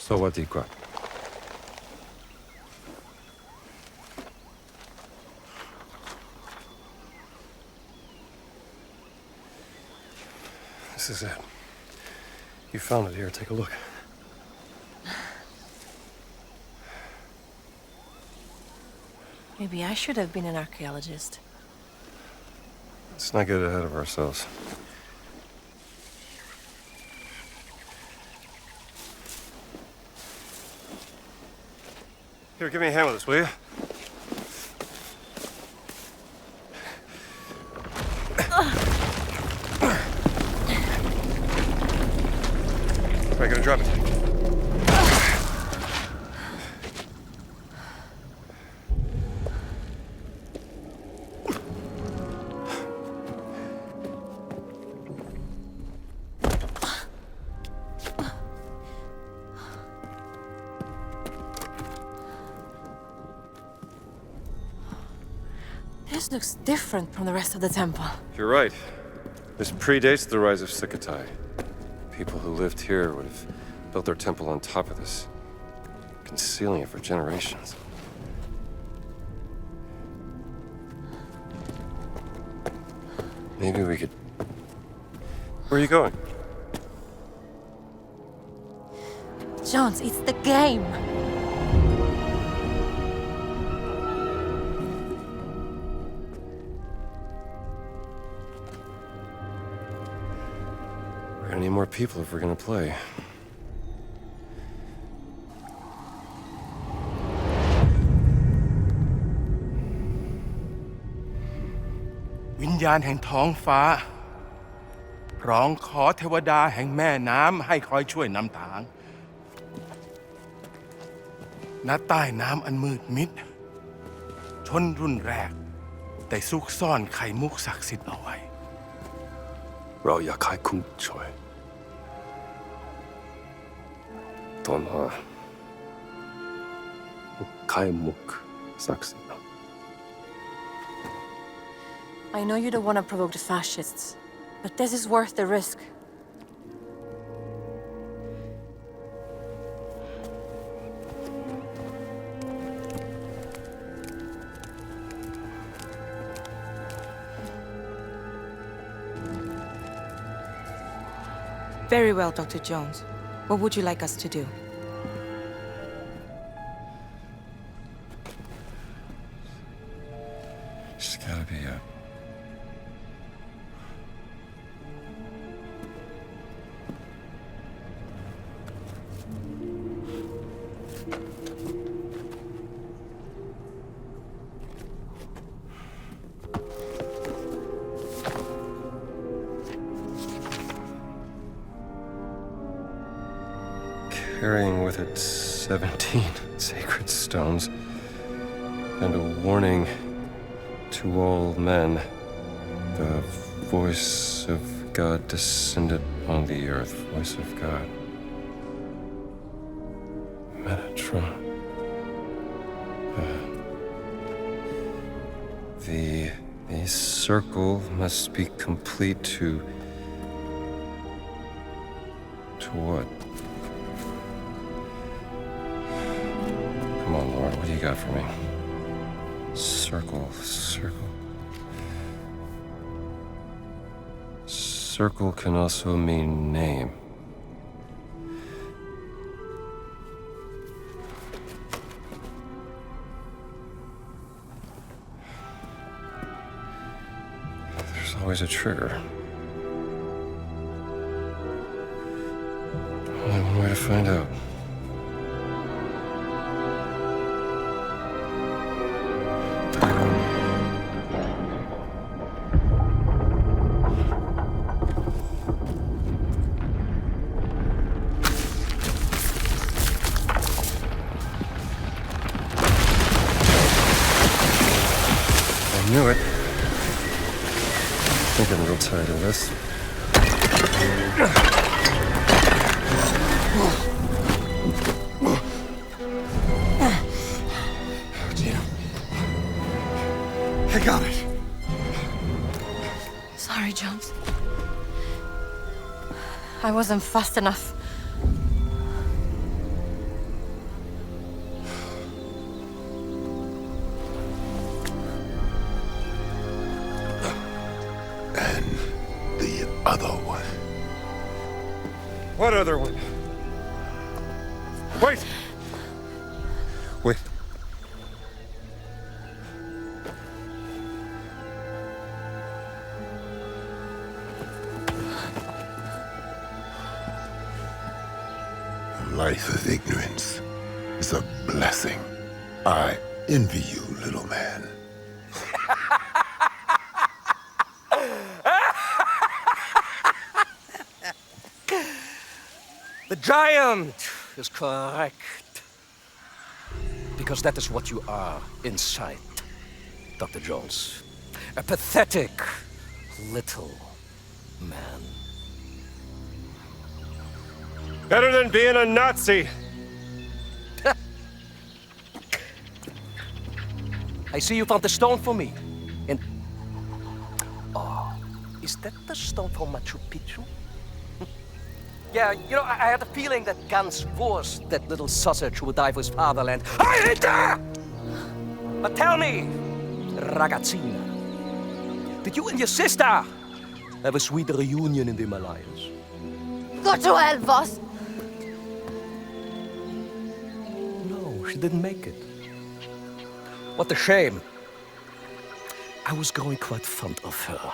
So what do you got? This is it. You found it here. Take a look. Maybe I should have been an archaeologist. Let's not get ahead of ourselves. Here, give me a hand with this, will you? All right, gonna drop it. This looks different from the rest of the temple. You're right. This predates the rise of Sukhothai. People who lived here would have built their temple on top of this, concealing it for generations. Maybe we could... Where are you going? Jones, it's the game! We're gonna need more people if we're gonna play. วิญญาณแห่งท้องฟ้า ร้องขอเทวดาแห่งแม่น้ำให้คอยช่วยนำทาง ณ ใต้น้ำอันมืดมิด ชนรุ่นแรกได้ซุกซ่อนไข่มุกศักดิ์สิทธิ์เอาไว้ เราอยากให้คุณช่วยตอนหาไข่มุก sucks. I know you don't want to provoke the fascists, but this is worth the risk. Very well, Dr. Jones. What would you like us to do? She's gotta be a... carrying with it 17 sacred stones and a warning to all men. The voice of God descended on the earth. Voice of God. Metatron. The circle must be complete to what? Come on, Lord, what do you got for me? Circle. Circle can also mean name. There's always a trigger. Only one way to find out. I knew it. I'm getting real tired of this. I got it. Sorry, Jones. I wasn't fast enough. And the other one. What other one? Wait! Wait. A life of ignorance is a blessing. I envy you, little man. The giant is correct. Because that is what you are inside, Dr. Jones. A pathetic little man. Better than being a Nazi. I see you found the stone for me. And... oh, is that the stone for Machu Picchu? Yeah, you know, I had a feeling that Ganz Wurst, that little sausage who would die for his fatherland. I hate her! But tell me, ragazzina, did you and your sister have a sweet reunion in the Himalayas? Go to hell, boss! No, she didn't make it. What a shame. I was growing quite fond of her.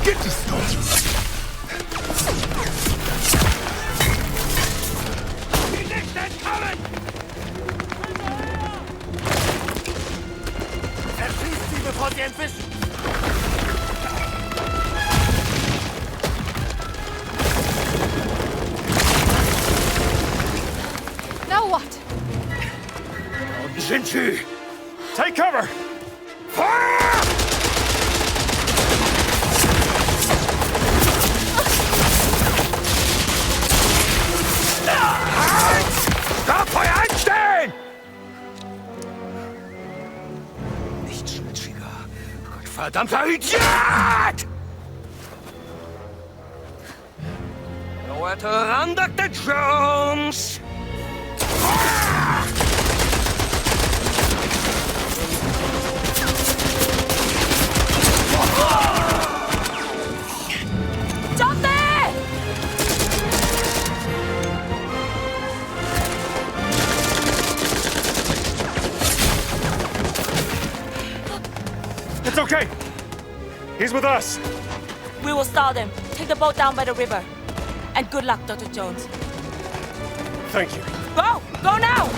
Get the stones. Erschießt sie, bevor sie entwischen! Now what? Sind sie! Take cover! Fire! Startfeuer einstellen! Nicht schlitziger. Gottverdammter Idiot! Nowhere to run, Dr. Jones! Stop there! It's okay. He's with us. We will stall them. Take the boat down by the river. And good luck, Dr. Jones. Thank you. Go! Go now!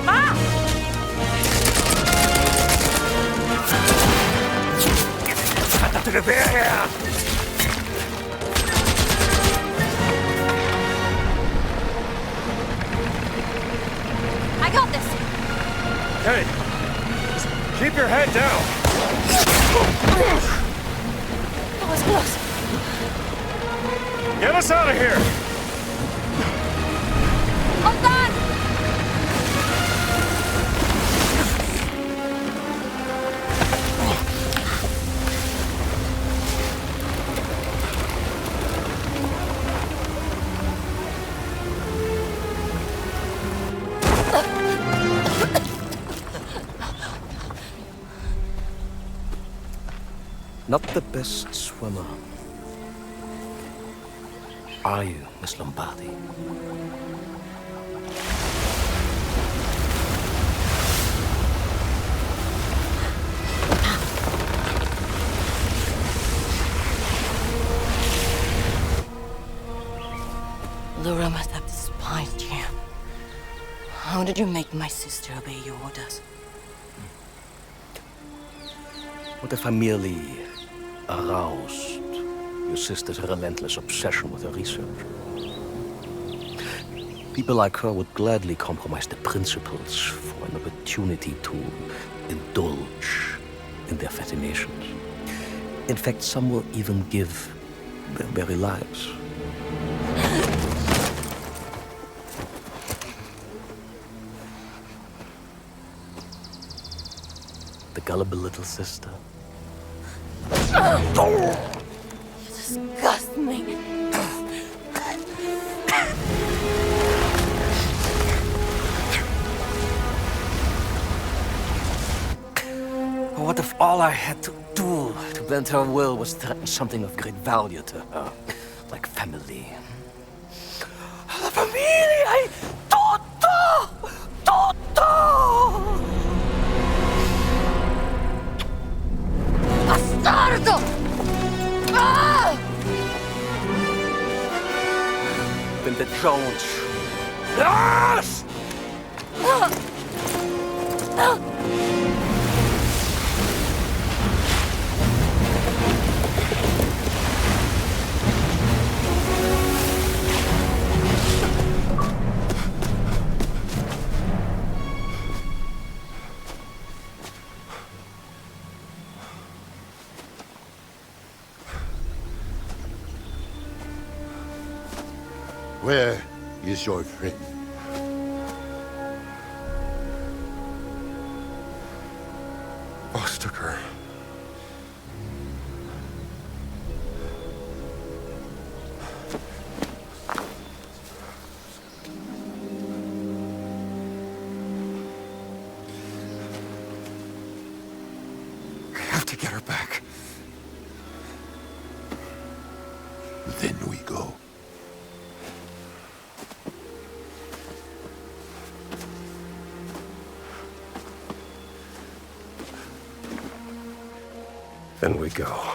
Ah! Verdammte Gewehr her! I got this! Hey! Just keep your head down! That was close. Get us out of here! All done! Not the best swimmer. Are you, Miss Lombardi? Laura must have despised you. How did you make my sister obey your orders? What if I merely aroused your sister's relentless obsession with her research? People like her would gladly compromise the principles for an opportunity to indulge in their fascinations. In fact, some will even give their very lives. The gullible little sister. You disgust me. What if all I had to do to bend her will was threaten something of great value to her, like family? La famiglia è tutto! Tutto! Bastardo! Ah! Then the Jones. Yes! Where is your friend? Boss took her. I have to get her back. Then we go. Then we go.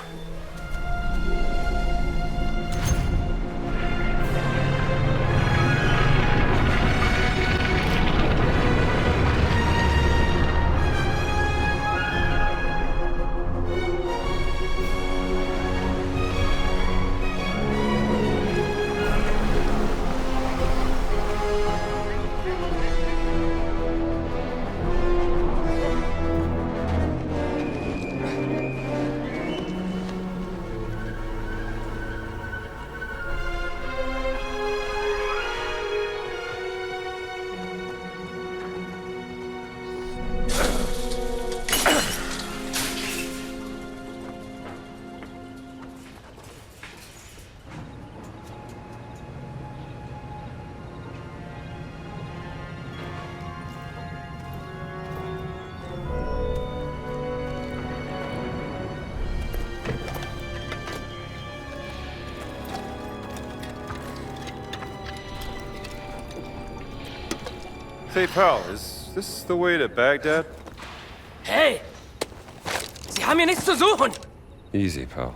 Hey, pal, is this the way to Baghdad? Hey! Sie haben hier nichts zu suchen! Easy, pal.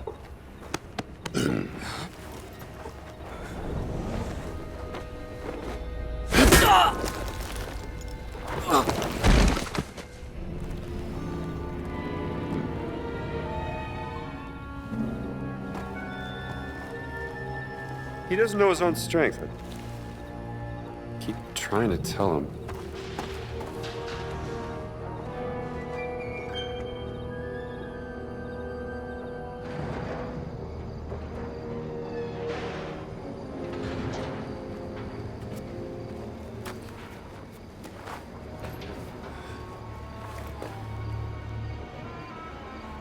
He doesn't know his own strength. I keep trying to tell him.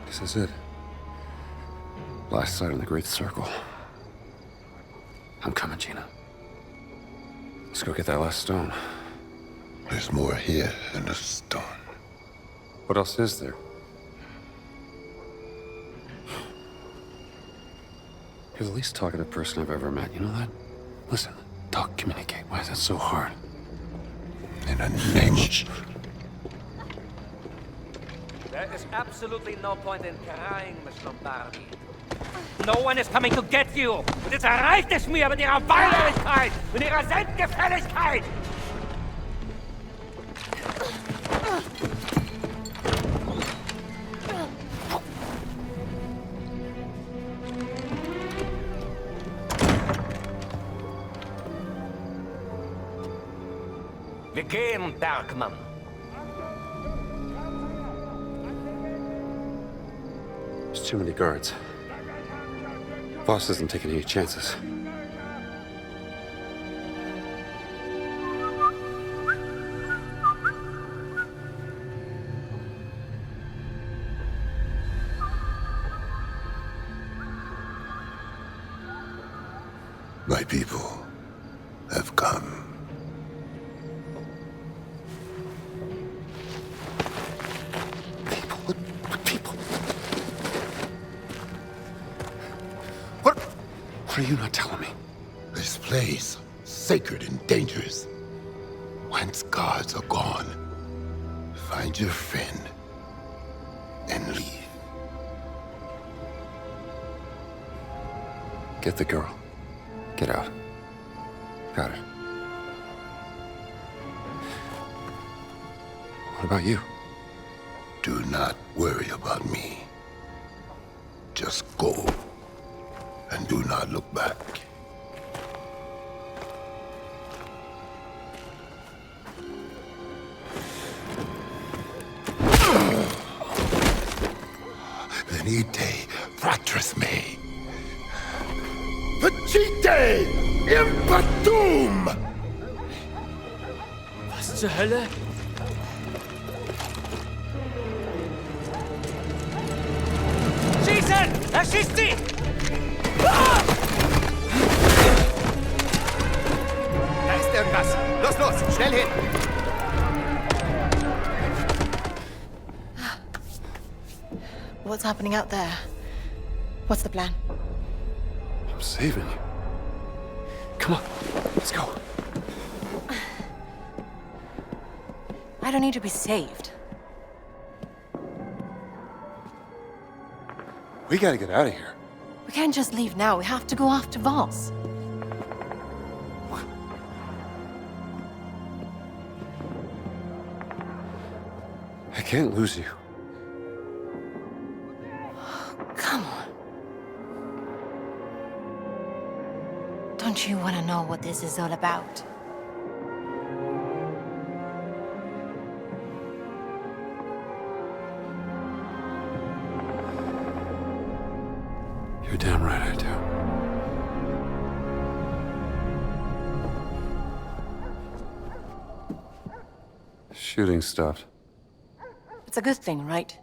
This is it. Last sight on the Great Circle. I'm coming, Gina. Let's go get that last stone. There's more here than a stone. What else is there? You're the least talkative person I've ever met, you know that? Listen, talk, communicate. Why is that so hard? In the name of... There is absolutely no point in crying, Miss Lombardi. No one is coming to get you! Und jetzt erreicht es mir mit ihrer Weinerlichkeit, mit ihrer Selbstgefälligkeit! Wir gehen, Bergmann. There's too many guards. Boss isn't taking any chances. My people have come. What are you not telling me? This place, sacred and dangerous. Once guards are gone, find your friend and leave. Get the girl. Get out. Got it. What about you? Do not worry about me. Just go. And do not look back. Venite, fratres me. Facite impatum! Was zur Hölle? Schießen! Erschießt sie! Da ist irgendwas. Los, los, schnell hin. What's happening out there? What's the plan? I'm saving you. Come on, let's go. I don't need to be saved. We gotta get out of here. We can't just leave now. We have to go after Voss. I can't lose you. Come on. Don't you want to know what this is all about? You're damn right I do. Shooting stopped. It's a good thing, right?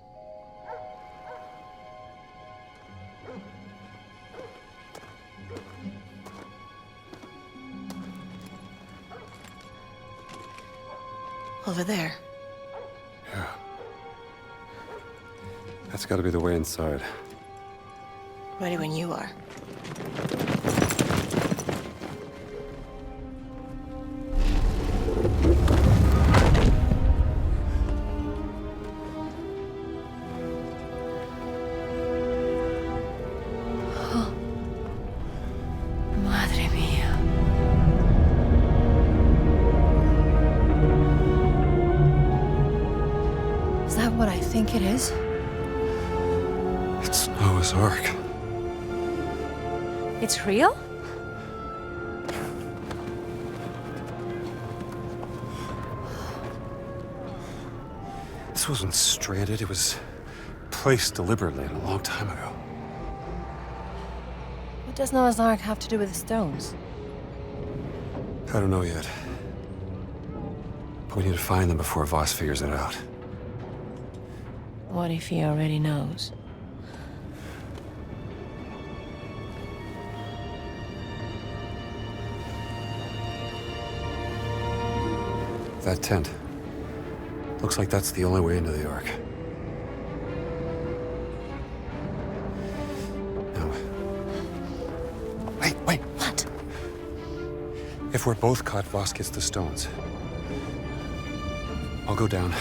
Over there. Yeah. That's gotta be the way inside. Ready when you are. think it is? It's Noah's Ark. It's real? This wasn't stranded, it was placed deliberately a long time ago. What does Noah's Ark have to do with the stones? I don't know yet. But we need to find them before Voss figures it out. What if he already knows? That tent. Looks like that's the only way into the Ark. Now... Wait! What? If we're both caught, Voss gets the stones. I'll go down,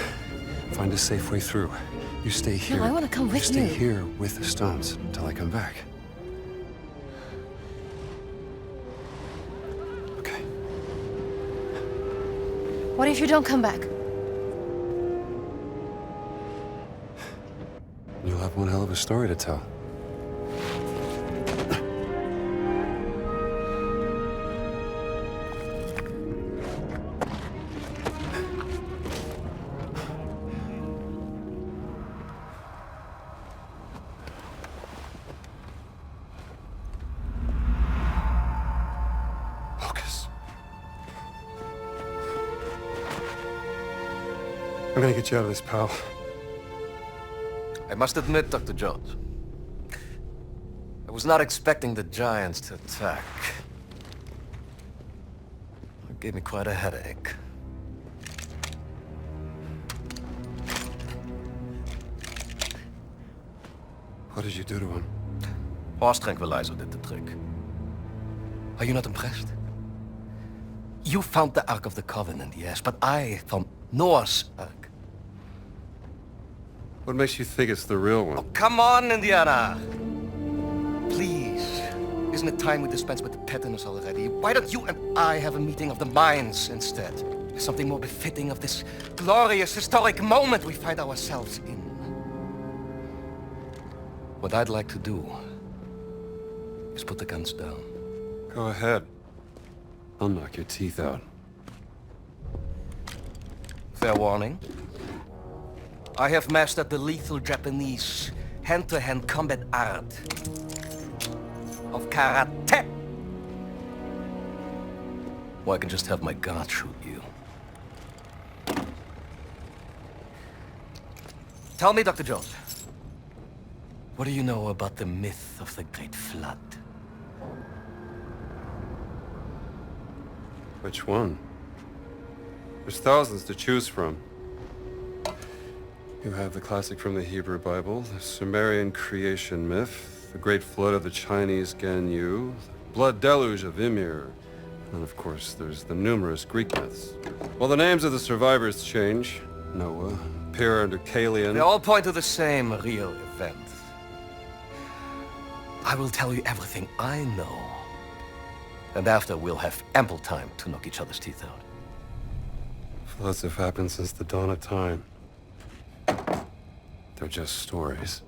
find a safe way through. You stay here. No, I want to come with you. Stay here with the stones until I come back. Okay. What if you don't come back? You'll have one hell of a story to tell. I'm gonna get you out of this, pal. I must admit, Dr. Jones, I was not expecting the Giants to attack. It gave me quite a headache. What did you do to him? Horse tranquilizer did the trick. Are you not impressed? You found the Ark of the Covenant, yes, but I found Noah's Ark. What makes you think it's the real one? Oh, come on, Indiana! Please. Isn't it time we dispense with the pettiness already? Why don't you and I have a meeting of the minds instead? Something more befitting of this glorious, historic moment we find ourselves in. What I'd like to do is put the guns down. Go ahead. I'll knock your teeth out. Fair warning. I have mastered the lethal Japanese hand-to-hand combat art of karate. Or I can just have my guard shoot you. Tell me, Dr. Jones, what do you know about the myth of the Great Flood? Which one? There's thousands to choose from. You have the classic from the Hebrew Bible, the Sumerian creation myth, the Great Flood of the Chinese Ganyu, the Blood Deluge of Ymir, and of course there's the numerous Greek myths. Well, the names of the survivors change. Noah, Pyrrha and Deucalion. They all point to the same real event. I will tell you everything I know. And after, we'll have ample time to knock each other's teeth out. Floods have happened since the dawn of time. They're just stories.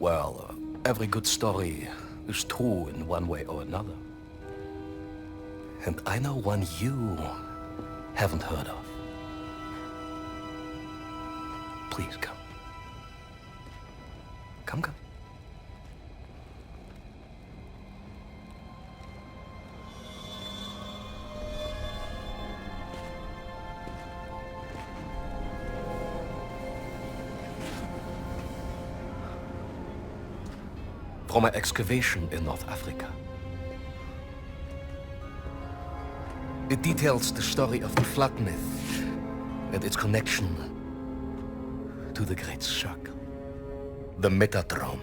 Well, every good story is true in one way or another. And I know one you haven't heard of. Please come. Come. From my excavation in North Africa. It details the story of the flood myth and its connection to the Great Circle. The Metatron,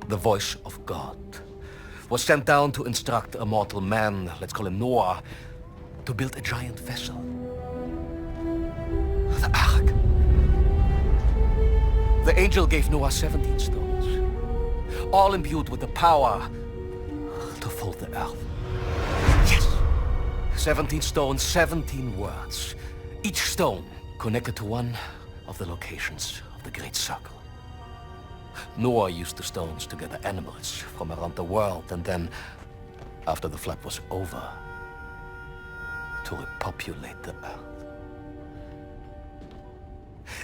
the voice of God, was sent down to instruct a mortal man, let's call him Noah, to build a giant vessel. The Ark. The angel gave Noah 17 stones, all imbued with the power to fold the earth. Yes! 17 stones, 17 words. Each stone connected to one of the locations of the Great Circle. Noah used the stones to gather animals from around the world, and then, after the flood was over, to repopulate the earth.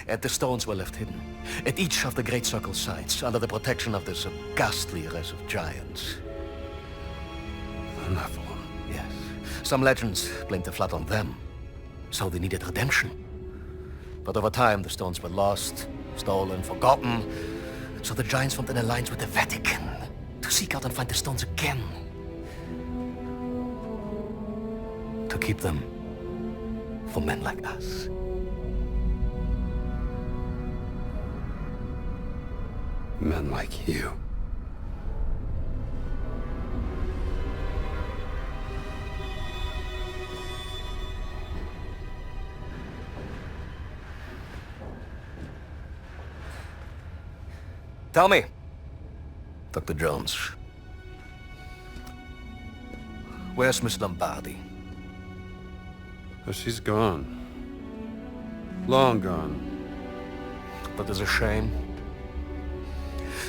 And the stones were left hidden at each of the Great Circle sites under the protection of this ghastly race of giants. The Nephilim. Yes. Some legends blamed the flood on them, so they needed redemption. But over time, the stones were lost, stolen, forgotten, so the giants formed an alliance with the Vatican to seek out and find the stones again. To keep them for men like us. Men like you. Tell me, Dr. Jones, where's Miss Lombardi? Oh, she's gone. Long gone. That is a shame.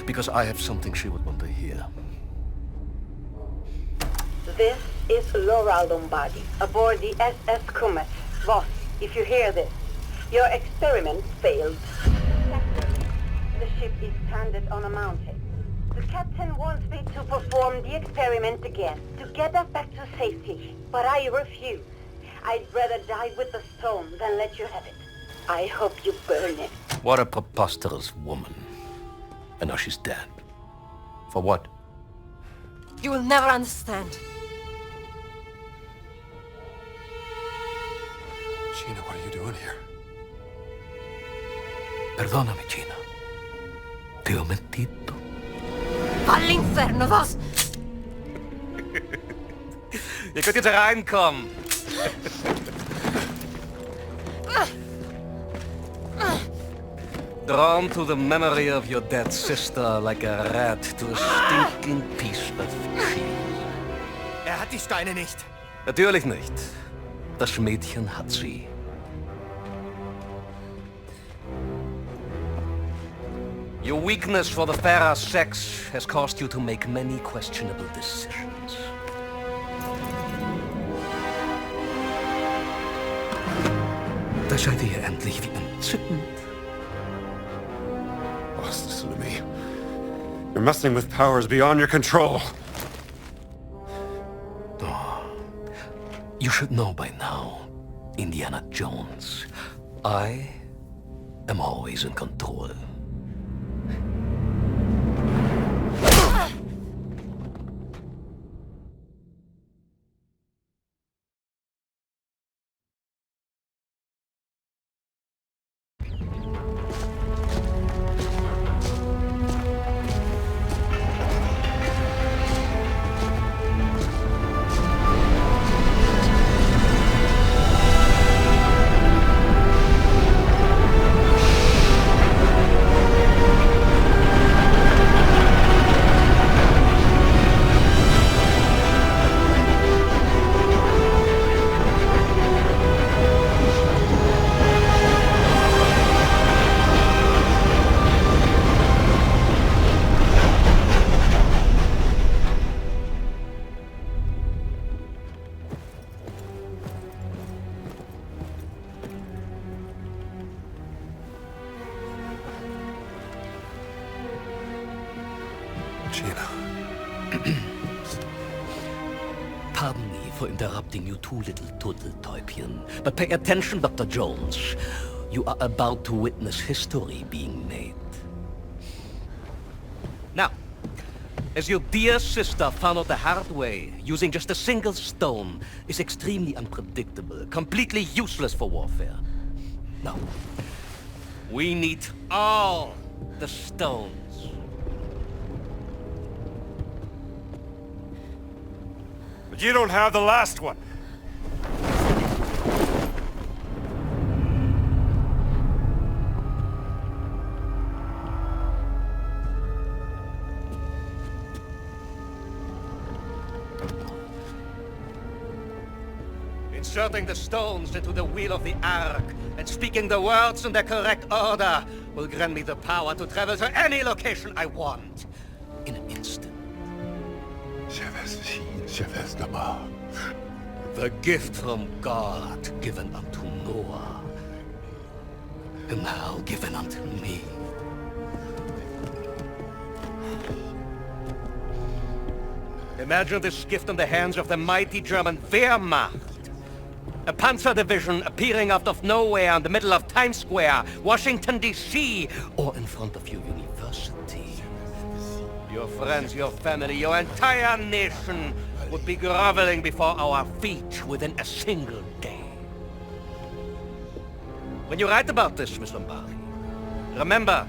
Because I have something she would want to hear. This is Laura Lombardi, aboard the SS Comet. Boss, if you hear this, your experiment failed. The ship is stranded on a mountain. The captain wants me to perform the experiment again, to get us back to safety. But I refuse. I'd rather die with the stone than let you have it. I hope you burn it. What a preposterous woman. And now she's dead. For what? You will never understand. Gina, what are you doing here? Perdóname, Gina. Ti ho mentito. All'inferno, vos! Ihr könnt jetzt reinkommen. Drawn to the memory of your dead sister like a rat to a stinking piece of cheese. Hat die Steine nicht. Natürlich nicht. Das Mädchen hat sie. Your weakness for the fairer sex has caused you to make many questionable decisions. Da seid ihr endlich wie entzückend. Boss, listen to me. You're messing with powers beyond your control. Oh, you should know by now, Indiana Jones. I am always in control. Pardon me for interrupting you two little turtle-täubchen, but pay attention, Dr. Jones. You are about to witness history being made. Now, as your dear sister found out the hard way, using just a single stone is extremely unpredictable, completely useless for warfare. No. We need all the stones. But you don't have the last one. Inserting the stones into the wheel of the Ark and speaking the words in the correct order will grant me the power to travel to any location I want in an instant. The gift from God given unto Noah, and now given unto me. Imagine this gift in the hands of the mighty German Wehrmacht. A panzer division appearing out of nowhere in the middle of Times Square, Washington, D.C., or in front of your university. Your friends, your family, your entire nation would be groveling before our feet within a single day. When you write about this, Miss Lombardi, remember,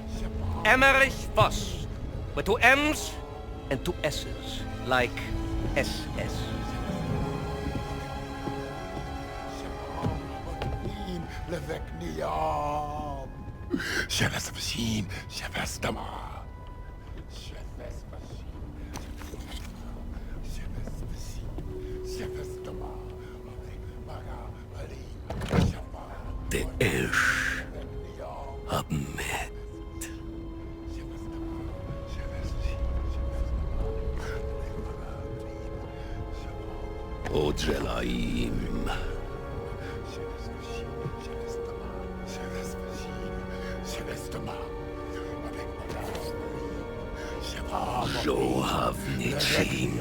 Emmerich Voss, with 2 M's and 2 S's, like SS. Der Elch hab mit. O Jelaim. Johavnichim.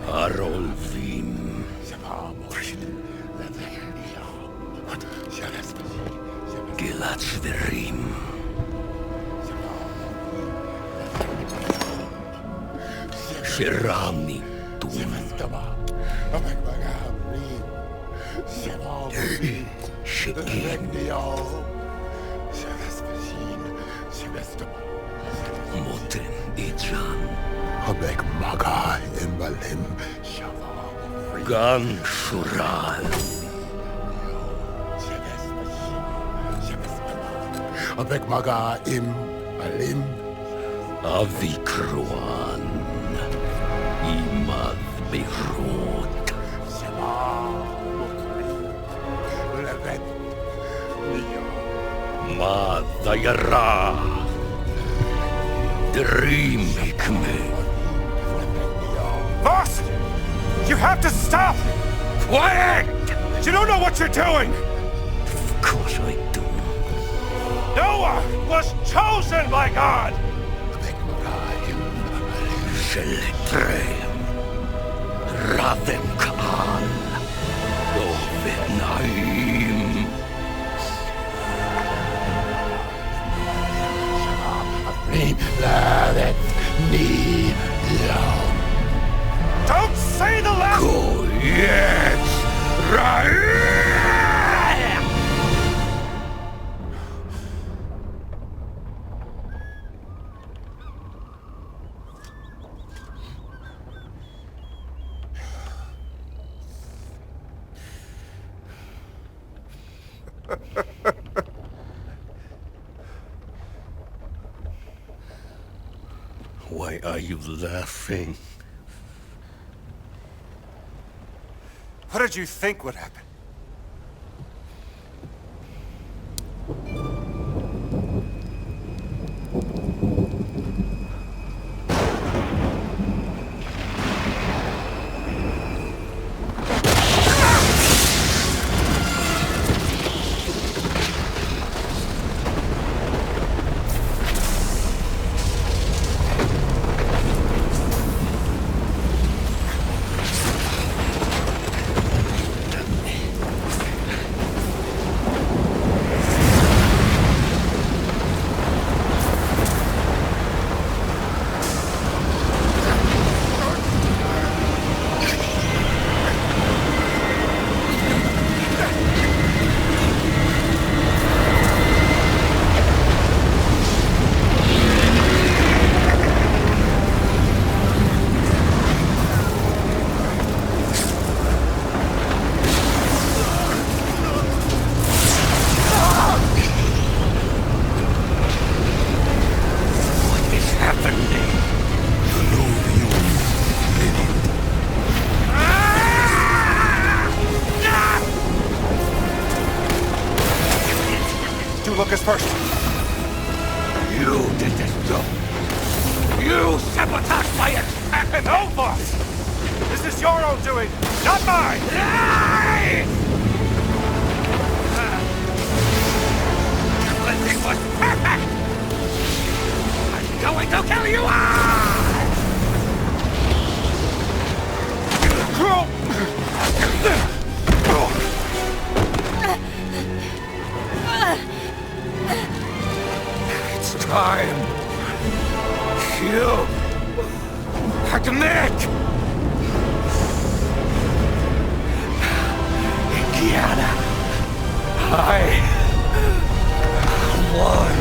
Harolvim. Gilad Shverim. Shirami Tum. Shekim. Motem Ijan. Habek Maga in Balim. Gan Shural. Habek Maga im Balim. Avikruan. Imad Beirut. Madayara. Dream Hikme. Boss! You have to stop! Quiet! You don't know what you're doing! Of course I do. Noah was chosen by God! Sheletrem. Ravem Kaan. Ovet Naim. Don't say the last... Go, yes! Right! Why are you laughing? What did you think would happen? first. You did this, Joe. You sabotaged my experiment. No, boss! This is your own doing, not mine! Everything was perfect! I'm going to kill you all! It's time. You admit. Indiana, I won.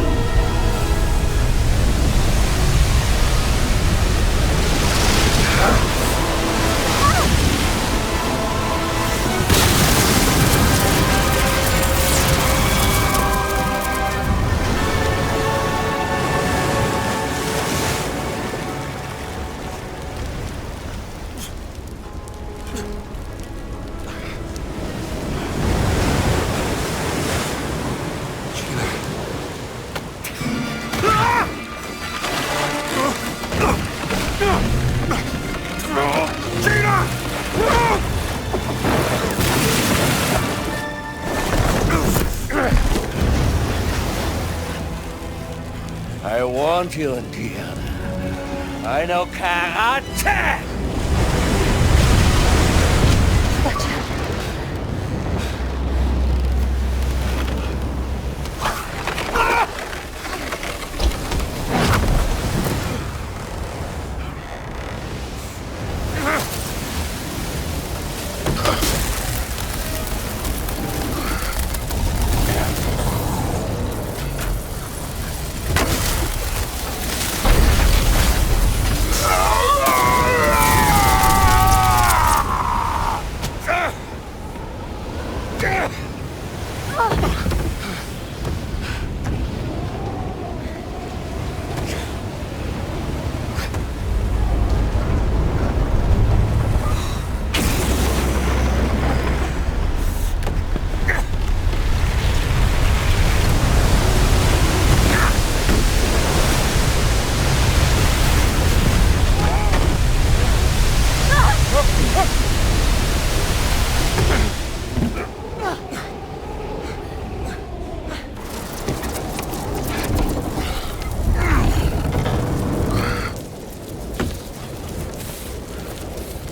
I warned you, Indiana. I know karate!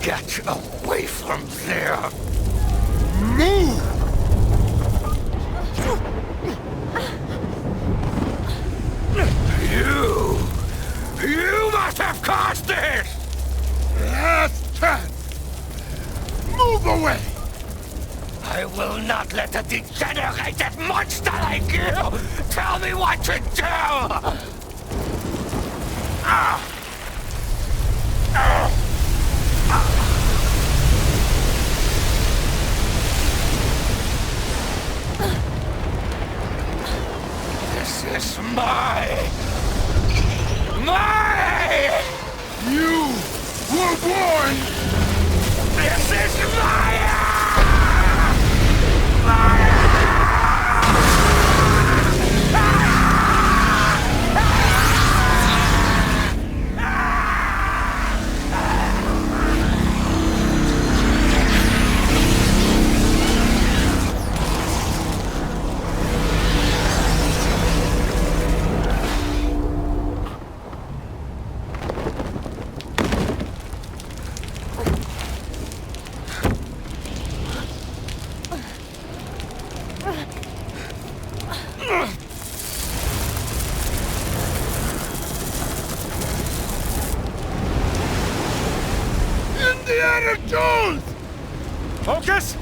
Get away from there! Move! You must have caused this! Last chance! Move away! I will not let a degenerated monster like you tell me what to do! This is my... You were born! This is Indiana Jones! Focus!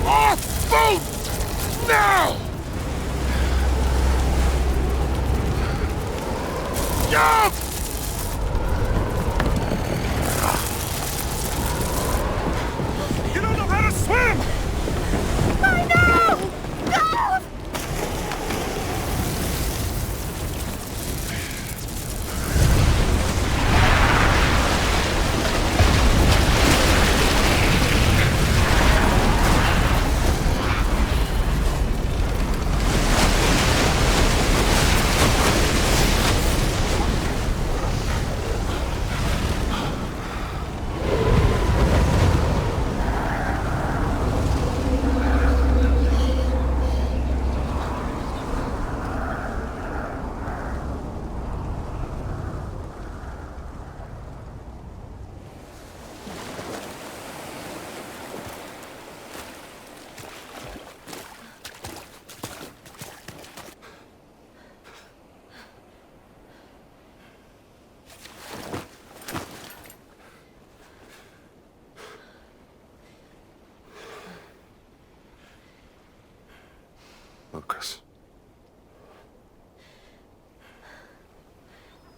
Off boat! Now! Jump! You don't know how to swim! I know! Go!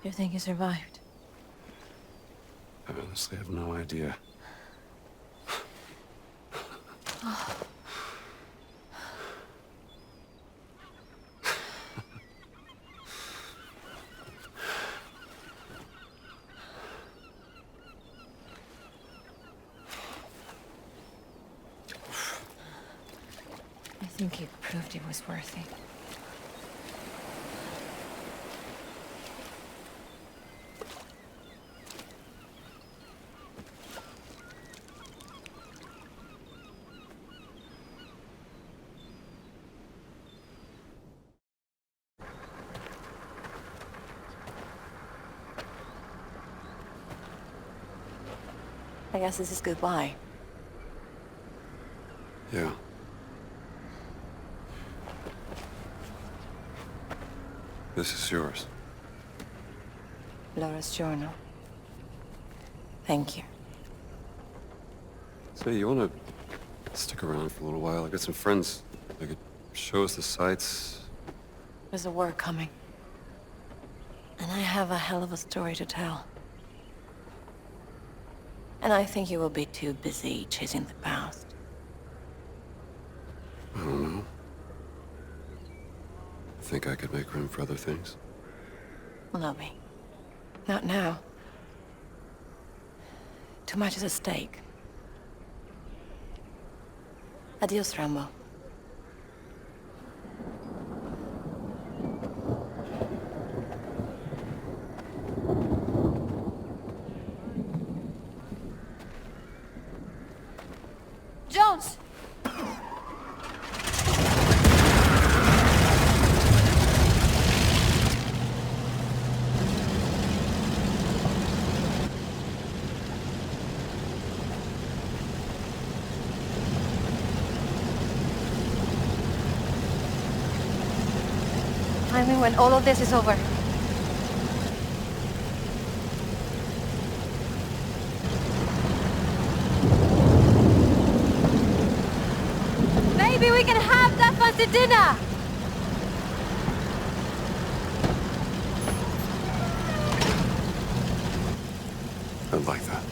You think he survived? I honestly have no idea. I think he proved he was worthy. I guess this is goodbye. Yeah. This is yours. Laura's journal. Thank you. Say, you wanna stick around for a little while? I got some friends. They could show us the sights. There's a war coming. And I have a hell of a story to tell. And I think you will be too busy chasing the past. I don't know. Think I could make room for other things? Love me. Not now. Too much is at stake. Adios, Rambo. Jones! Find me when all of this is over. Maybe we can have that fancy dinner! I'd like that.